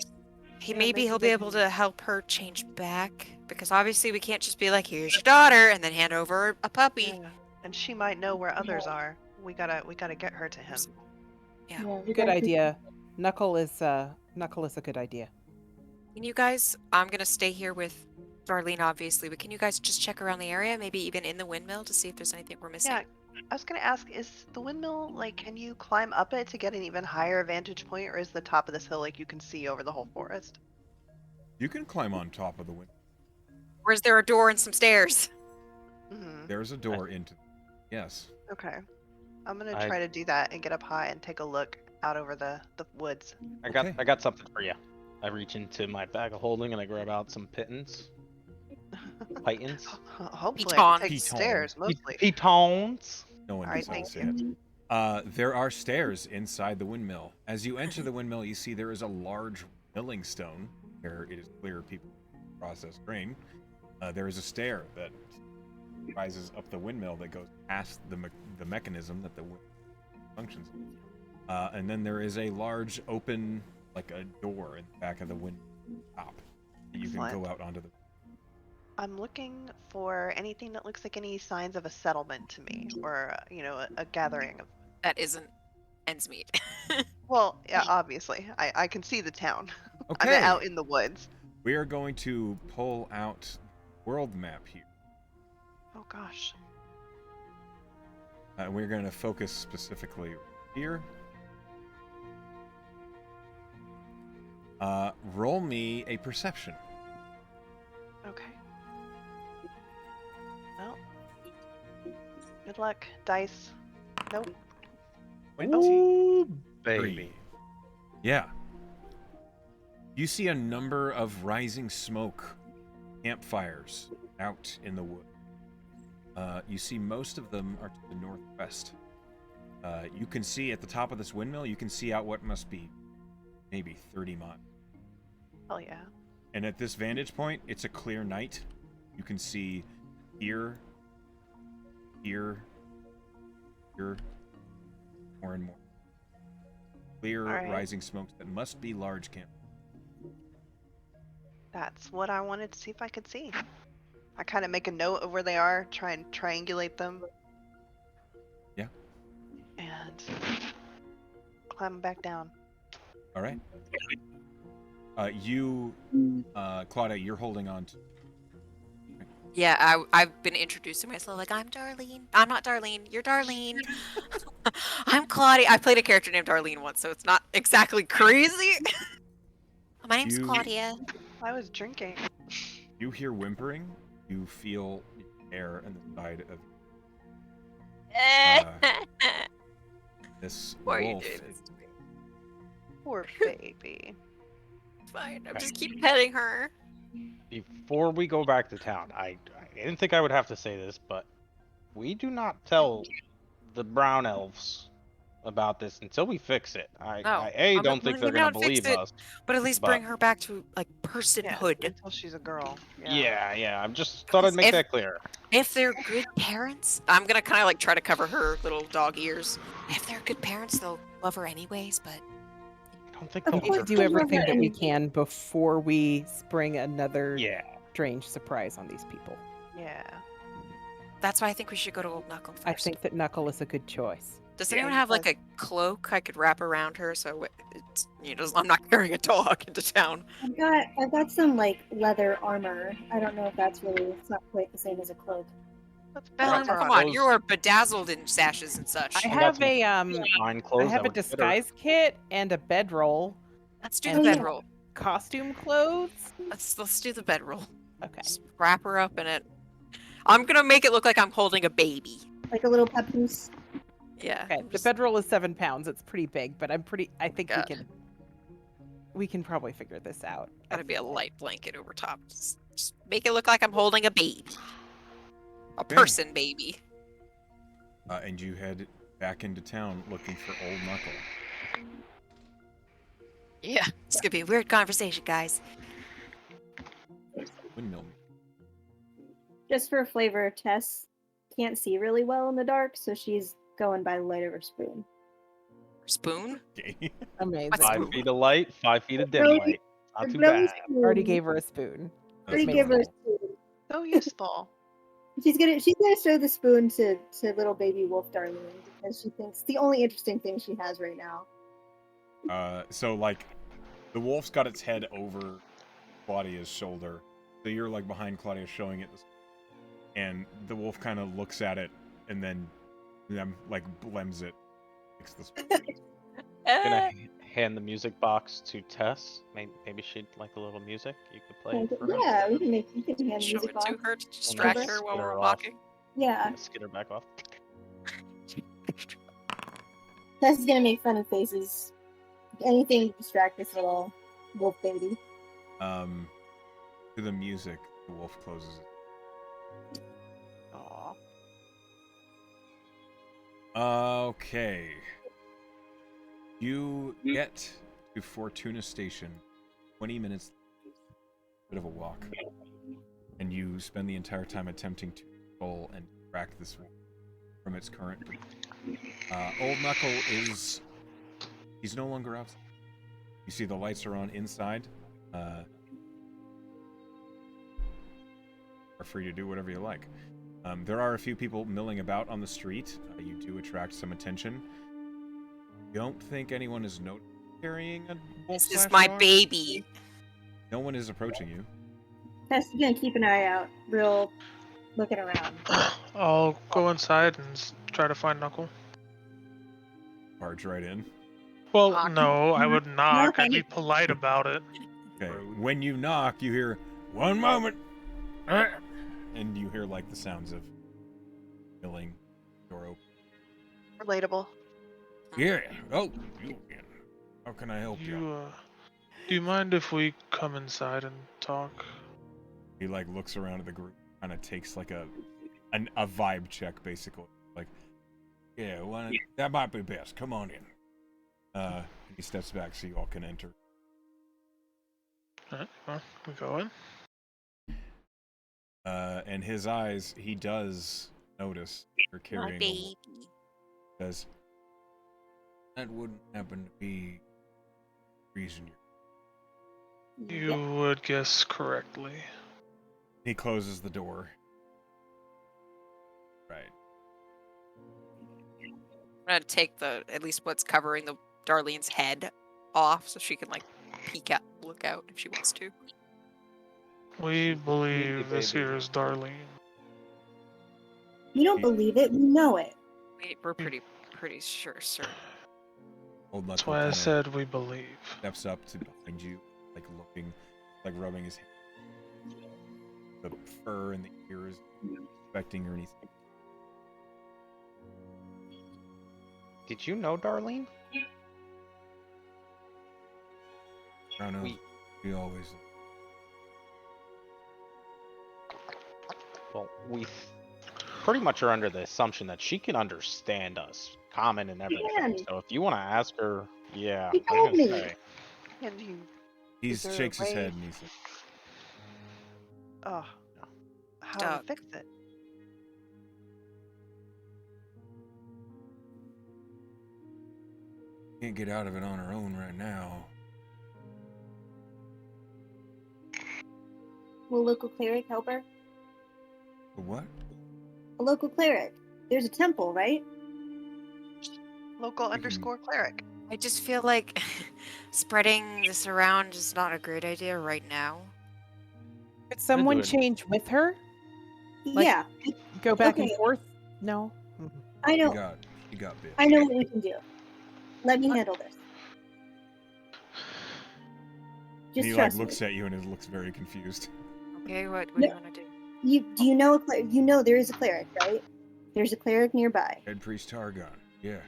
Yeah, Maybe make he'll a be big able move. to help her change back. Because obviously we can't just be like, here's your daughter, and then hand over a puppy. Yeah. And she might know where others are. We gotta get her to him. Yeah. we Good gotta- idea. Knuckle is a good idea. Can you guys, I'm going to stay here with Darlene, obviously, but can you guys just check around the area, maybe even in the windmill to see if there's anything we're missing? Yeah. I was gonna ask, is the windmill like can you climb up it to get an even higher vantage point, or is the top of this hill like you can see over the whole forest? You can climb on top of the window. Or is there a door and some stairs? Mm-hmm. There's a door into. Yes. Okay. I'm gonna I- try to do that and get up high and take a look out over the woods. I got Okay. I got something for you. I reach into my bag of holding and I grab out some pittance. Pitons. Hopefully, I can take Piton. stairs mostly. Pitons. No one Alright, knows thank yet. There are stairs inside the windmill. As you enter the windmill, you see there is a large milling stone where it is clear people process grain. There is a stair that rises up the windmill that goes past the mechanism that the wind functions. And then there is a large open, like a door in the back of the wind top that you can Excellent. go out onto the. I'm looking for anything that looks like any signs of a settlement to me, or a gathering of. That isn't Endsmeet. Well, yeah, obviously, I can see the town. Okay. I'm out in the woods. We are going to pull out world map here. Oh gosh. We're going to focus specifically here. Roll me a perception. Okay. Well. Good luck, dice. Nope. 20. Baby. Yeah. You see a number of rising smoke campfires out in the wood. You see most of them are to the northwest. You can see at the top of this windmill, you can see out what must be maybe 30 miles. Hell yeah. And at this vantage point, it's a clear night. You can see here, here, here, more and more. Clear All right. rising smokes that must be large camp. That's what I wanted to see if I could see. I kind of make a note of where they are, try and triangulate them. Yeah. And climb back down. All right. Claudia, you're holding on to. Yeah, I've been introducing myself like I'm Darlene. I'm not Darlene. You're Darlene. I'm Claudia. I played a character named Darlene once, so it's not exactly crazy. My name's You- Claudia. I was drinking. You hear whimpering. You feel air on the side of this Why are you wolf. doing this to me? Poor baby. Fine. I'm Okay. just keep petting her. Before we go back to town, I didn't think I would have to say this, but we do not tell the brown elves about this until we fix it. No, I I'm don't think they're bring gonna down, fix believe it, us. but at least but- bring her back to like Yeah, personhood. until she's a girl. Yeah. Yeah, I just thought I'd make If- that clear. If they're good parents, I'm gonna kind of like try to cover her little dog ears. If they're good parents, they'll love her anyways. But I don't think Of they'll We need to course, do they'll everything love her that we anyway. can before we spring another Yeah. strange surprise on these people. Yeah. that's why I think we should go to Old Knuckle first. I think that Knuckle is a good choice. Does Yeah, anyone have like a cloak I could wrap around her so it's I'm not carrying a dog into town? I've got some like leather armor. I don't know if that's really, it's not quite the same as a cloak. Let's Well, bet come on on, those- you're bedazzled in sashes and such. I got have some a Fine I clothes. have a that would fit her. disguise kit and a bedroll, Let's do and the yeah. bedroll. costume clothes. Let's do the bedroll. Okay. Just wrap her up in it. I'm gonna make it look like I'm holding a baby. Like a little papoose. Yeah. Okay. I'm The just- bedroll is 7 pounds. It's pretty big, but I think Yeah. we can probably figure this out. Gotta be a light blanket over top. Just make it look like I'm holding a baby. A Okay. person baby. And you head back into town looking for Old Knuckle. Yeah. It's gonna be a weird conversation, guys. Windmill. Just for flavor, Tess can't see really well in the dark, so she's going by the light of her spoon. Spoon? Okay. Amazing. What's- 5 feet of light, 5 feet of dim Really? light. Not Her too brother's bad. spoon. Already gave her a spoon. Already That's gave her a adorable. spoon. So useful. She's gonna show the spoon to little baby wolf Darlene because she thinks the only interesting thing she has right now. So like, the wolf's got its head over Claudia's shoulder, so you're like behind Claudia showing it, and the wolf kind of looks at it and then like blems it. Takes the spoon. Gonna hand the music box to Tess. Maybe she'd like a little music you could play for her. Yeah, we can hand the Show music it box. to her to distract Over. her while Skid we're her off. walking. Yeah, Skid her back off. Tess is gonna make fun of faces. Anything to distract this little wolf baby. To the music, the wolf closes it. Aw. Okay. You get to Fortuna Station 20 minutes, bit of a walk, and you spend the entire time attempting to control and track this wolf from its current. Old Knuckle he's no longer outside. You see the lights are on inside. Are free to do whatever you like. There are a few people milling about on the street. You do attract some attention. Don't think anyone is carrying a wolf This is slash my dog. baby. No one is approaching you. Tess is gonna keep an eye out, real looking around. I'll go inside and try to find Knuckle. Barge right in. Well, Knock. no, I would knock. I'd I- be polite about it. Okay. When you knock, you hear 1 moment, and you hear like the sounds of milling. Door open. Relatable. Yeah. Oh, you again. How can I help you? Do you mind if we come inside and talk? He like looks around at the group, kind of takes like a vibe check, basically. Like, yeah, well, that might be best. Come on in. He steps back so you all can enter. Alright, well, we go in. And his eyes, he does notice you're My carrying a baby. says, that wouldn't happen to be the reason you're... You would guess correctly. He closes the door. Right. I'm gonna take at least what's covering the Darlene's head off so she can like peek out, look out if she wants to. We Sweetie believe this baby. here is Darlene. We don't believe it. We know it. We're pretty sure, certain. Old That's Knuckle why I kind of said we believe. steps up to behind you, like looking, like rubbing his hand. The fur and the ears, expecting or anything. Did you know Darlene? I don't know. We- We always. Well, we pretty much are under the assumption that she can understand us, common and everything. can. So if you want to ask her, yeah, She I was told gonna me. say, And you, He Is there a shakes his way- head and he says, oh, how do we Doug. fix it? "Can't get out of it on our own right now." Will a local cleric help her? But what? A local cleric. There's a temple, right? Local can- underscore cleric. I just feel like spreading this around is not a great idea right now. Could someone do it. change with her? Like- Yeah, Go back and Okay. forth? No. Mhm. I He know. got bit. I know what we can do. Let me handle this. And Just he like trust looks me. at you and it looks very confused. Okay, what do you want to do? Do you know you know there is a cleric, right? There's a cleric nearby. Head priest Targon. Yeah.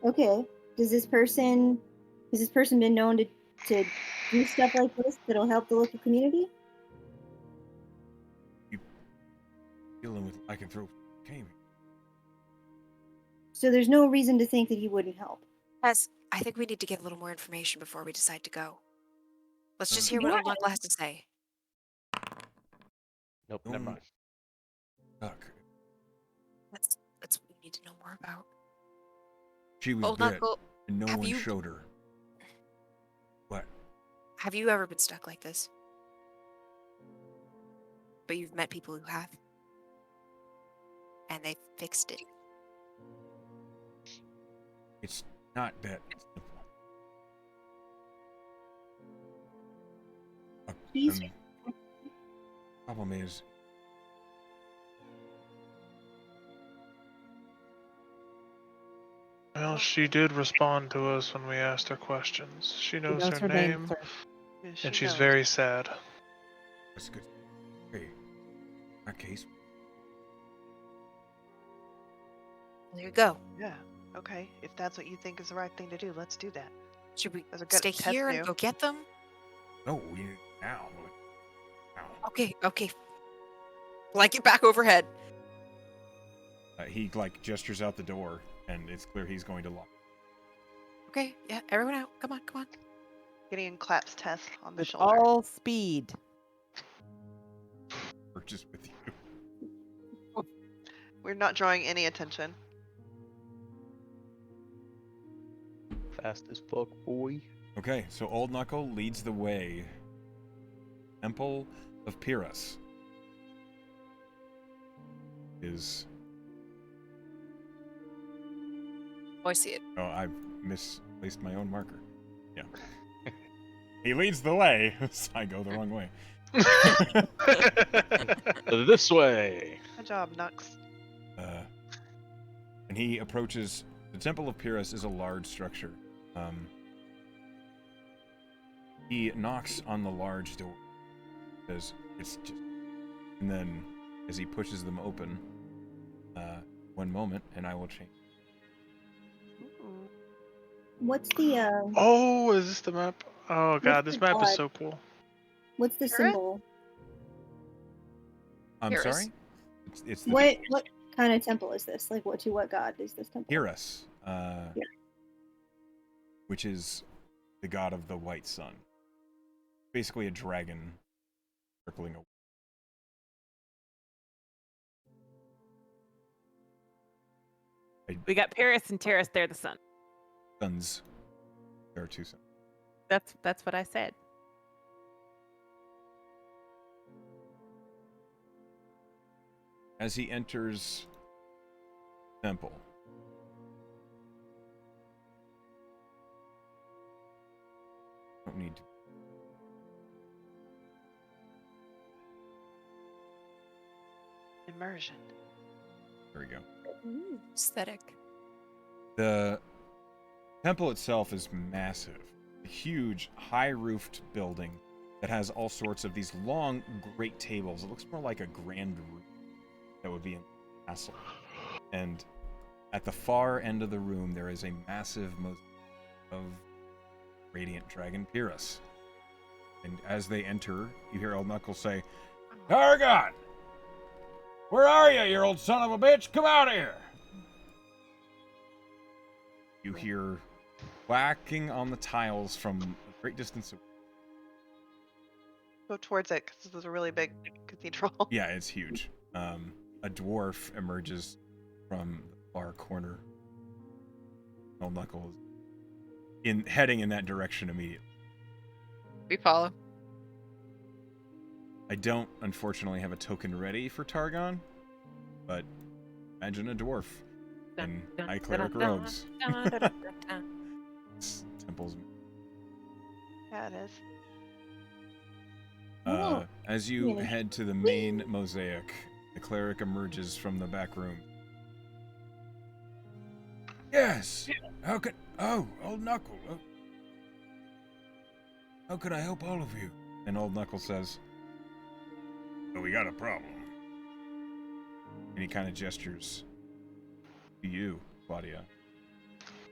Okay. Does this person been known to do stuff like this that'll help the local community? Dealing with lycanthrope came. So there's no reason to think that he wouldn't help. Yes, I think we need to get a little more information before we decide to go. Let's just hear Yeah. what Old Knuckle has to say. nope, never Don't- mind. Fuck. That's what we need to know more about. She was Old bit Knuckle, and no have one you- showed her. What? have you ever been stuck like this? But you've met people who have. And they fixed it. It's not that simple. He's Problem is, Well, she did respond to us when we asked her questions. She She knows, knows her name, sir. Yeah, and she she's knows. very sad. that's good. Hey, that case. There you go. Yeah. Okay. If that's what you think is the right thing to do, let's do that. Should we Those are good stay tests here and new. go get them? No, we need now. Now. Okay. Like it back overhead. He like gestures out the door, and it's clear he's going to lock. Okay, yeah, everyone out. Come on. Gideon claps Tess on the With shoulder. all speed. We're just with you. We're not drawing any attention. Fast as fuck, boy. Okay, so Old Knuckle leads the way. Temple of Pyrrhus is. Oh, I see it. Oh, I've misplaced my own marker. Yeah. He leads the way. I go the wrong way. This way. Good job, Nux. And he approaches. The Temple of Pyrrhus is a large structure. He knocks on the large door. Says it's just, and then as he pushes them open, one moment, and I will change. what's the Oh, is this the map? Oh god, this the map is god? so cool. what's the Pyrrhus? symbol? I'm Pyrrhus. sorry. It's the What kind of temple is this? Like to what god is this temple? Pyrrhus, which is the god of the white sun. Basically, a dragon circling a. We got Paris and Terrace. They're the sun. Suns. There are two suns. That's what I said. As he enters temple, don't need to. immersion. There we go. Ooh, aesthetic. The temple itself is massive. A huge, high-roofed building that has all sorts of these long, great tables. It looks more like a grand room that would be in a castle. And at the far end of the room, there is a massive mosaic of Radiant Dragon Pyrrhus. And as they enter, you hear Old Knuckles say, Targon! Where are you old son of a bitch? Come out here! You hear whacking on the tiles from a great distance away. Go towards it, because this is a really big cathedral. Yeah, it's huge. A dwarf emerges from the far corner. Old Knuckles heading in that direction immediately. We follow. I don't, unfortunately, have a token ready for Targon, but imagine a dwarf in high cleric robes. It's temples. Yeah, it is. As you head to the main mosaic, the cleric emerges from the back room. Yes! How can... Oh, Old Knuckle. Oh. How can I help all of you? And Old Knuckle says, well, we got a problem. And he kind of gestures to you, Claudia.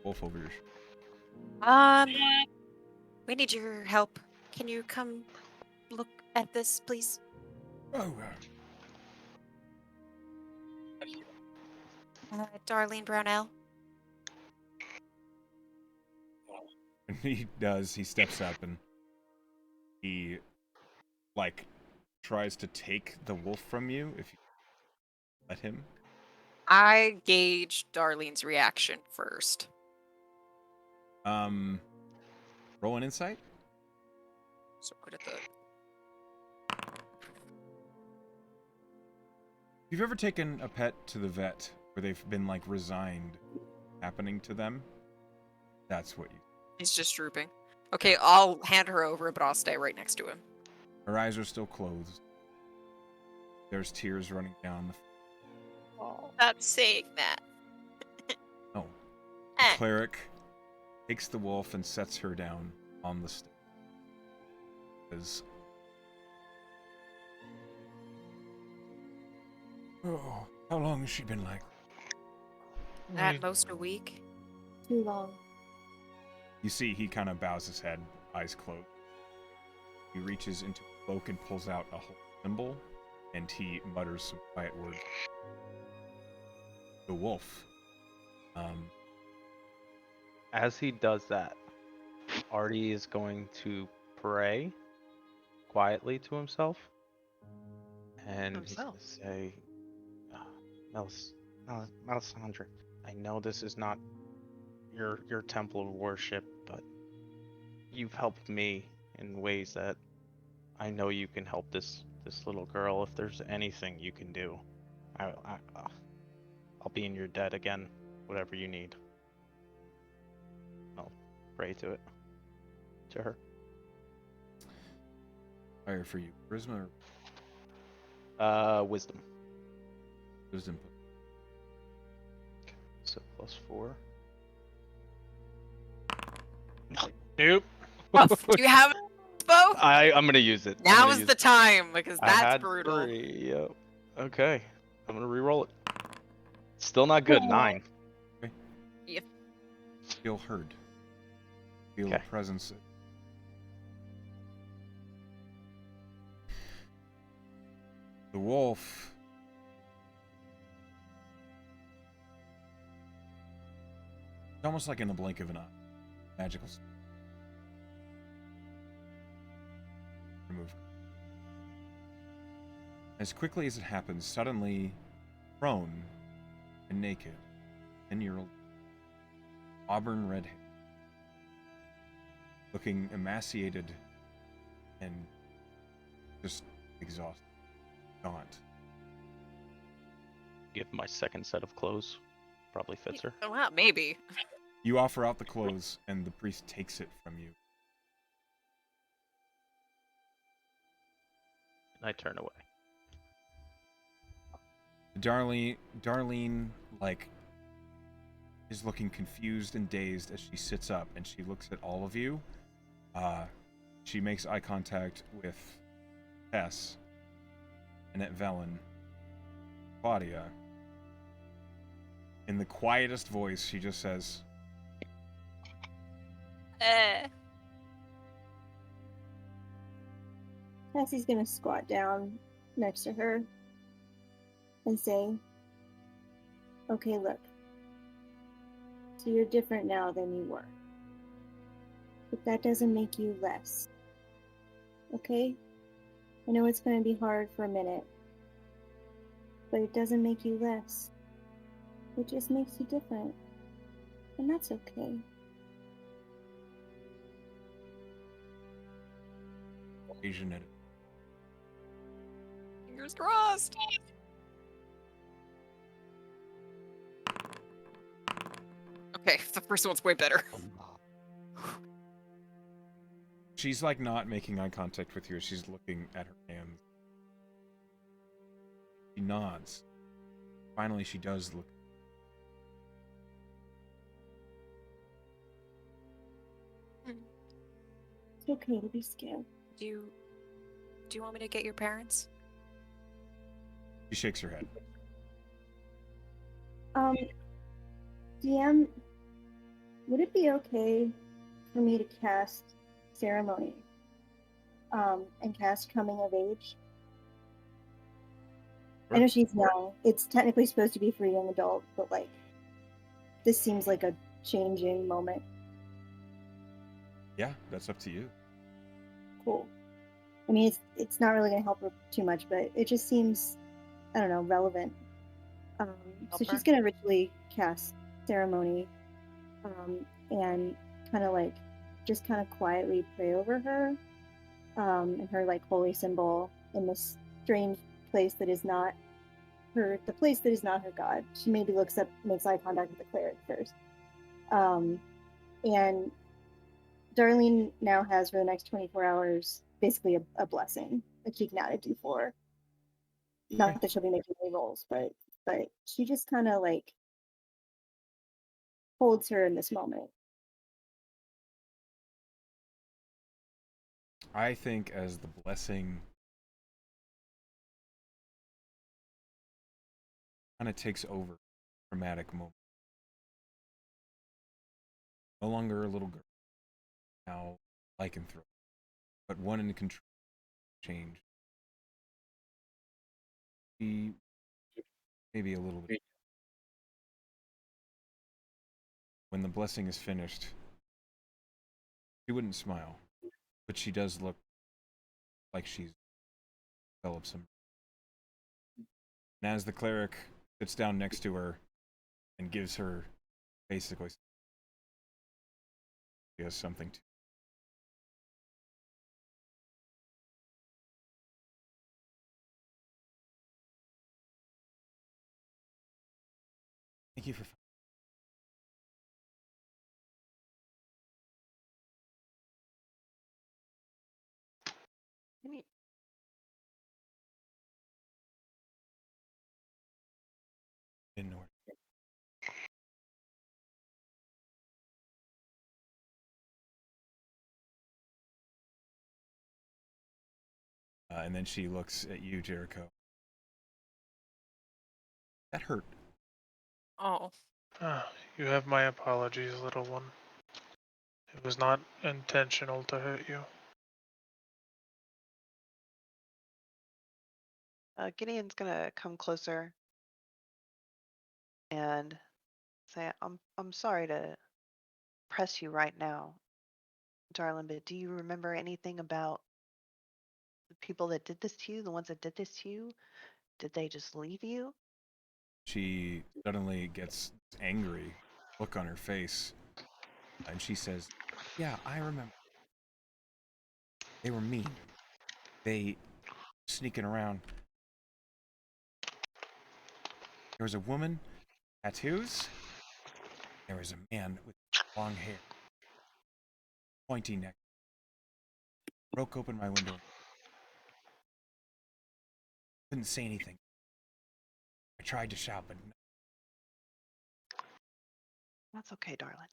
Wolf over your We need your help. Can you come look at this, please? Oh, Darlene Brownell. and he does. He steps up and he, like, tries to take the wolf from you if you let him. I gauge Darlene's reaction first. Roll an insight. So good at that. If you've ever taken a pet to the vet where they've been, like, resigned happening to them, that's what you... He's just drooping. Okay, I'll hand her over, but I'll stay right next to him. Her eyes are still closed. There's tears running down the... Stop saying that. Oh. The cleric takes the wolf and sets her down on the step. Says, oh, how long has she been like? At most a week. Too long. You see, he kind of bows his head, eyes closed. He reaches into a cloak and pulls out a whole symbol, and he mutters some quiet words. The wolf. As he does that, Artie is going to pray quietly to himself, and he's going to say, Melisandre, I know this is not your temple of worship, but you've helped me in ways that I know you can help this little girl. If there's anything you can do, I'll be in your debt again, whatever you need. I'll pray to her. Fire for you. Charisma or? Wisdom. Wisdom. So +4. Nope. Do you have both? I'm gonna use it. Now is the time, because I that's had brutal. 3, yep. Okay. I'm gonna re-roll it. Still not good. 9. Feel heard. Feel the presence. The wolf. It's almost like in the blink of an eye. Magical. Remove. As quickly as it happens, suddenly prone and naked, 10-year-old, auburn red hair, looking emaciated and just exhausted, gaunt. Give my second set of clothes. Probably fits her. Oh, well, maybe. You offer out the clothes, and the priest takes it from you. And I turn away. Darlene, like, is looking confused and dazed as she sits up and she looks at all of you. She makes eye contact with Tess and at Velen. Claudia. In the quietest voice, she just says, Cassie's gonna squat down next to her and say, okay, look. So you're different now than you were. But that doesn't make you less. Okay? I know it's gonna be hard for a minute. But it doesn't make you less. It just makes you different. And that's okay. Asian edit. Fingers crossed. Okay, the first one's way better. She's like not making eye contact with you. She's looking at her hands. She nods. Finally, she does look. It's okay to be scared. Do you want me to get your parents? She shakes her head. DM, would it be okay for me to cast Ceremony? And cast Coming of Age? I know she's young. It's technically supposed to be for a young adult, but like, this seems like a changing moment. Yeah, that's up to you. Cool. I mean, it's not really going to help her too much, but it just seems, I don't know, relevant. So she's going to ritually cast Ceremony, and kind of like, just kind of quietly pray over her, and her like holy symbol in this strange place that is not her, the place that is not her god. She maybe looks up, makes eye contact with the cleric first. And Darlene now has, for the next 24 hours, basically a blessing that she can add a D4. Not that she'll be making any rolls, but she just kind of like holds her in this moment. I think as the blessing kind of takes over a dramatic moment. No longer a little girl. Now lycanthrope. But one in control change. She maybe a little bit. When the blessing is finished, she wouldn't smile, but she does look like she's developed some. And as the cleric sits down next to her and gives her basically, she has something to. Thank you for. Didn't know where. And then she looks at you, Jericho. That hurt. Oh. You have my apologies, little one. It was not intentional to hurt you. Gideon's gonna come closer and say, I'm sorry to press you right now, darling, but do you remember anything about the people that did this to you, the ones that did this to you? Did they just leave you? She suddenly gets angry look on her face, and she says, "Yeah, I remember. They were mean. They sneaking around. There was a woman, tattoos. There was a man with long hair, pointy neck. Broke open my window. Couldn't say anything. I tried to shout, but That's okay, darling.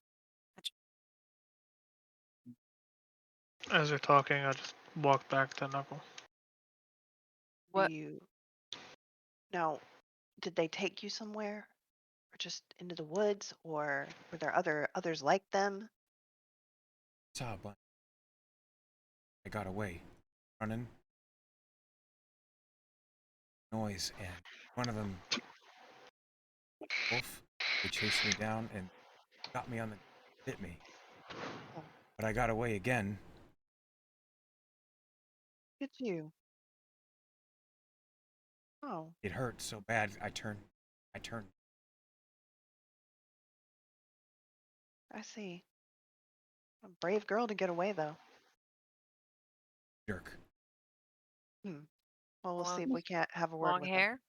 As you're talking, I just walk back to Knuckle. What? You now, did they take you somewhere? Or just into the woods? Or were there others like them? saw a bunch. I got away, running, noise, and one of them, wolf, they chased me down and got me on the, bit me. But I got away again. Look at you. Oh, It hurt so bad. I turned. I see. A brave girl to get away, though. Jerk. Well, we'll Well, see if we can't have a word Long with him. hair?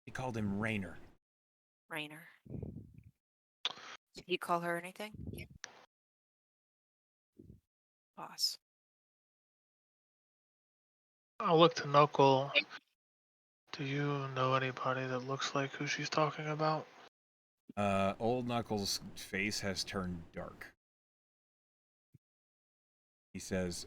He called him Rainer. Rainer. Did he call her anything? Boss. I'll look to Knuckle. Do you know anybody that looks like who she's talking about? Old Knuckles' face has turned dark. He says,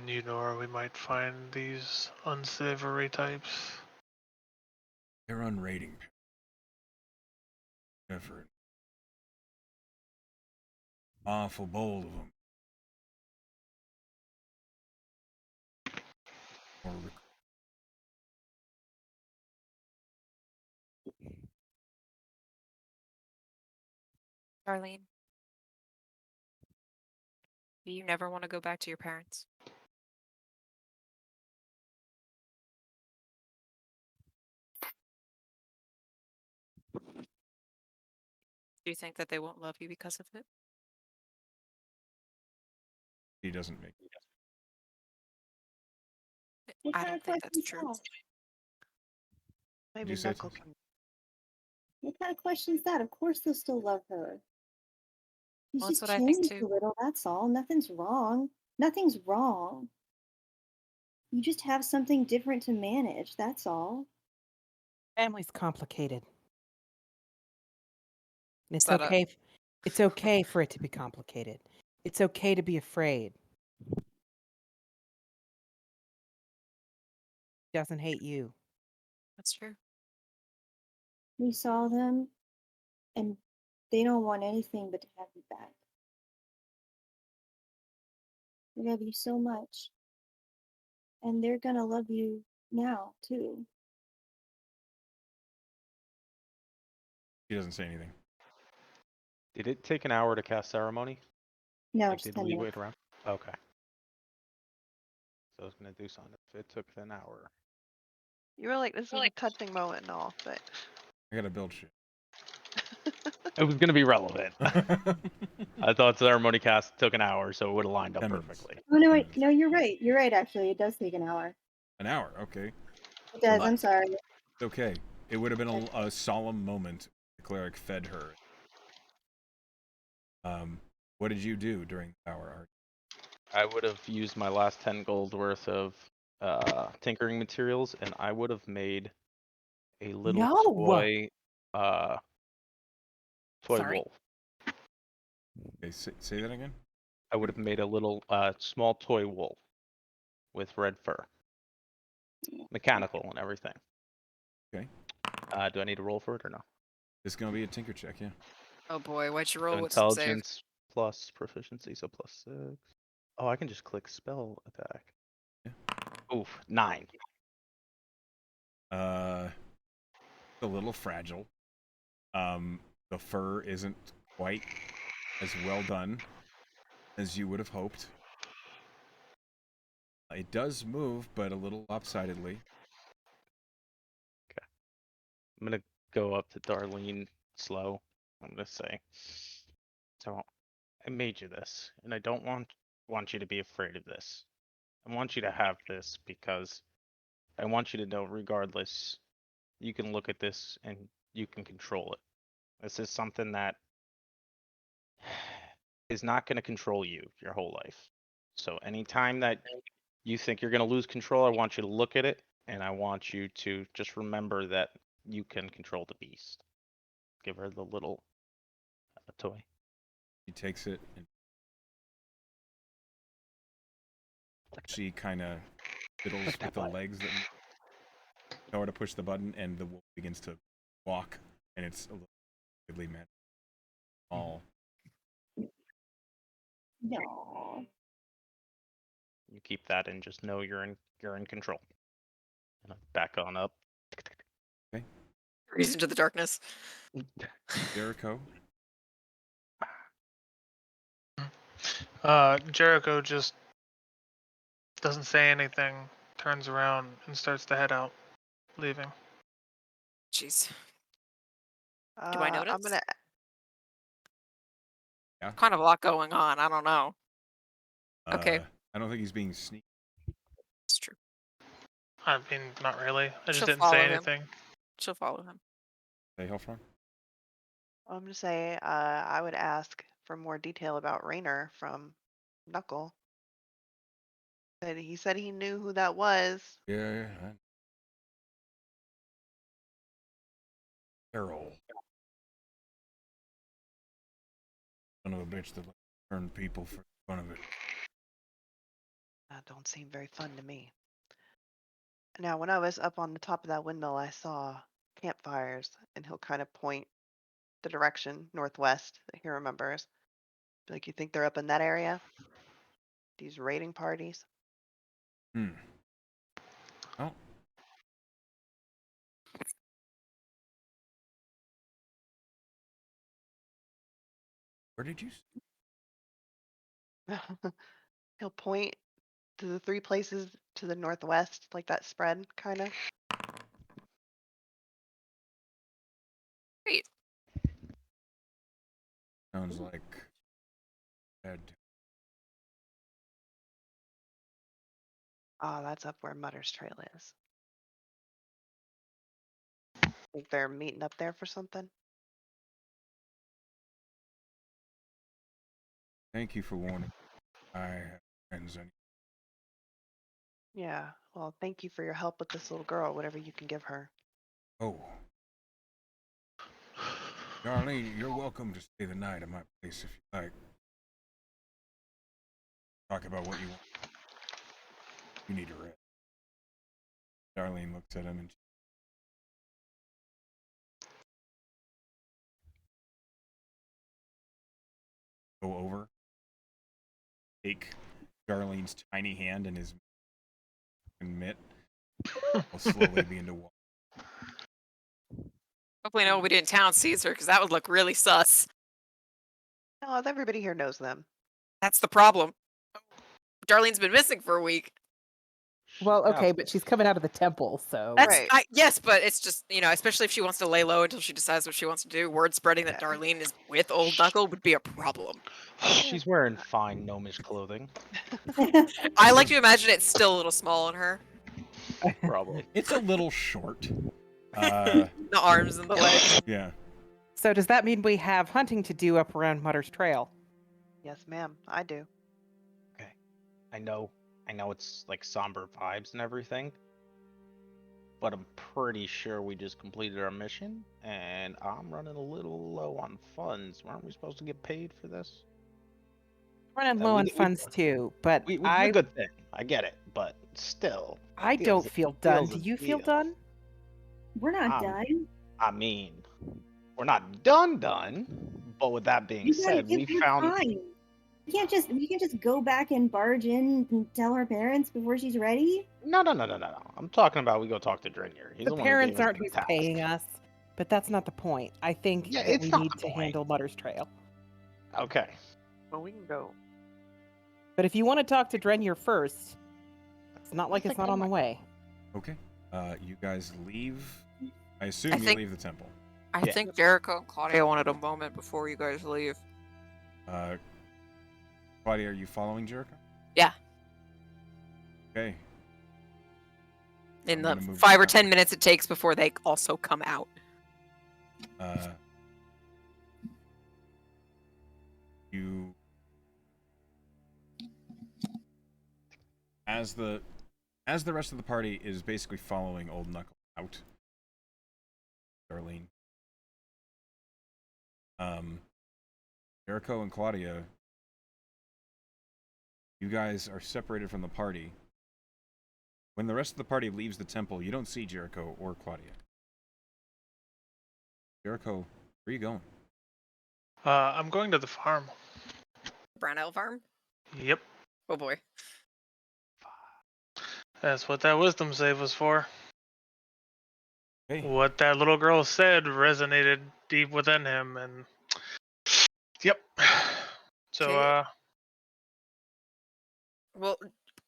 You know where we might find these unsavory types? they're unrating. Effort. Awful bold of them. Or Darlene. Do you never want to go back to your parents? Do you think that they won't love you because of it? he doesn't make. What I kind don't of think that's question's true. that? Maybe you say Knuckle something? can. What kind of question's that? Of course they'll still love her. She's Well, that's just what I think changed a too. little, that's all. Nothing's wrong. Nothing's wrong. You just have something different to manage, that's all. Family's complicated. And Is it's that okay. It's okay for it to be complicated. It's okay to be afraid. He doesn't hate you. That's true. We saw them, and they don't want anything but to have you back. They love you so much. And they're gonna love you now, too. He doesn't say anything. Did it take an hour to cast ceremony? No, Like, just did 10 we minutes. wait around? Okay. So I was gonna do something if it took an hour. You were like, this is a touching moment and all, but I gotta build shit. It was gonna be relevant. I thought ceremony cast took an hour, so it would have lined up 10 minutes. perfectly. Oh, no, 10 wait. minutes. No, you're right. You're right, actually. It does take an hour. An hour, okay. It does. But- I'm sorry. It's okay. It would have been a solemn moment. The cleric fed her. What did you do during the hour, Art? I would have used my last 10 gold worth of tinkering materials, and I would have made a little No! toy Sorry. wolf. Okay, say that again? I would have made a little small toy wolf with red fur, mechanical and everything. Okay. Do I need to roll for it or no? It's gonna be a tinker check, yeah. Oh boy, what'd you So roll with some save? intelligence plus proficiency, so +6. Oh, I can just click spell attack. Yeah. Oof, 9. A little fragile. The fur isn't quite as well done as you would have hoped. It does move, but a little lopsidedly. I'm gonna go up to Darlene slow. I'm gonna say, so I made you this, and I don't want you to be afraid of this. I want you to have this because I want you to know, regardless, you can look at this and you can control it. This is something that is not going to control you your whole life. So anytime that you think you're going to lose control, I want you to look at it, and I want you to just remember that you can control the beast. Give her the little toy. She takes it, and she kind of fiddles with the legs that tell her to push the button, and the wolf begins to walk, and it's a little weirdly mad. All No. You keep that and just know you're in control. And I back on up. Freeze into the darkness. Jericho. Jericho just doesn't say anything, turns around and starts to head out, leaving. Jeez. Do I notice? I'm gonna. Kind of a lot going on. I don't know. Okay. I don't think he's being sneaky. It's true. I mean, not really. I just She'll didn't follow say him. anything. She'll follow him. Hey, Hellfront. I'm gonna say. I would ask for more detail about Raynor from Knuckle. He said he knew who that was. Yeah. Carol. Son of a bitch that turned people for fun of it. That don't seem very fun to me. Now, when I was up on the top of that windmill, I saw campfires, and he'll kind of point the direction northwest that he remembers. Like, you think they're up in that area? These raiding parties? Oh. Where did you? He'll point to the 3 places to the northwest, like that spread, kind of. Great. Sounds like bad. Ah, that's up where Mutter's Trail is. Think they're meeting up there for something? Thank you for warning. I have friends. Yeah. Well, thank you for your help with this little girl, whatever you can give her. Oh. Darlene, you're welcome to stay the night at my place if you like. Talk about what you want. You need a rest. Darlene looks at him and go over, take Darlene's tiny hand in his mitt, will slowly begin to walk. Hopefully nobody in town sees her, because that would look really sus. Oh, everybody here knows them. That's the problem. Darlene's been missing for a week. Well, okay, but she's coming out of the temple, so That's Right. yes, but it's just, especially if she wants to lay low until she decides what she wants to do. Word spreading that Yeah. Darlene is with Old Knuckle would be a problem. She's wearing fine gnomish clothing. I like to imagine it's still a little small on her. Probably. It's a little short. The arms and the legs. Yeah. So does that mean we have hunting to do up around Mutter's Trail? Yes, ma'am. I do. Okay. I know it's like somber vibes and everything, but I'm pretty sure we just completed our mission, and I'm running a little low on funds. Aren't we supposed to get paid for this? Running low on funds too, but We did a good thing. I get it, but still. I feels- don't feel it done. feels Do a you feel deal. done? We're not Um, done. I mean, we're not done, but with that being You gotta said, give we her found. time. You can't just go back and barge in and tell her parents before she's ready. No. I'm talking about we go talk to Drinyer. He's The the one who parents gave us aren't the who's task. paying us, but that's not the point. I think Yeah, that it's we not need the to point. handle Mutter's Trail. Okay. Well, we can go. But if you want to talk to Drenyer first, it's not like I it's think not I on the might. way. Okay. You guys leave. I assume I you think- leave the temple. I Yeah. think Jericho and Claudia wanted a moment before you guys leave. Claudia, are you following Jericho? Yeah. Okay. In I'm the gonna move 5 or that 10 way. minutes it takes before they also come out. You as the rest of the party is basically following Old Knuckle out, Darlene, Jericho and Claudia, you guys are separated from the party. When the rest of the party leaves the temple, you don't see Jericho or Claudia. Jericho, where are you going? I'm going to the farm. Brownell Farm? Yep. Oh boy. That's what that wisdom save was for. Hey, What that little girl said resonated deep within him, and yep. So, Okay. Well,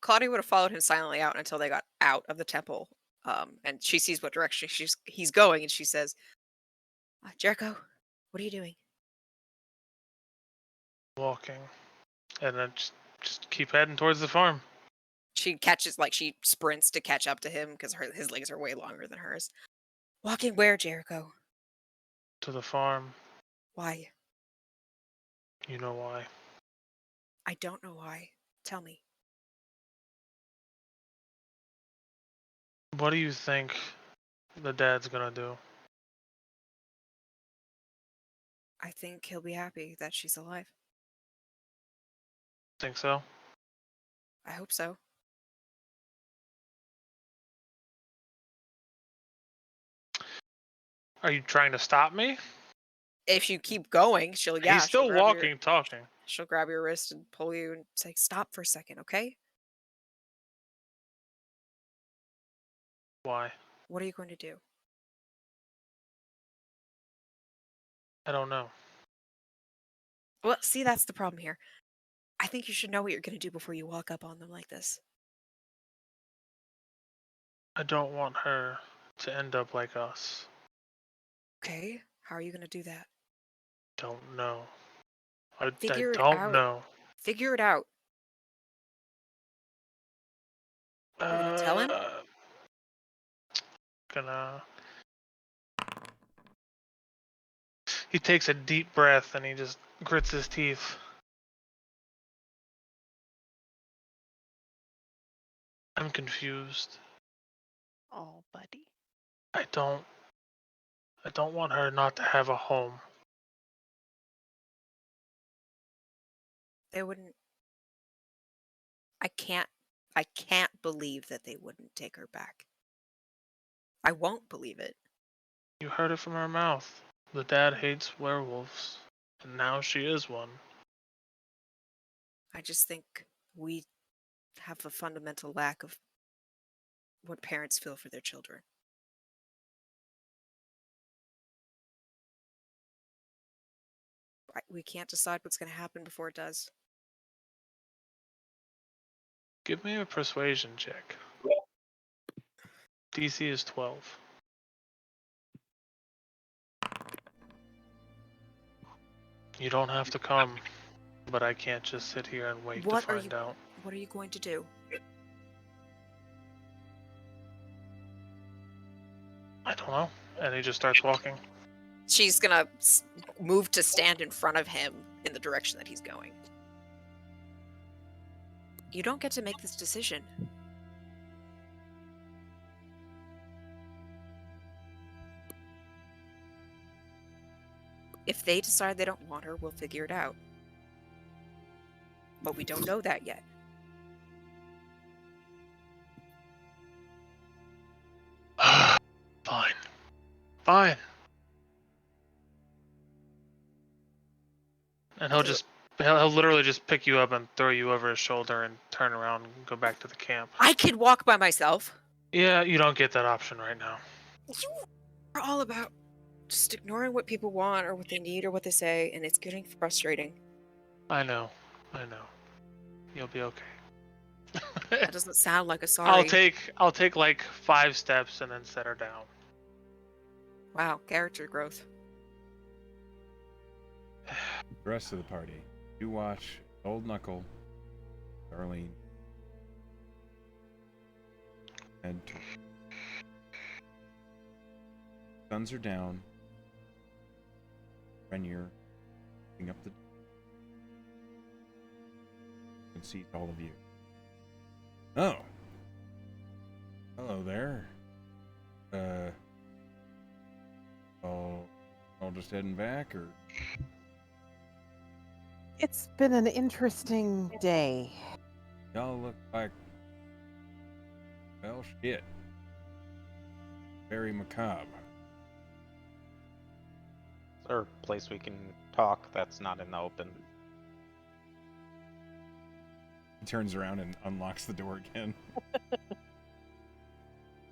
Claudia would have followed him silently out until they got out of the temple. And she sees what direction he's going, and she says, Jericho, what are you doing? walking, and then just keep heading towards the farm. She sprints to catch up to him because his legs are way longer than hers. Walking where, Jericho? To the farm. Why? You know why. I don't know why. Tell me. What do you think the dad's gonna do? I think he'll be happy that she's alive. Think so? I hope so. Are you trying to stop me? If you keep going, she'll He's still walking, talking. She'll grab your wrist and pull you and say, "Stop for a second, okay? Why? What are you going to do?" I don't know. Well, see, that's the problem here. I think you should know what you're going to do before you walk up on them like this. I don't want her to end up like us. Okay? How are you going to do that? Don't know. I Figure it don't out. know. Figure it out. Are you going to tell him? Gonna. He takes a deep breath and he just grits his teeth. I'm confused. Oh, buddy. I don't want her not to have a home. They wouldn't. I can't believe that they wouldn't take her back. I won't believe it. You heard it from her mouth. The dad hates werewolves, and now she is one. I just think we have a fundamental lack of what parents feel for their children. We can't decide what's going to happen before it does. Give me a persuasion check. DC is 12. You don't have to come, but I can't just sit here and wait to find out. What are you going to do? I don't know. And he just starts walking. She's going to move to stand in front of him in the direction that he's going. You don't get to make this decision. If they decide they don't want her, we'll figure it out. But we don't know that yet. Fine. Fine. And he'll literally just pick you up and throw you over his shoulder and turn around and go back to the camp. I can walk by myself. Yeah, you don't get that option right now. You are all about just ignoring what people want or what they need or what they say, and it's getting frustrating. I know. You'll be okay. That doesn't sound like a sorry. I'll take like 5 steps and then set her down. Wow, character growth. The rest of the party, you watch Old Knuckle, Darlene, and guns are down. Renier picking up the and sees all of you. Oh. Hello there. All just heading back, or? It's been an interesting day. Y'all look like, well, shit. Very macabre. Is there a place we can talk that's not in the open? He turns around and unlocks the door again.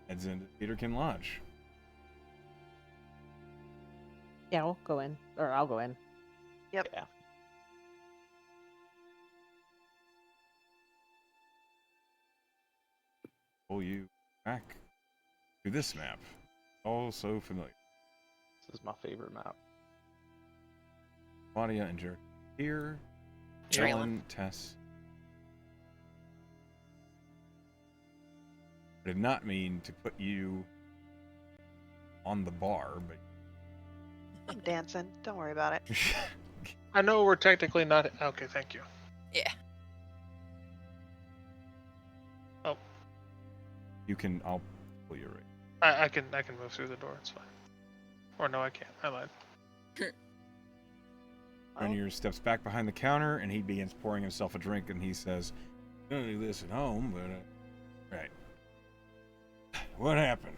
Heads into Peterkin Lodge. Yeah, we'll go in. Or I'll go in. Yep. Yeah. Pull you back to this map. All so familiar. This is my favorite map. Claudia and Jared here. Traylon. Traylon, Tess. I did not mean to put you on the bar, but I'm dancing. Don't worry about it. I know we're technically not. Okay, thank you. Yeah. you can. I'll pull you right. I can move through the door. It's fine. Or no, I can't. I lied. Rainier steps back behind the counter and he begins pouring himself a drink and he says, "I don't do this at home, but right. What happened?"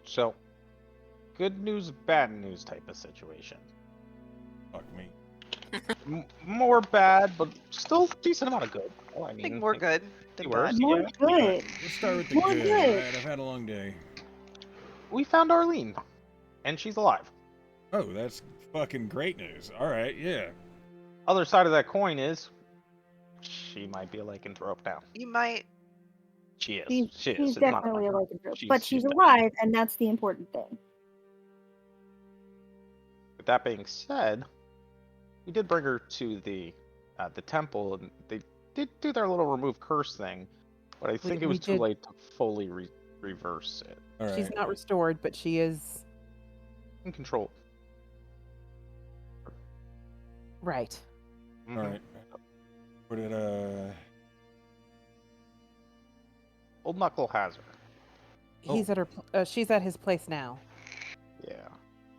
So, good news, bad news type of situation. Fuck me. More bad, but still decent amount of good. Well, I I mean, think more good than worse. bad. More good. Let's start with the More good. good. Right, I've had a long day. We found Arlene, and she's alive. Oh, that's fucking great news. All right, yeah. Other side of that coin is, she might be a lycanthrope now. You might. She is. She's, She is. she's It's not definitely a about- lycanthrope, she's- but she's she's dead. alive, and that's the important thing. With that being said, we did bring her to the temple, and they did do their little remove curse thing, but I think it we was too did- late to fully reverse it. All right. She's not restored, but she is In control. right. All Mhm. right. What did Old Knuckle has her. He's at her. She's at his place now, Yeah.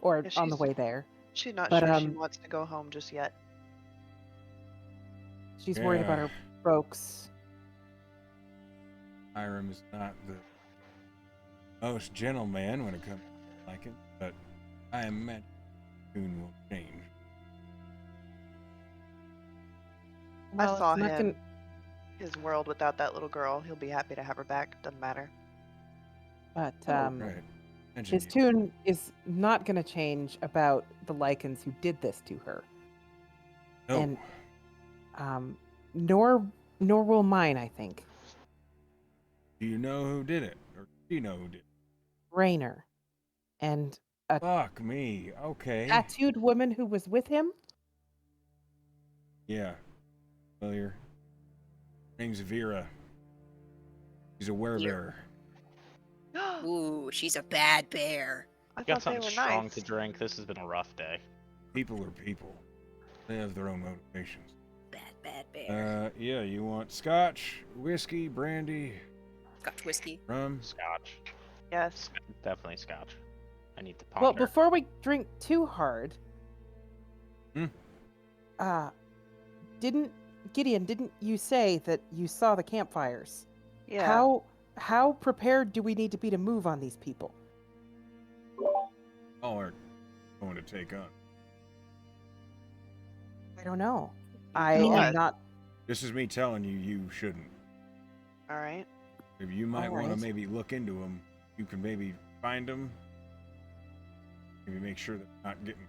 or Yeah, on the she's- way there. She's not But, sure she um, wants to go home just yet. She's worried about Yeah. her folks. Hiram is not the most gentle man when it comes to liking, but I imagine soon will change. Well, I saw it's not him. gonna- His world without that little girl. He'll be happy to have her back. Doesn't matter. But Right. Imagine his you. tune is not going to change about the Lycans who did this to her, No. and nor will mine. I think Do you know who did it? Or do you know who did it? Rainer and a Fuck me. Okay. tattooed woman who was with him. Yeah. Familiar. Name's Vera. She's a werebearer. I Ooh, she's a bad bear. thought Got they something were strong nice. to drink. This has been a rough day. People are people. They have their own motivations. Bad bear. Yeah, you want scotch, whiskey, brandy, Scotch whiskey. rum? Scotch. Yes. Definitely scotch. I need to Well, ponder. before we drink too hard, Hmm? didn't you say that you saw the campfires? Yeah. How prepared do we need to be to move on these people? All are going to take on. I don't know. I Yeah. am not. This is me telling you, you shouldn't. All right. If you might want to Alright. maybe look into them, you can maybe find them. Maybe make sure they're not getting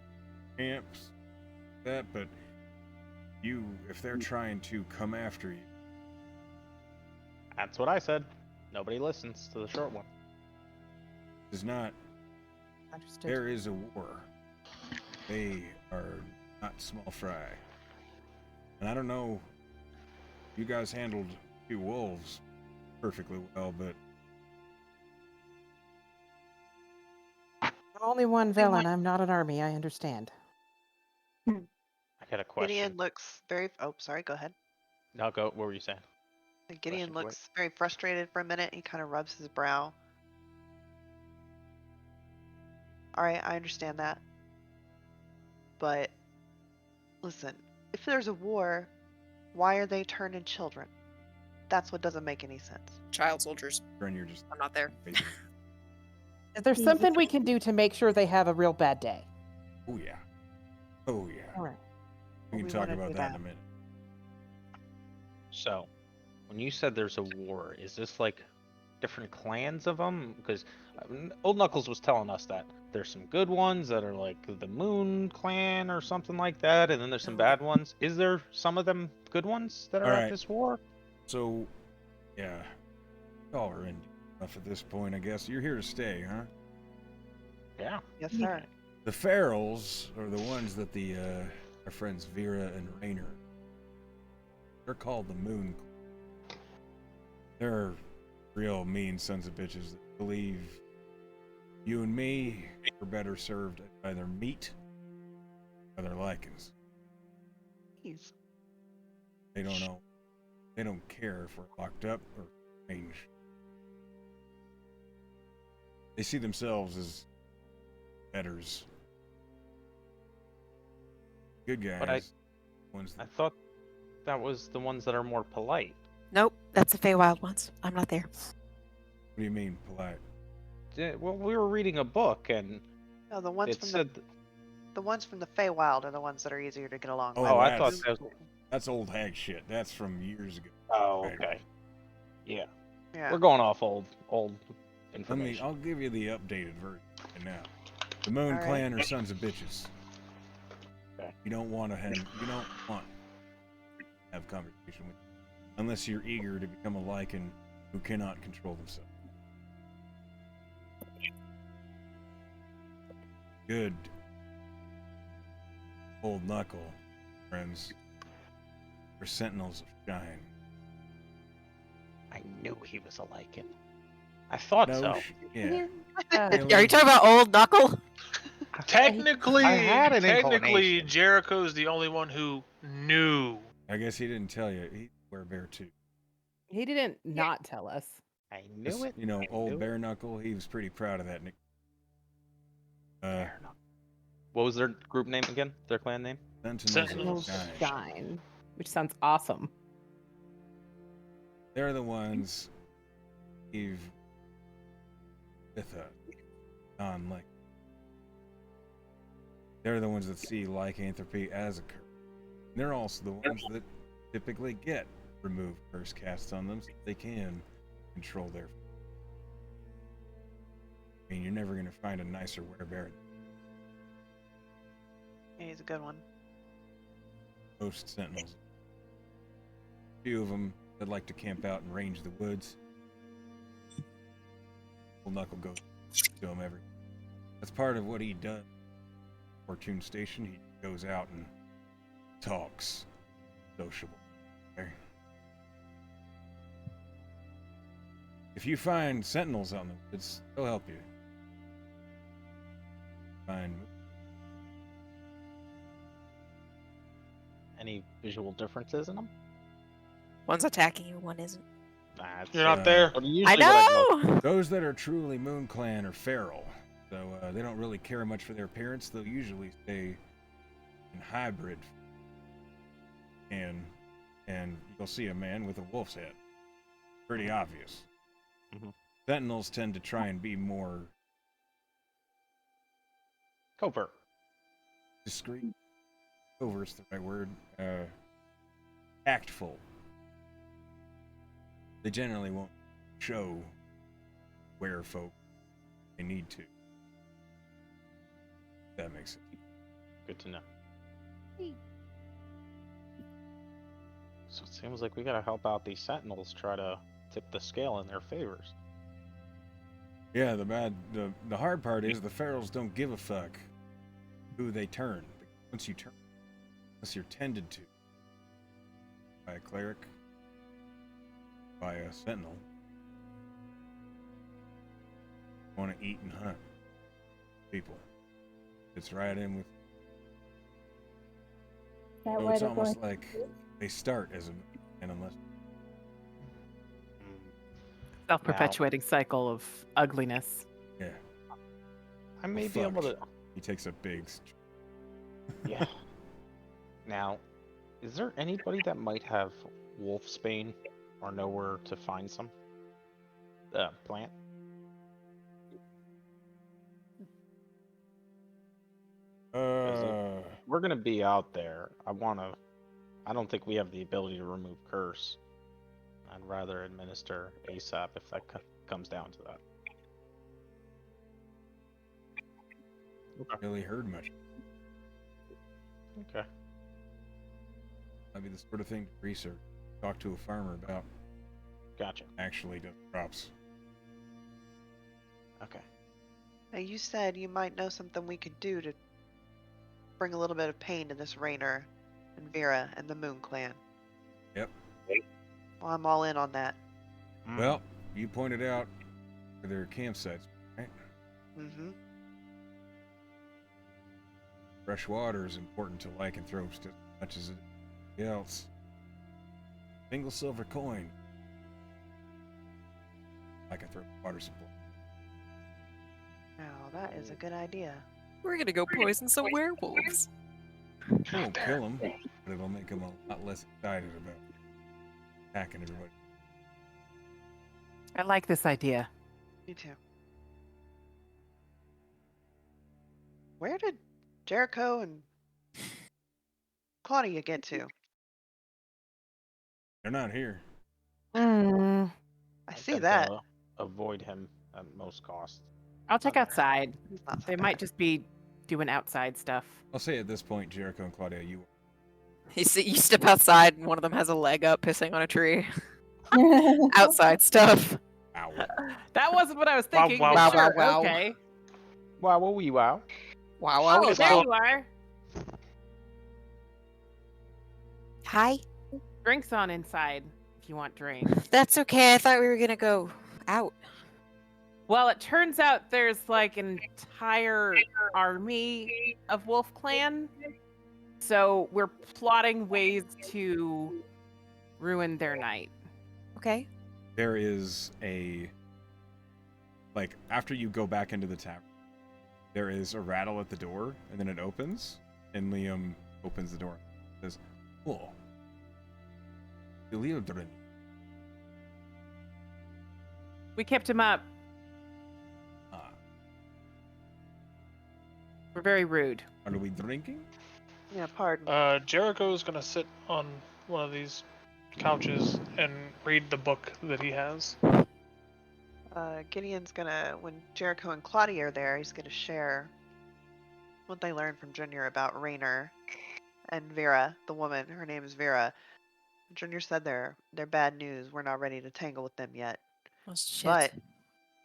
camps, that. But if they're trying to come after you, That's what I said. Nobody listens to the short one. it's not. Understood. There is a war. They are not small fry. And I don't know. You guys handled 2 wolves perfectly well, but I'm only one villain. I'm not an army. I understand. I got a question. Gideon looks very. Oh, sorry. Go ahead. No, go. What were you saying? Gideon Question quick. looks very frustrated for a minute. He kind of rubs his brow. All right, I understand that. But listen, if there's a war, why are they turning children? That's what doesn't make any sense. Child soldiers. And you're just I'm not there. baby. Is there something we can do to make sure they have a real bad day? Oh yeah. Oh yeah. All right. We can We talk wanna about do that in that. a minute. So, when you said there's a war, is this like different clans of them? Because Old Knuckles was telling us that there's some good ones that are like the Moon Clan or something like that, and then there's some bad ones. Is there some of them good ones that are All at right. this war? So, yeah. Y'all are in enough at this point, I guess. You're here to stay, huh? Yeah. Yes, sir. The Ferals are the ones that our friends Vera and Rainer. They're called the Moon Clan. They're real mean sons of bitches that believe you and me are better served by their meat or their lichens. Jeez. They don't know. They don't care if we're locked up or range. They see themselves as betters. Good guys. But I ones that, thought that was the ones that are more polite. Nope, that's the Feywild ones. I'm not there. what do you mean polite? Well, we were reading a book and No, the ones it from said. the ones from the Feywild are the ones that are easier to get along Oh, with. Oh, I thought that's- that was. That's old hag shit. That's from years ago. Oh, Right. okay. Yeah. Yeah. We're going off old Let me. information. I'll give you the updated version right now. The Moon All right. Clan are sons of bitches. Okay. You don't want to have. You don't want to have conversation with, unless you're eager to become a lichen who cannot control themselves. Good. Old Knuckle, friends. We're sentinels of shine. I knew he was a lichen. I thought No, so. yeah. Are you talking about Old Knuckle? Technically, I had an technically, inclination. Jericho's the only one who knew. I guess he didn't tell you. He's a bear too. He didn't not tell us. I This, knew it. You know, I old knew Bare Knuckle, he was pretty proud of that nick. Fair enough. What was their group name again? Their clan name? Sentinels of Little Shine. shine, which sounds awesome. They're the ones you've with us, like. They're the ones that see lycanthropy as a curse. They're also the ones that typically get removed curse casts on them so they can control their. I mean, you're never gonna find a nicer werebear. Yeah, he's a good one. Most sentinels. A few of them that like to camp out and range the woods. Old Knuckle goes to him every. That's part of what he does. Fortune Station, he goes out and talks. Sociable. Okay? If you find sentinels out in the woods, they'll help you. Find. Any visual differences in them? One's attacking you, one isn't. That's, You're not there. I know! Those that are truly Moon Clan are feral, so they don't really care much for their appearance. They'll usually stay in hybrid, and you'll see a man with a wolf's head. Pretty obvious. Mhm. Sentinels tend to try and be more Covert. discreet. Covert's the right word. Tactful. They generally won't show where folk they need to. That makes sense. Good to know. So it seems like we gotta help out these sentinels try to tip the scale in their favors. Yeah, the hard part is the ferals don't give a fuck who they turn. Once you turn, unless you're tended to by a cleric, by a sentinel, want to eat and hunt people. It's right in with. That So why it's they're almost going. like they start as a, and unless Self-perpetuating cycle of ugliness. Yeah. I may be Fuck. able to. He takes a big. Yeah. Now, is there anybody that might have wolfsbane or know where to find some? Plant? We're gonna be out there. I don't think we have the ability to remove curse. I'd rather administer ASAP if that comes down to that. Really heard much. Okay. That'd be the sort of thing to research. Talk to a farmer about. Gotcha. Actually does crops. Okay. Now you said you might know something we could do to bring a little bit of pain to this Rainer and Vera and the Moon Clan. Yep. Well, I'm all in on that. Well, you pointed out their campsites, right? Mm-hmm. Fresh water is important to lycanthropes just as much as anything else. Single silver coin. Lycanthrope water supply. Now that is a good idea. We're gonna go poison some werewolves. It won't kill them, but it'll make them a lot less excited about attacking everybody. I like this idea. Me too. Where did Jericho and Claudia get to? They're not here. I see that. Avoid him at most costs. I'll check Okay. outside. He's not so They bad. might just be doing outside stuff. I'll say at this point, Jericho and Claudia, you You step outside and one of them has a leg up pissing on a tree. Outside stuff. ow. That wasn't what I was Wow, thinking. wow, but wow, sure, wow. Okay. Wow, wee wow. Wow, Oh, wow, there wow. you are. Hi. Drinks on inside if you want drinks. That's okay. I thought we were gonna go out. Well, it turns out there's like an entire army of Wolf Clan. So we're plotting ways to ruin their night. Okay. There is after you go back into the tavern, there is a rattle at the door, and then it opens, and Liam opens the door. Says, "Oh, Liam, We kept him up. We're very rude. are we drinking?" Yeah, pardon. Jericho's gonna sit on one of these couches and read the book that he has. Gideon's gonna, when Jericho and Claudia are there, he's gonna share what they learned from Junior about Rainer and Vera, the woman. Her name is Vera. Junior said they're bad news. We're not ready to tangle with them yet. Oh, shit. But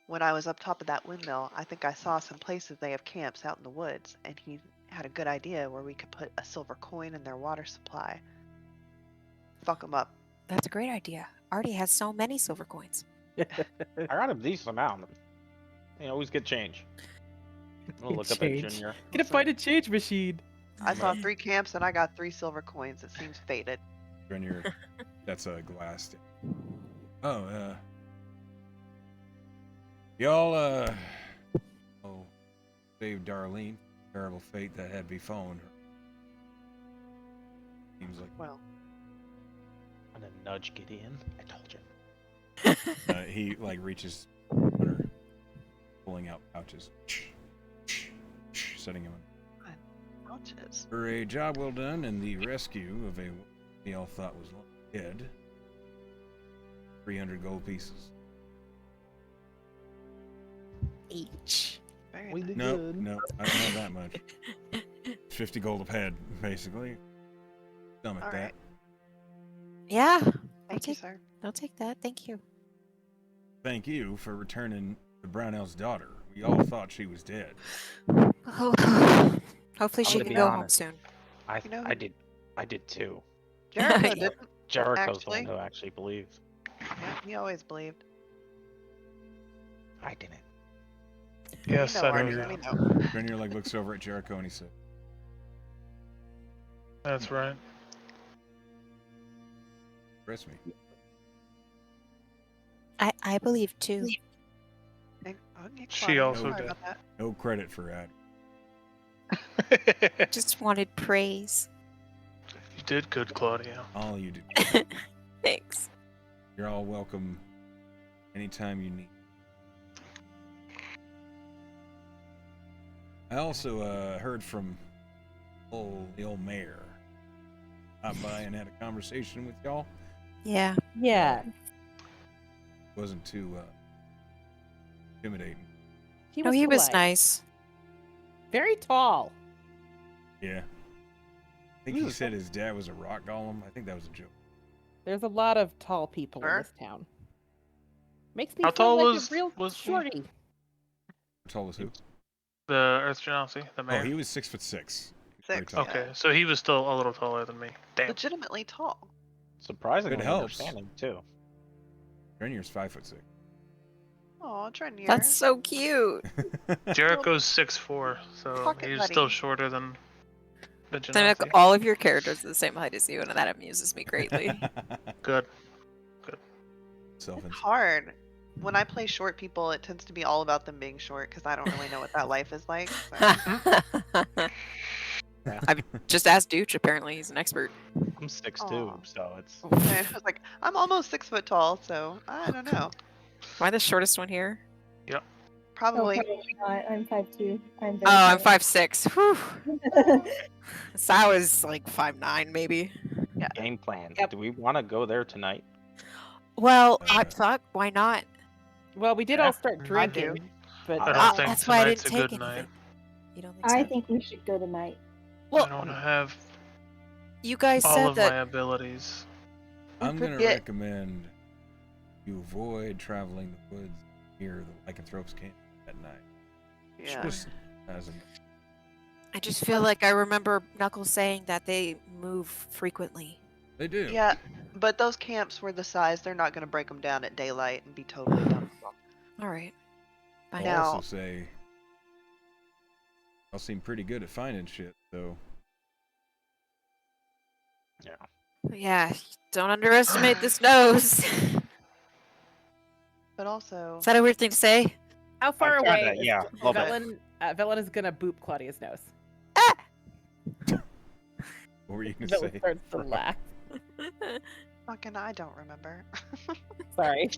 when I was up top of that windmill, I think I saw some places they have camps out in the woods, and he had a good idea where we could put a silver coin in their water supply. Fuck them up. That's a great idea. Artie has so many silver coins. I got a decent amount. You always get change. We'll look up at Change. Junior. Gonna find a change machine. I saw 3 camps and I got 3 silver coins. It seems fated. Junior, that's a glass. Oh, y'all, saved Darlene from the terrible fate that had befallen her. Seems like Well, I'm gonna nudge Gideon. I told you. he reaches on her, pulling out pouches, setting him on. pouches. For a job well done and the rescue of a we all thought was long dead. 300 gold pieces. Each. Very We nice. did No, good. no, I don't have that much. 50 gold a head, basically. Stomach All that. right. Yeah. Thank you, take- sir. I'll take that. Thank you. Thank you for returning the Brownell's daughter. We all thought she was dead. Oh, hopefully she gonna can be go home honest. soon. You know- I did too. Jericho Yeah. didn't. Jericho's Actually- the one who actually believed. Yeah, he always believed. I didn't. Yes, we know, I know Artie, you. we know. Junior looks over at Jericho and he said, That's right. "Press me." I believe too. Okay, She Claudia, also sorry did. about that. No credit for that. Just wanted praise. You did good, Claudia. All you do. Thanks. You're all welcome anytime you need. I also heard from the old mayor. Stopped by and had a conversation with y'all. Yeah. Yeah. Wasn't too intimidating. He No, was he was polite. nice. Very tall. Yeah. I think he said his dad was a rock golem. I think that was a joke. There's a lot of tall people in Sure. this town. Makes me How feel tall like was- a real was he? shorty. How tall was who? The Earth Genasi, the Oh, mayor. he was 6'6". Six. tall. Okay, so he was still a little taller than me. Damn. Legitimately tall. Surprisingly helps. understanding too. Renier's 5'6". Oh, Trenier. That's so cute. Jericho's 6'4", so Pocket he's buddy. still shorter than the They make Genasi. all of your characters the same height as you, and that amuses me greatly. Good. Self It's hard. When I play short people, it tends to be all about them being short because I don't really know what that life is like. So. I've just asked Dooch. Apparently, he's an expert. I'm 6'2", Aw. so it's And I was like, I'm almost 6 foot tall, so I don't know. Am I the shortest one here? Probably. Not. I'm 5'2". I'm very Oh, I'm tall. 5'6". Whew. So I was like 5'9", maybe. game plan. Yep. Do we want to go there tonight? Well, I Uh, thought, why not? Well, we did Yeah, all start I do. drinking, but I don't Uh, think That's why I tonight's didn't a take good anything. night. You don't think I so? think we should go tonight. I Well, don't have you guys all said of that. my abilities. I'm could gonna get- recommend you avoid traveling the woods near the lycanthropes camp at night. Yeah. Just as a I just feel like I remember Knuckles saying that they move frequently. they do. Yeah, but those camps were the size, they're not going to break them down at daylight and be totally done. All right. I'll Fine. Now- also say I'll seem pretty good at finding shit, so Yeah, don't underestimate this nose. Is But also, that a weird thing to say? how far I'm away kinda- is yeah, a little bit. Velen? Velen is gonna boop Claudia's nose. what were you gonna Velen say? starts to laugh. fucking, I don't remember. Sorry.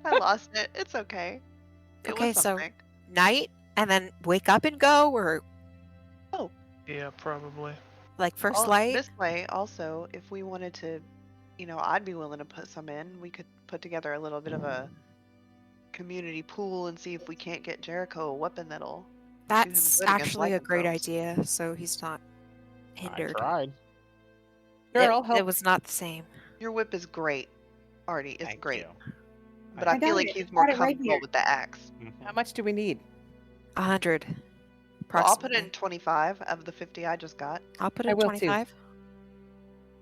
I lost it. It's okay. It Okay, was so- something. Night and then wake up and go, or Yeah, probably. like first Al- light? This way, also, if we wanted to, I'd be willing to put some in. We could put together a little bit of a community pool and see if we can't get Jericho a weapon that'll. That's good against actually a great lycanthropes. idea. So he's not hindered. I tried. Sure, it, I'll help. it was not the same. Your whip is great, Artie. It's Thank great. you. But I I feel got like it. he's more Got it right comfortable here. with the axe. How much do we need? 100. Well, I'll put Approximately. in 25 of the 50 I just got. I'll put I in will too. 25.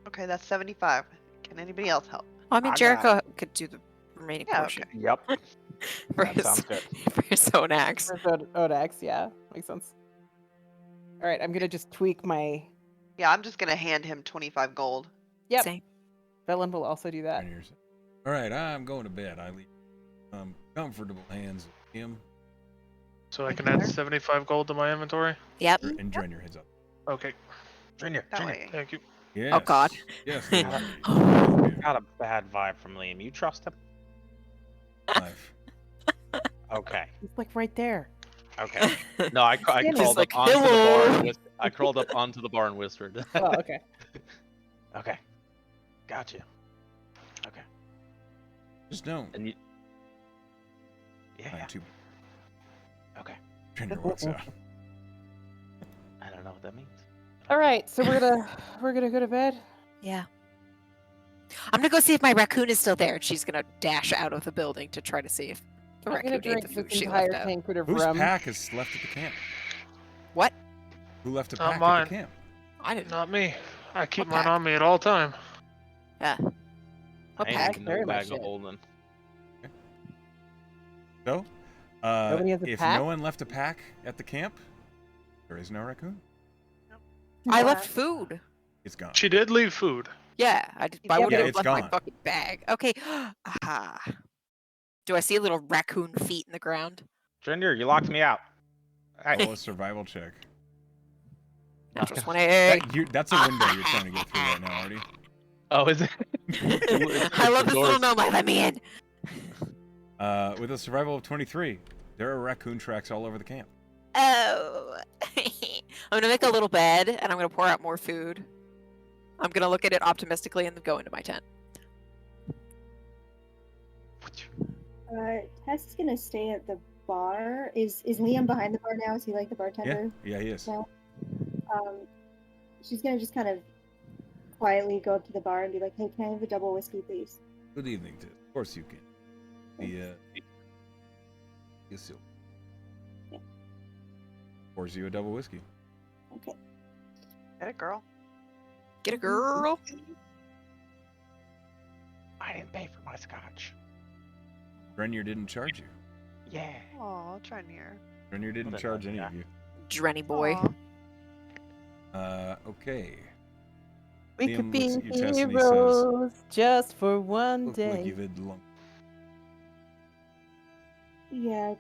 Okay, that's 75. Can anybody else help? Well, I mean, I got Jericho could do the remaining Yeah, portion Yep. for That his sounds good. for his own axe. For Odax, yeah, makes sense. All right, I'm gonna just tweak my. Yeah, I'm just gonna hand him 25 gold. Yep. Same. Velen will also do that. All right, I'm going to bed. I leave comfortable hands of him So I can add 75 gold to my inventory. Yep. and join your heads up. Okay, Junior, That Junior, way. thank you. Yes. God. Yes. Yeah. Lord. got a bad vibe from Liam. You trust him? Life. Okay. It's like right there. Okay. No, I Stanley's crawled like, up onto the bar. "Hello." And I crawled up onto the bar and whispered. Oh, okay. Okay. Gotcha. Okay. Just don't. And you. Yeah. I'm too. Okay. Junior walks out. I don't know what that means. All right, so we're gonna go to bed. Yeah. I'm gonna go see if my raccoon is still there, and she's gonna dash out of the building to try to see if the I'm raccoon gonna ate the drink food this she entire left out. tankard of Whose rum. pack is left at the camp? What? Who left a Not pack mine. at the camp? I didn't. Not me. I keep What mine pack? on me at all time. Yeah. I What ain't pack? even Very no much bag of it. holding. So, Nobody has a if pack? no one left a pack at the camp, there is no raccoon. I Yeah. left food. It's gone. She did leave food. Yeah, I Yeah, would but have it's left my gone. fucking bag. Okay. Aha. Do I see little raccoon feet in the ground? Junior, you locked me out. Hey. Roll a survival check. Natural 20. That's a window you're trying to get through right now, Artie. Oh, is it? I love the this little doors. gnome. Let me in. With a survival of 23, there are raccoon tracks all over the camp. Oh. I'm gonna make a little bed and I'm gonna pour out more food. I'm gonna look at it optimistically and then go into my tent. Tess is gonna stay at the bar. Is Liam behind the bar now? Is he like the bartender? Yeah, he is. now? She's gonna just kind of quietly go up to the bar and be like, "Hey, can I have a double whiskey, please?" Good evening, Ted. Of course you can. Yes, Yeah. Pours you a double whiskey. Okay. Get it, girl. Get a girl. I didn't pay for my scotch. Renyer didn't charge you. Yeah. Aw, try near. Renyer didn't Well, charge then, any yeah. of you. Drenny boy. Okay. We Liam could be looks at you, Tess, and he says, heroes just for one look like day. you've had long. Yeah, it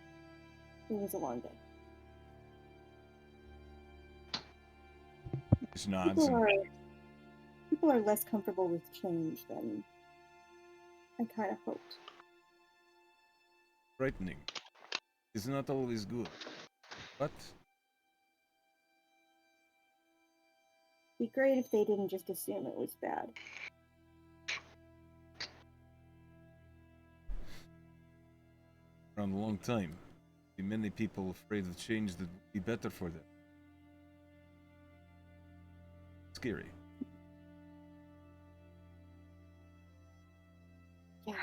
was a long day. Just nods People and are people are less comfortable with change than I kind of hoped. frightening. It's not always good. But It'd be great if they didn't just assume it was bad. around a long time, see many people afraid of change that would be better for them. Scary. Yeah.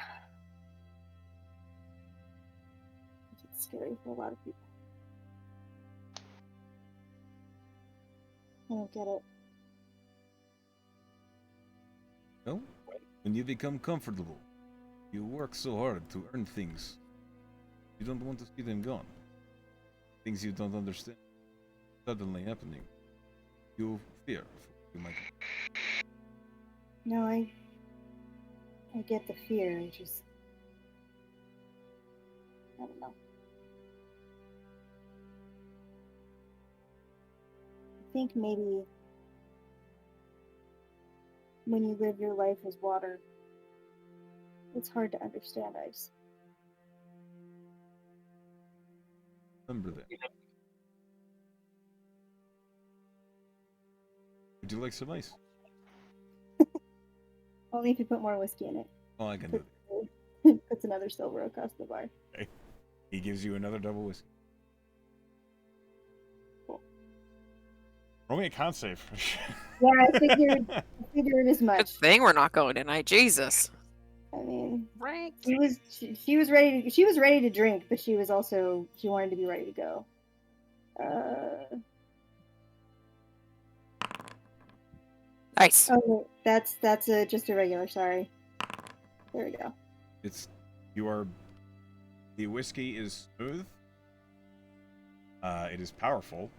It's scary for a lot of people. I don't get it. No? When you become comfortable, you work so hard to earn things. You don't want to see them gone. Things you don't understand suddenly happening. You fear you might. No, I get the fear. I don't know. I think maybe when you live your life as water, it's hard to understand ice. Remember that. Would you like some ice? Only if you put more whiskey in it. Oh, I can do Put, that. puts another silver across the bar. He gives you another double whiskey. Cool. Roll me a con save. Yeah, I figured as Good much. thing we're not going tonight. Jesus. I mean, Right. she was ready. She was ready to drink, but she wanted to be ready to go. Nice. Oh, that's just a regular. Sorry. There we go. The whiskey is smooth. It is powerful.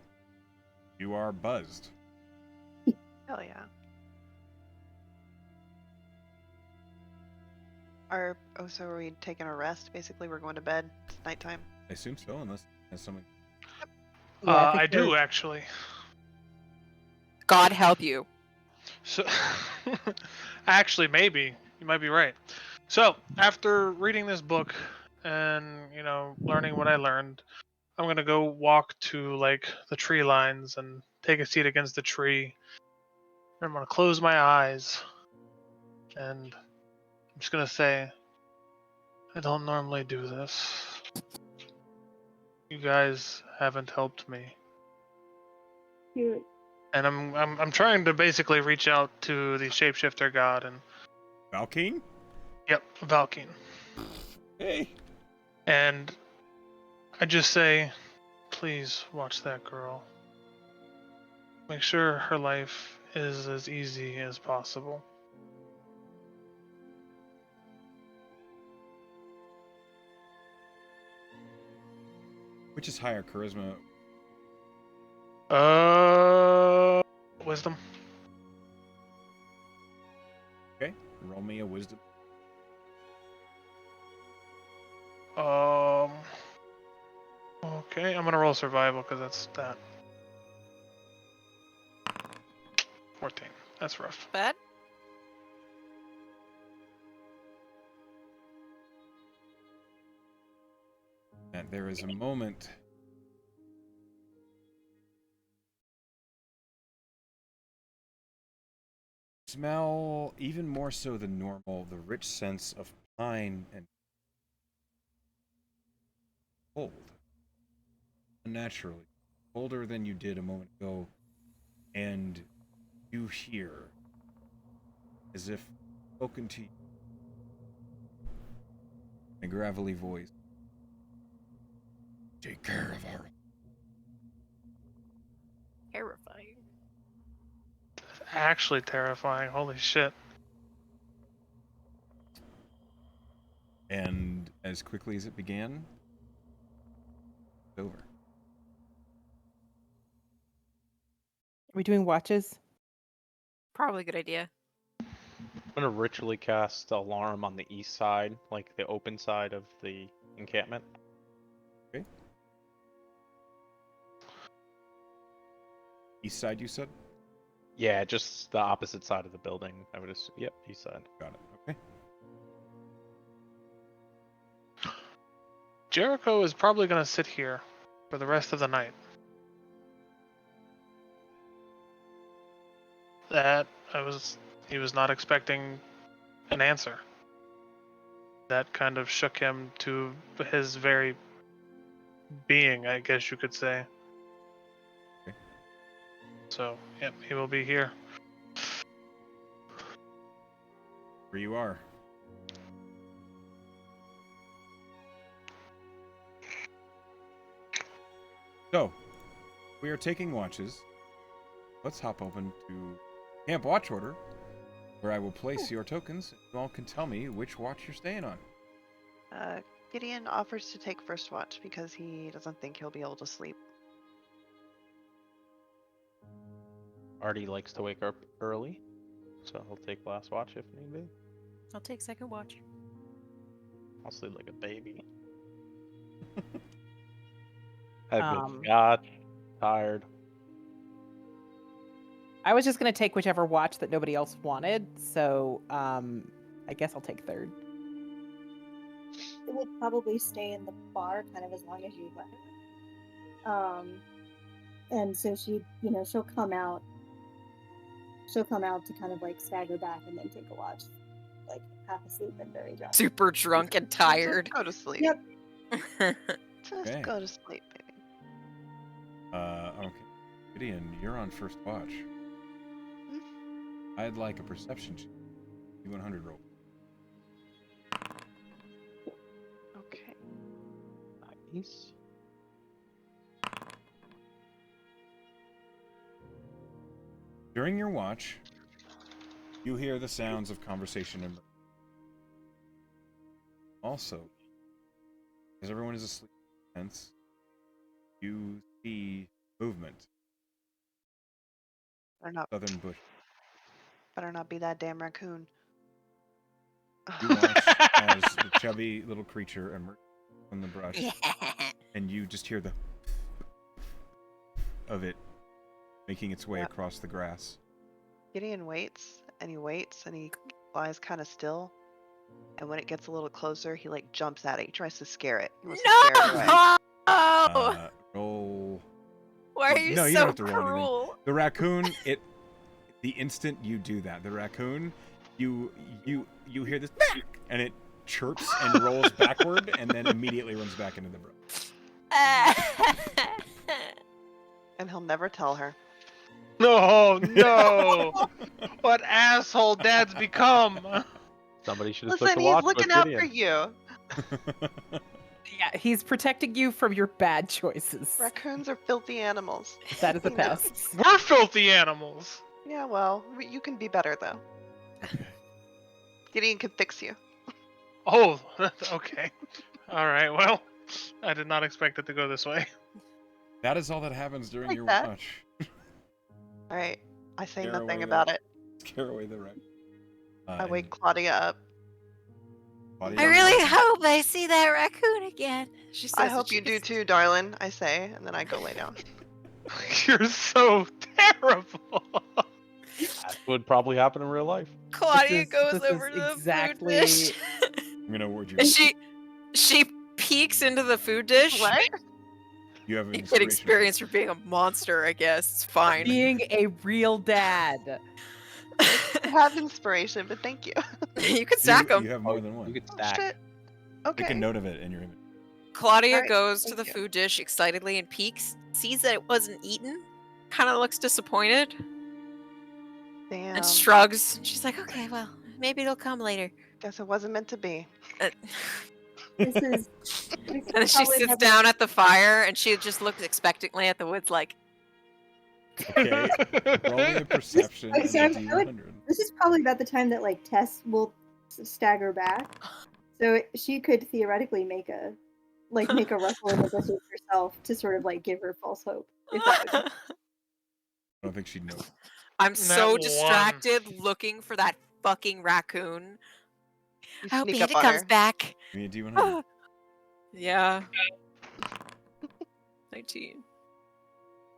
You are buzzed. Hell yeah. So are we taking a rest? Basically, we're going to bed. It's nighttime. I assume so, unless there's something. Yeah, think I do we're- actually. God help you. So, actually, maybe you might be right. So, after reading this book and learning what I learned, I'm gonna go walk to like the tree lines and take a seat against the tree. I'm gonna close my eyes, and I'm just gonna say, I don't normally do this. You guys haven't helped me. Cute. And I'm trying to basically reach out to the shapeshifter god and Valkine? Valkine. Hey. And I just say, please watch that girl. Make sure her life is as easy as possible. Which is higher, charisma? Wisdom. Okay. Roll me a wisdom. Okay, I'm gonna roll survival because that's that. 14. That's rough. Bad? And there is a moment. Smell even more so than normal the rich sense of pine and cold. Unnaturally. Colder than you did a moment ago. And you hear, as if spoken to you, in a gravelly voice. Take care of our. Terrifying. Actually terrifying. Holy shit. And as quickly as it began, it's over. Are we doing watches? Probably a good idea. I'm gonna ritually cast alarm on the east side, like the open side of the encampment. Okay. East side, you said? Yeah, just the opposite side of the building. I would assume. Yep, east side. Got it. Okay. Jericho is probably gonna sit here for the rest of the night. He was not expecting an answer. That kind of shook him to his very being, I guess you could say. Okay. So, yep, he will be here. Where you are. So, we are taking watches. Let's hop open to Camp Watch Order, where I will place your tokens. You all can tell me which watch you're staying on. Gideon offers to take first watch because he doesn't think he'll be able to sleep. Artie likes to wake up early, so he'll take last watch if need be. I'll take second watch. I'll sleep like a baby. I've Um, been got tired. I was just gonna take whichever watch that nobody else wanted, so I guess I'll take third. It would probably stay in the bar kind of as long as you let her. And so she'll come out. She'll come out to kind of like stagger back and then take a watch, like half asleep and very drunk. Super drunk and tired. Just go to sleep. Yep. Just Okay. go to sleep, baby. Okay. Gideon, you're on first watch. I'd like a perception check. D100 roll. Okay. Nice. During your watch, you hear the sounds of conversation emerge. Also, as everyone is asleep, hence, you see movement. Southern bush. Better not be that damn raccoon. You watch as the chubby little creature emerges from the brush, Yeah. and you just hear the of it making its way Yep. across the grass. Gideon waits and he lies kind of still. And when it gets a little closer, he like jumps at it. He tries to scare it. He wants to scare it away. No! Roll. Why are you No, you so don't have to roll anything. cruel? The raccoon, the instant you do that, the raccoon, you hear this, and it chirps and rolls backward, and then immediately runs back into the brook. And he'll never tell her. No, no! What asshole dad's become! Somebody should have took Listen, the he's watch looking with out Gideon. for you. Yeah, he's protecting you from your bad choices. Raccoons are filthy animals. That is a He knows. pest. We're filthy animals! Yeah, well, you can be better though. Gideon can fix you. Oh, okay. Alright, well, I did not expect it to go this way. That is all that happens during Like your that. watch. All right, I say Scare nothing away about the- it. Scare away the wreck. I wake Claudia up. Claudia, I you really want- hope I see that raccoon again. She says. I as hope she you do gets- too, darling. I say, and then I go lay down. You're so terrible. That would probably happen in real life. Claudia goes this over is to the exactly- food dish. I'm gonna award you. And she peeks into the food dish. What? You have an You get inspiration. experience for being a monster, I guess. It's fine. Being a real dad. I have inspiration, but thank you. You could stack You them. have more than one. You could Oh, stack. shit. Make a Okay. note of it in your image. Claudia Alright, goes to thank the you. food dish excitedly and peeks, sees that it wasn't eaten, kind of looks disappointed, Damn. and shrugs. She's like, okay, well, maybe it'll come later. Guess it wasn't meant to be. Uh, This is. and then she sits down at the fire and she just looks expectantly at the woods like, Okay. Roll me a perception Wait, and so a I feel like- D100. This is probably about the time that like Tess will stagger back, so she could theoretically make a ruffle in the bushes herself to sort of like give her false hope. If that would I don't think she'd know. I'm That so one. distracted looking for that fucking raccoon. You I hope sneak Andy up on comes her. back. Give me a D100. Yeah. 19.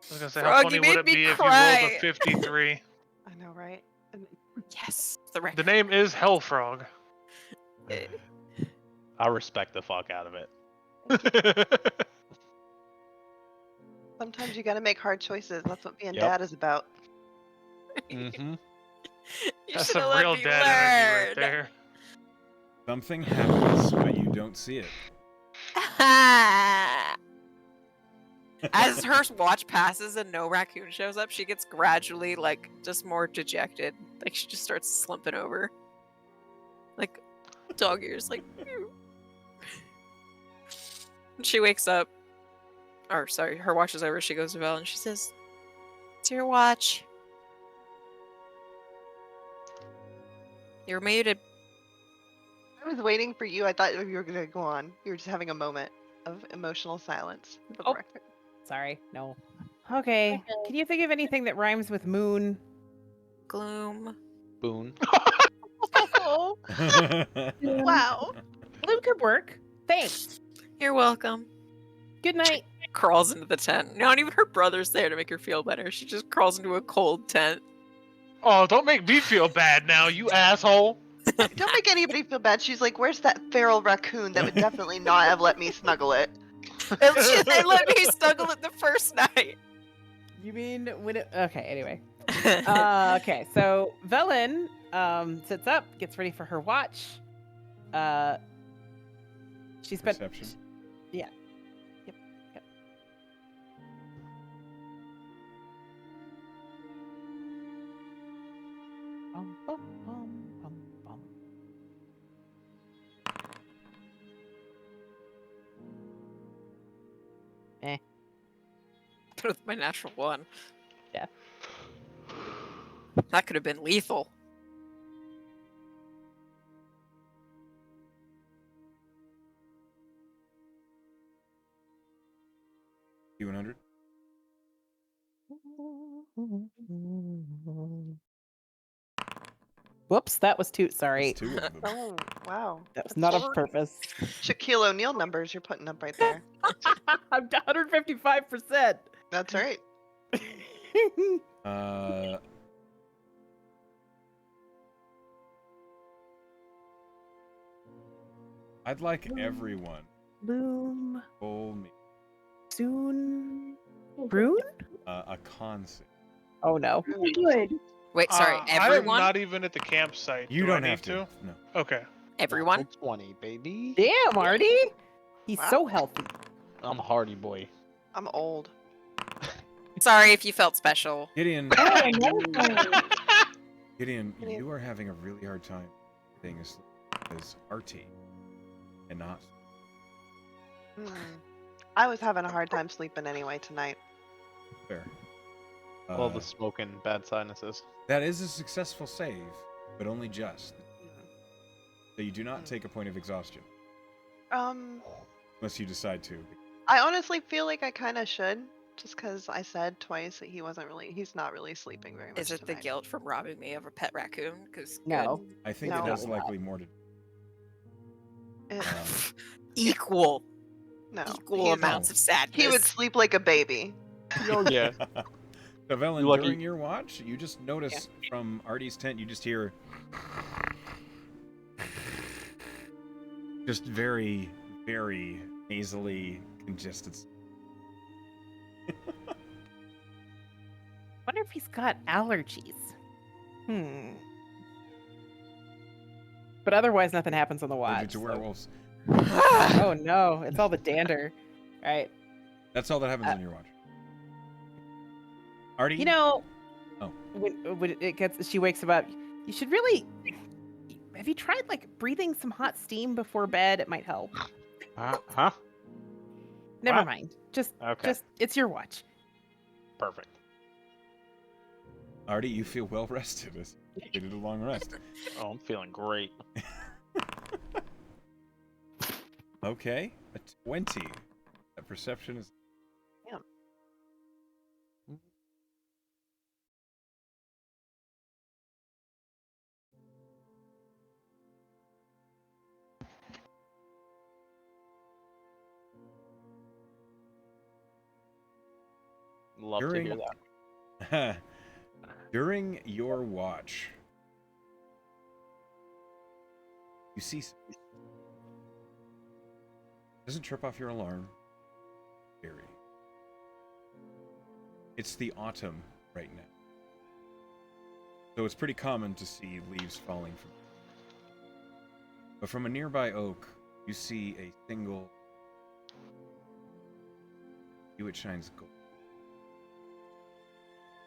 I was gonna say, Frog, how you funny made would it me be if you cry. rolled a 53? I know, right? And Yes. The The raccoon. name is Hellfrog. I respect the fuck out of it. sometimes you gotta make hard choices. That's what being Yep. dad is about. Mm-hmm. You That's should some have let real me dad energy right learn. there. Something happens, but you don't see it. As her watch passes and no raccoon shows up, she gets gradually like just more dejected. Like she just starts slumping over. Like dog ears, like "Meow." And she wakes up. Or sorry, her watch is over, she goes to Vel and she says, "It's your watch. You're muted." I was waiting for you. I thought you were gonna go on. You were just having a moment of emotional silence. For the Oh. record. Sorry, no. Okay. Can you think of anything that rhymes with moon? Gloom. Boone. Oh, wow. Gloom could work. Thanks. You're welcome. Good night. Crawls into the tent. Not even her brother's there to make her feel better. She just crawls into a cold tent. Oh, don't make me feel bad now, you asshole. Don't make anybody feel bad. She's like, where's that feral raccoon that would definitely not have let me snuggle it? They let me snuggle it the first night. You mean when it... Okay, anyway. Okay, so Velen sits up, gets ready for her watch. She spent... Perception. Yeah. Yep. Bum, bum, bum, bum, bum. With my natural one. Yeah. That could have been lethal. D100. Whoops, that was two. Sorry. That's two of them. Oh, wow. That was That's not on short. purpose. Shaquille O'Neal numbers you're putting up right there. I'm 155%. That's right. Uh, I'd like everyone Bloom to roll me soon. Rune? a con save. Oh no. Good. Wait, sorry, I am everyone? not even at the campsite. You Do don't I need have to. No. Okay. Everyone? Natural 20, baby. Damn, Artie. He's Wow. so healthy. I'm a hardy boy. I'm old. Sorry if you felt special. Gideon, Oh, another one. Gideon, you are having a really hard time staying asleep because RT cannot. Hmm. I was having a hard time sleeping anyway tonight. Fair. All the smoking, bad sinuses. That is a successful save, but only just. So you do not take a point of exhaustion unless you decide to. I honestly feel like I kind of should, just because I said twice that he's not really sleeping very much Is it the tonight. guilt from robbing me of a pet raccoon? Because No. I think No. it has likely more to. Eh, Equal no, amounts of sadness. he would sleep like a baby. Oh yeah. So, Velen, You lucky- during your watch, you just notice from Artie's tent, you just hear just very, very nasally congested. Wonder if he's got allergies. But otherwise, nothing happens on the watch. Allergic to so- werewolves. Oh no, it's all the dander. All right. That's all that happens on your watch. Artie? You know, Oh. when it gets, she wakes up. You should really. Have you tried like breathing some hot steam before bed? It might help. Huh? Never What? mind. Just Okay. it's your watch. Perfect. Artie, you feel well rested as you did a long rest. Oh, I'm feeling great. Okay, a 20. That perception is. Damn. Love to During- hear that. During your watch, you see. Doesn't trip off your alarm. Scary. It's the autumn right now. So it's pretty common to see leaves falling from. But from a nearby oak, you see a single. It shines gold.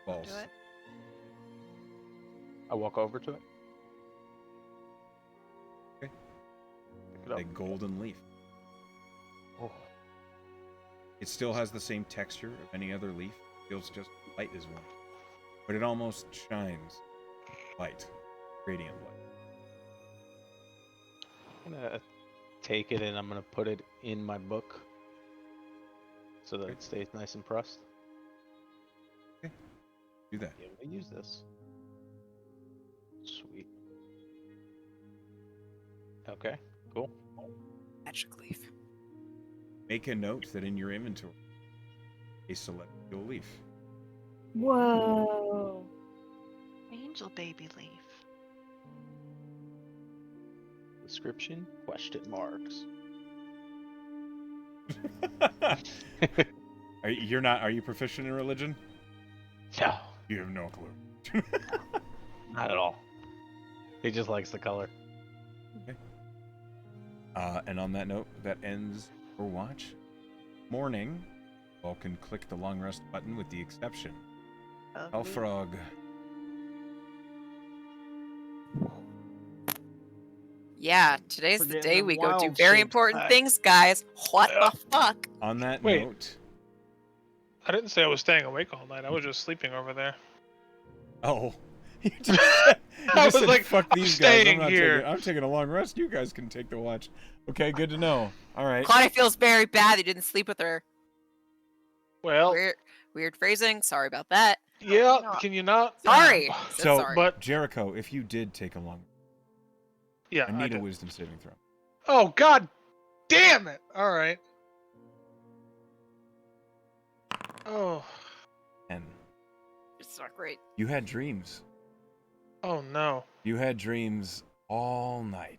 False. Do it. I walk over to it. Okay. Pick it up. A golden leaf. Oh. It still has the same texture of any other leaf. It feels just light as one. But it almost shines light. Radiant light. I'm gonna take it and I'm gonna put it in my book so that it stays nice and pressed. Do that. Be able to use this. Sweet. Okay, cool. Magic leaf. Make a note that in your inventory, a celestial leaf. Whoa. Angel baby leaf. Description? Question marks. Are you proficient in religion? No, You have no clue. not at all. He just likes the color. And on that note, that ends your watch. Morning, you all can click the long rest button with the exception. Of the- Elfrog. Yeah, today's the Forgetting day them we go do wild very shapes important back. things, guys. What the fuck? On that Wait. note, I didn't say I was staying awake all night. I was just sleeping over there. oh, you just, you I just was said, like, fuck I'm these guys. staying here. I'm taking a long rest. You guys can take the watch. Okay, good to know. All right. Claudia feels very bad he didn't sleep with her. Well, Weird phrasing. Sorry about that. yeah. No. Can you not? Sorry. Said So, sorry. But Jericho, if you did take a long, yeah, I I need a did. wisdom saving throw. Oh God, damn it! All right. Oh, And It's not great. you had dreams. oh no. You had dreams all night.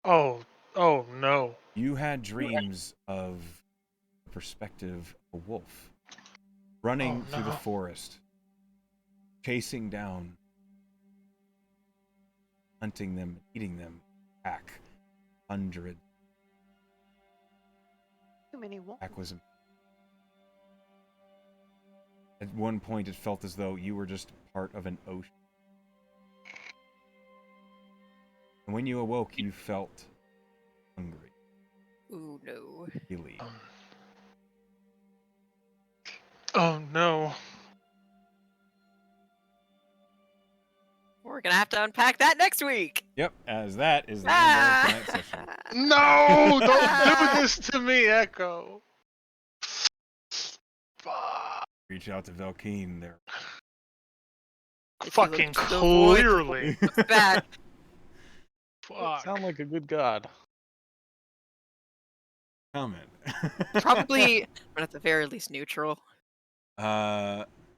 Oh no. You had dreams of the perspective of a wolf running Oh, through the no. forest, chasing down, hunting them, eating them, pack, 100. Too many wolves. Pack was. At one point, it felt as though you were just part of an ocean. And when you awoke, you felt hungry, Ooh, no. really. Oh no. We're gonna have to unpack that next week. Yep, as that is the end of tonight's session. No! Don't do this to me, Echo. Fuck. Reach out to Velkeen there. If you Fucking look to the void, clearly. It's bad. Fuck. Sound like a good god. comment. Probably, but at the very least, neutral.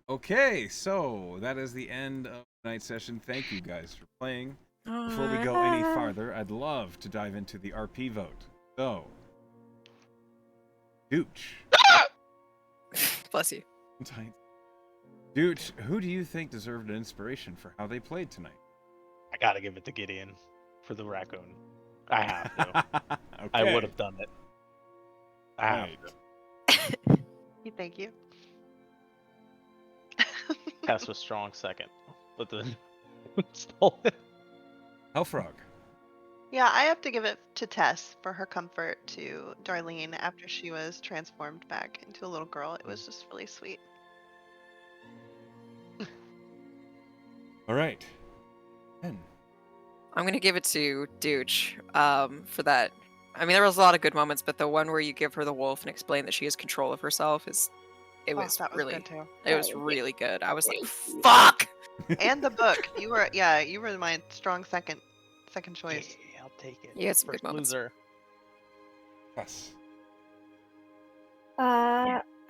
Okay, so that is the end of tonight's session. Thank you guys for playing. Before we go any farther, I'd love to dive into the RP vote. So, Dooch. Bless you. Dooch, who do you think deserved an inspiration for how they played tonight? I gotta give it to Gideon for the raccoon. I have to. Okay. I would have done it. I have Right. to. Thank you. Tess was strong second, but then stole it. Hellfrog. Yeah, I have to give it to Tess for her comfort to Darlene after she was transformed back into a little girl. It was just really sweet. All right. Ben. I'm gonna give it to Dooch for that. I mean, there was a lot of good moments, but the one where you give her the wolf and explain that she has control of herself was That was really good too. it was really good. I was like, Thank you. fuck. And the book. You were my strong second choice. Yeah, I'll take it. You had some good First moments. loser. Yes.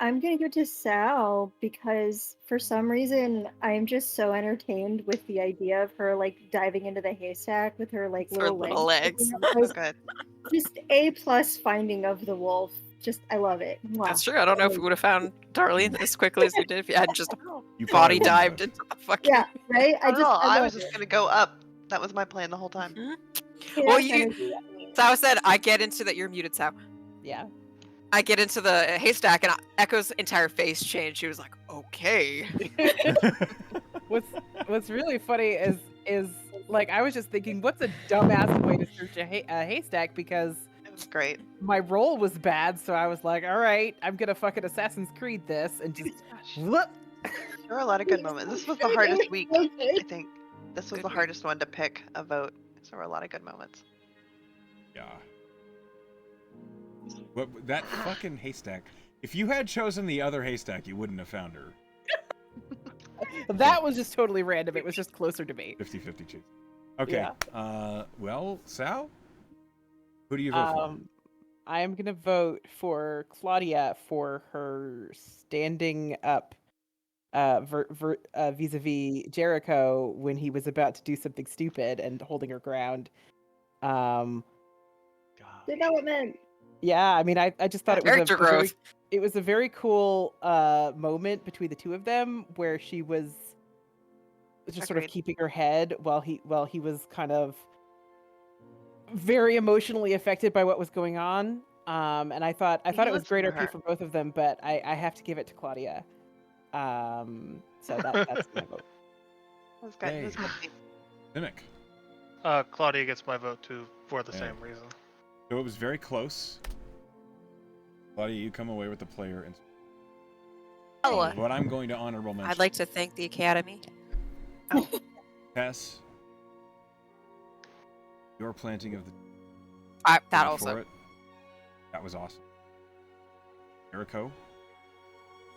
I'm gonna give it to Sal because for some reason I'm just so entertained with the idea of her like diving into the haystack with her like Her little little legs. sticking out. So Like, good. just A+ finding of the wolf. Just I love it. Mwah. That's true. I don't know if we would have found Darlene as quickly as we did if you hadn't just You body probably wouldn't dived have. into the fucking. Yeah, right. I don't know. I love was just it. gonna go up. That was my plan the whole time. Chaos Well, you- energy. Sal said, "I get into that." You're muted, Sal. Yeah. I get into the haystack, and Echo's entire face changed. She was like, "Okay." What's really funny is like I was just thinking, what's a dumbass way to search a haystack, because It was great. my roll was bad, so I was like, all right, I'm gonna fucking Assassin's Creed this and just Gosh, whoop. there were a lot of good moments. This was the hardest week. I think this was Good the week. hardest one to pick a vote. So there were a lot of good moments. Yeah. But that fucking haystack. If you had chosen the other haystack, you wouldn't have found her. That was just totally random. It was just closer to me. 50-50 chase. Okay. Yeah. Well, Sal? Who do you vote for? I am gonna vote for Claudia for her standing up vis-a-vis Jericho when he was about to do something stupid and holding her ground. God. Development. Yeah, I mean, I just thought it was Character growth. it was a very cool moment between the two of them where she was just sort of Agreed. keeping her head while he was kind of very emotionally affected by what was going on. And I thought it was listened great to RP her. for both of them, but I have to give it to Claudia. So that's my vote. It was good. It was Hey. good. Mimic. Claudia gets my vote too for the Yeah. same reason. So it was very close. Claudia, you come away with the player. And Oh, but I'm going to honorable mention. I'd like to thank the Academy. Tess. Your planting of the That for also. it. That was awesome. Jericho.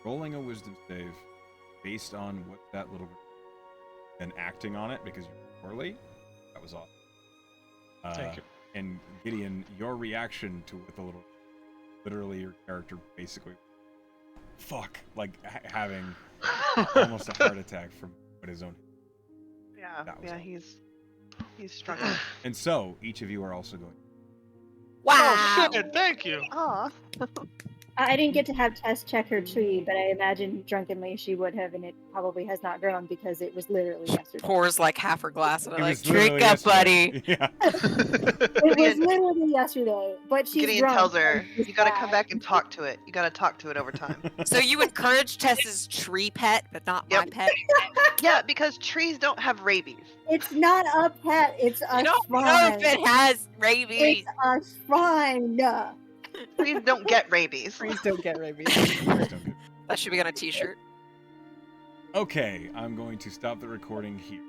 Rolling a wisdom save based on what that little girl and acting on it because you're poorly. That was awesome. Thank you. And Gideon, your reaction to what the little, literally your character basically, fuck, like having almost a heart attack from what his own. Yeah, That was yeah, awesome. he's struggling. And so each of you are also going. Wow. Oh shit! Thank you. Aw. I didn't get to have Tess check her tree, but I imagine drunkenly she would have, and it probably has not grown because it was literally yesterday. Pours like half her glass, and It I'm like, was literally "Drink up, yesterday. buddy." Yeah. It was Gideon- literally yesterday, but she's Gideon drunk. tells her, and she's "You gotta bad." come back and talk to it. You gotta talk to it over time." So you encourage Tess's tree pet, but not my Yep. pet. Yeah, because trees don't have rabies. It's not a pet. It's a You don't know shrine. if it has rabies. It's a shrine. Trees don't get rabies. Please don't get rabies. Please don't get- That should be on a T-shirt. Okay, I'm going to stop the recording here.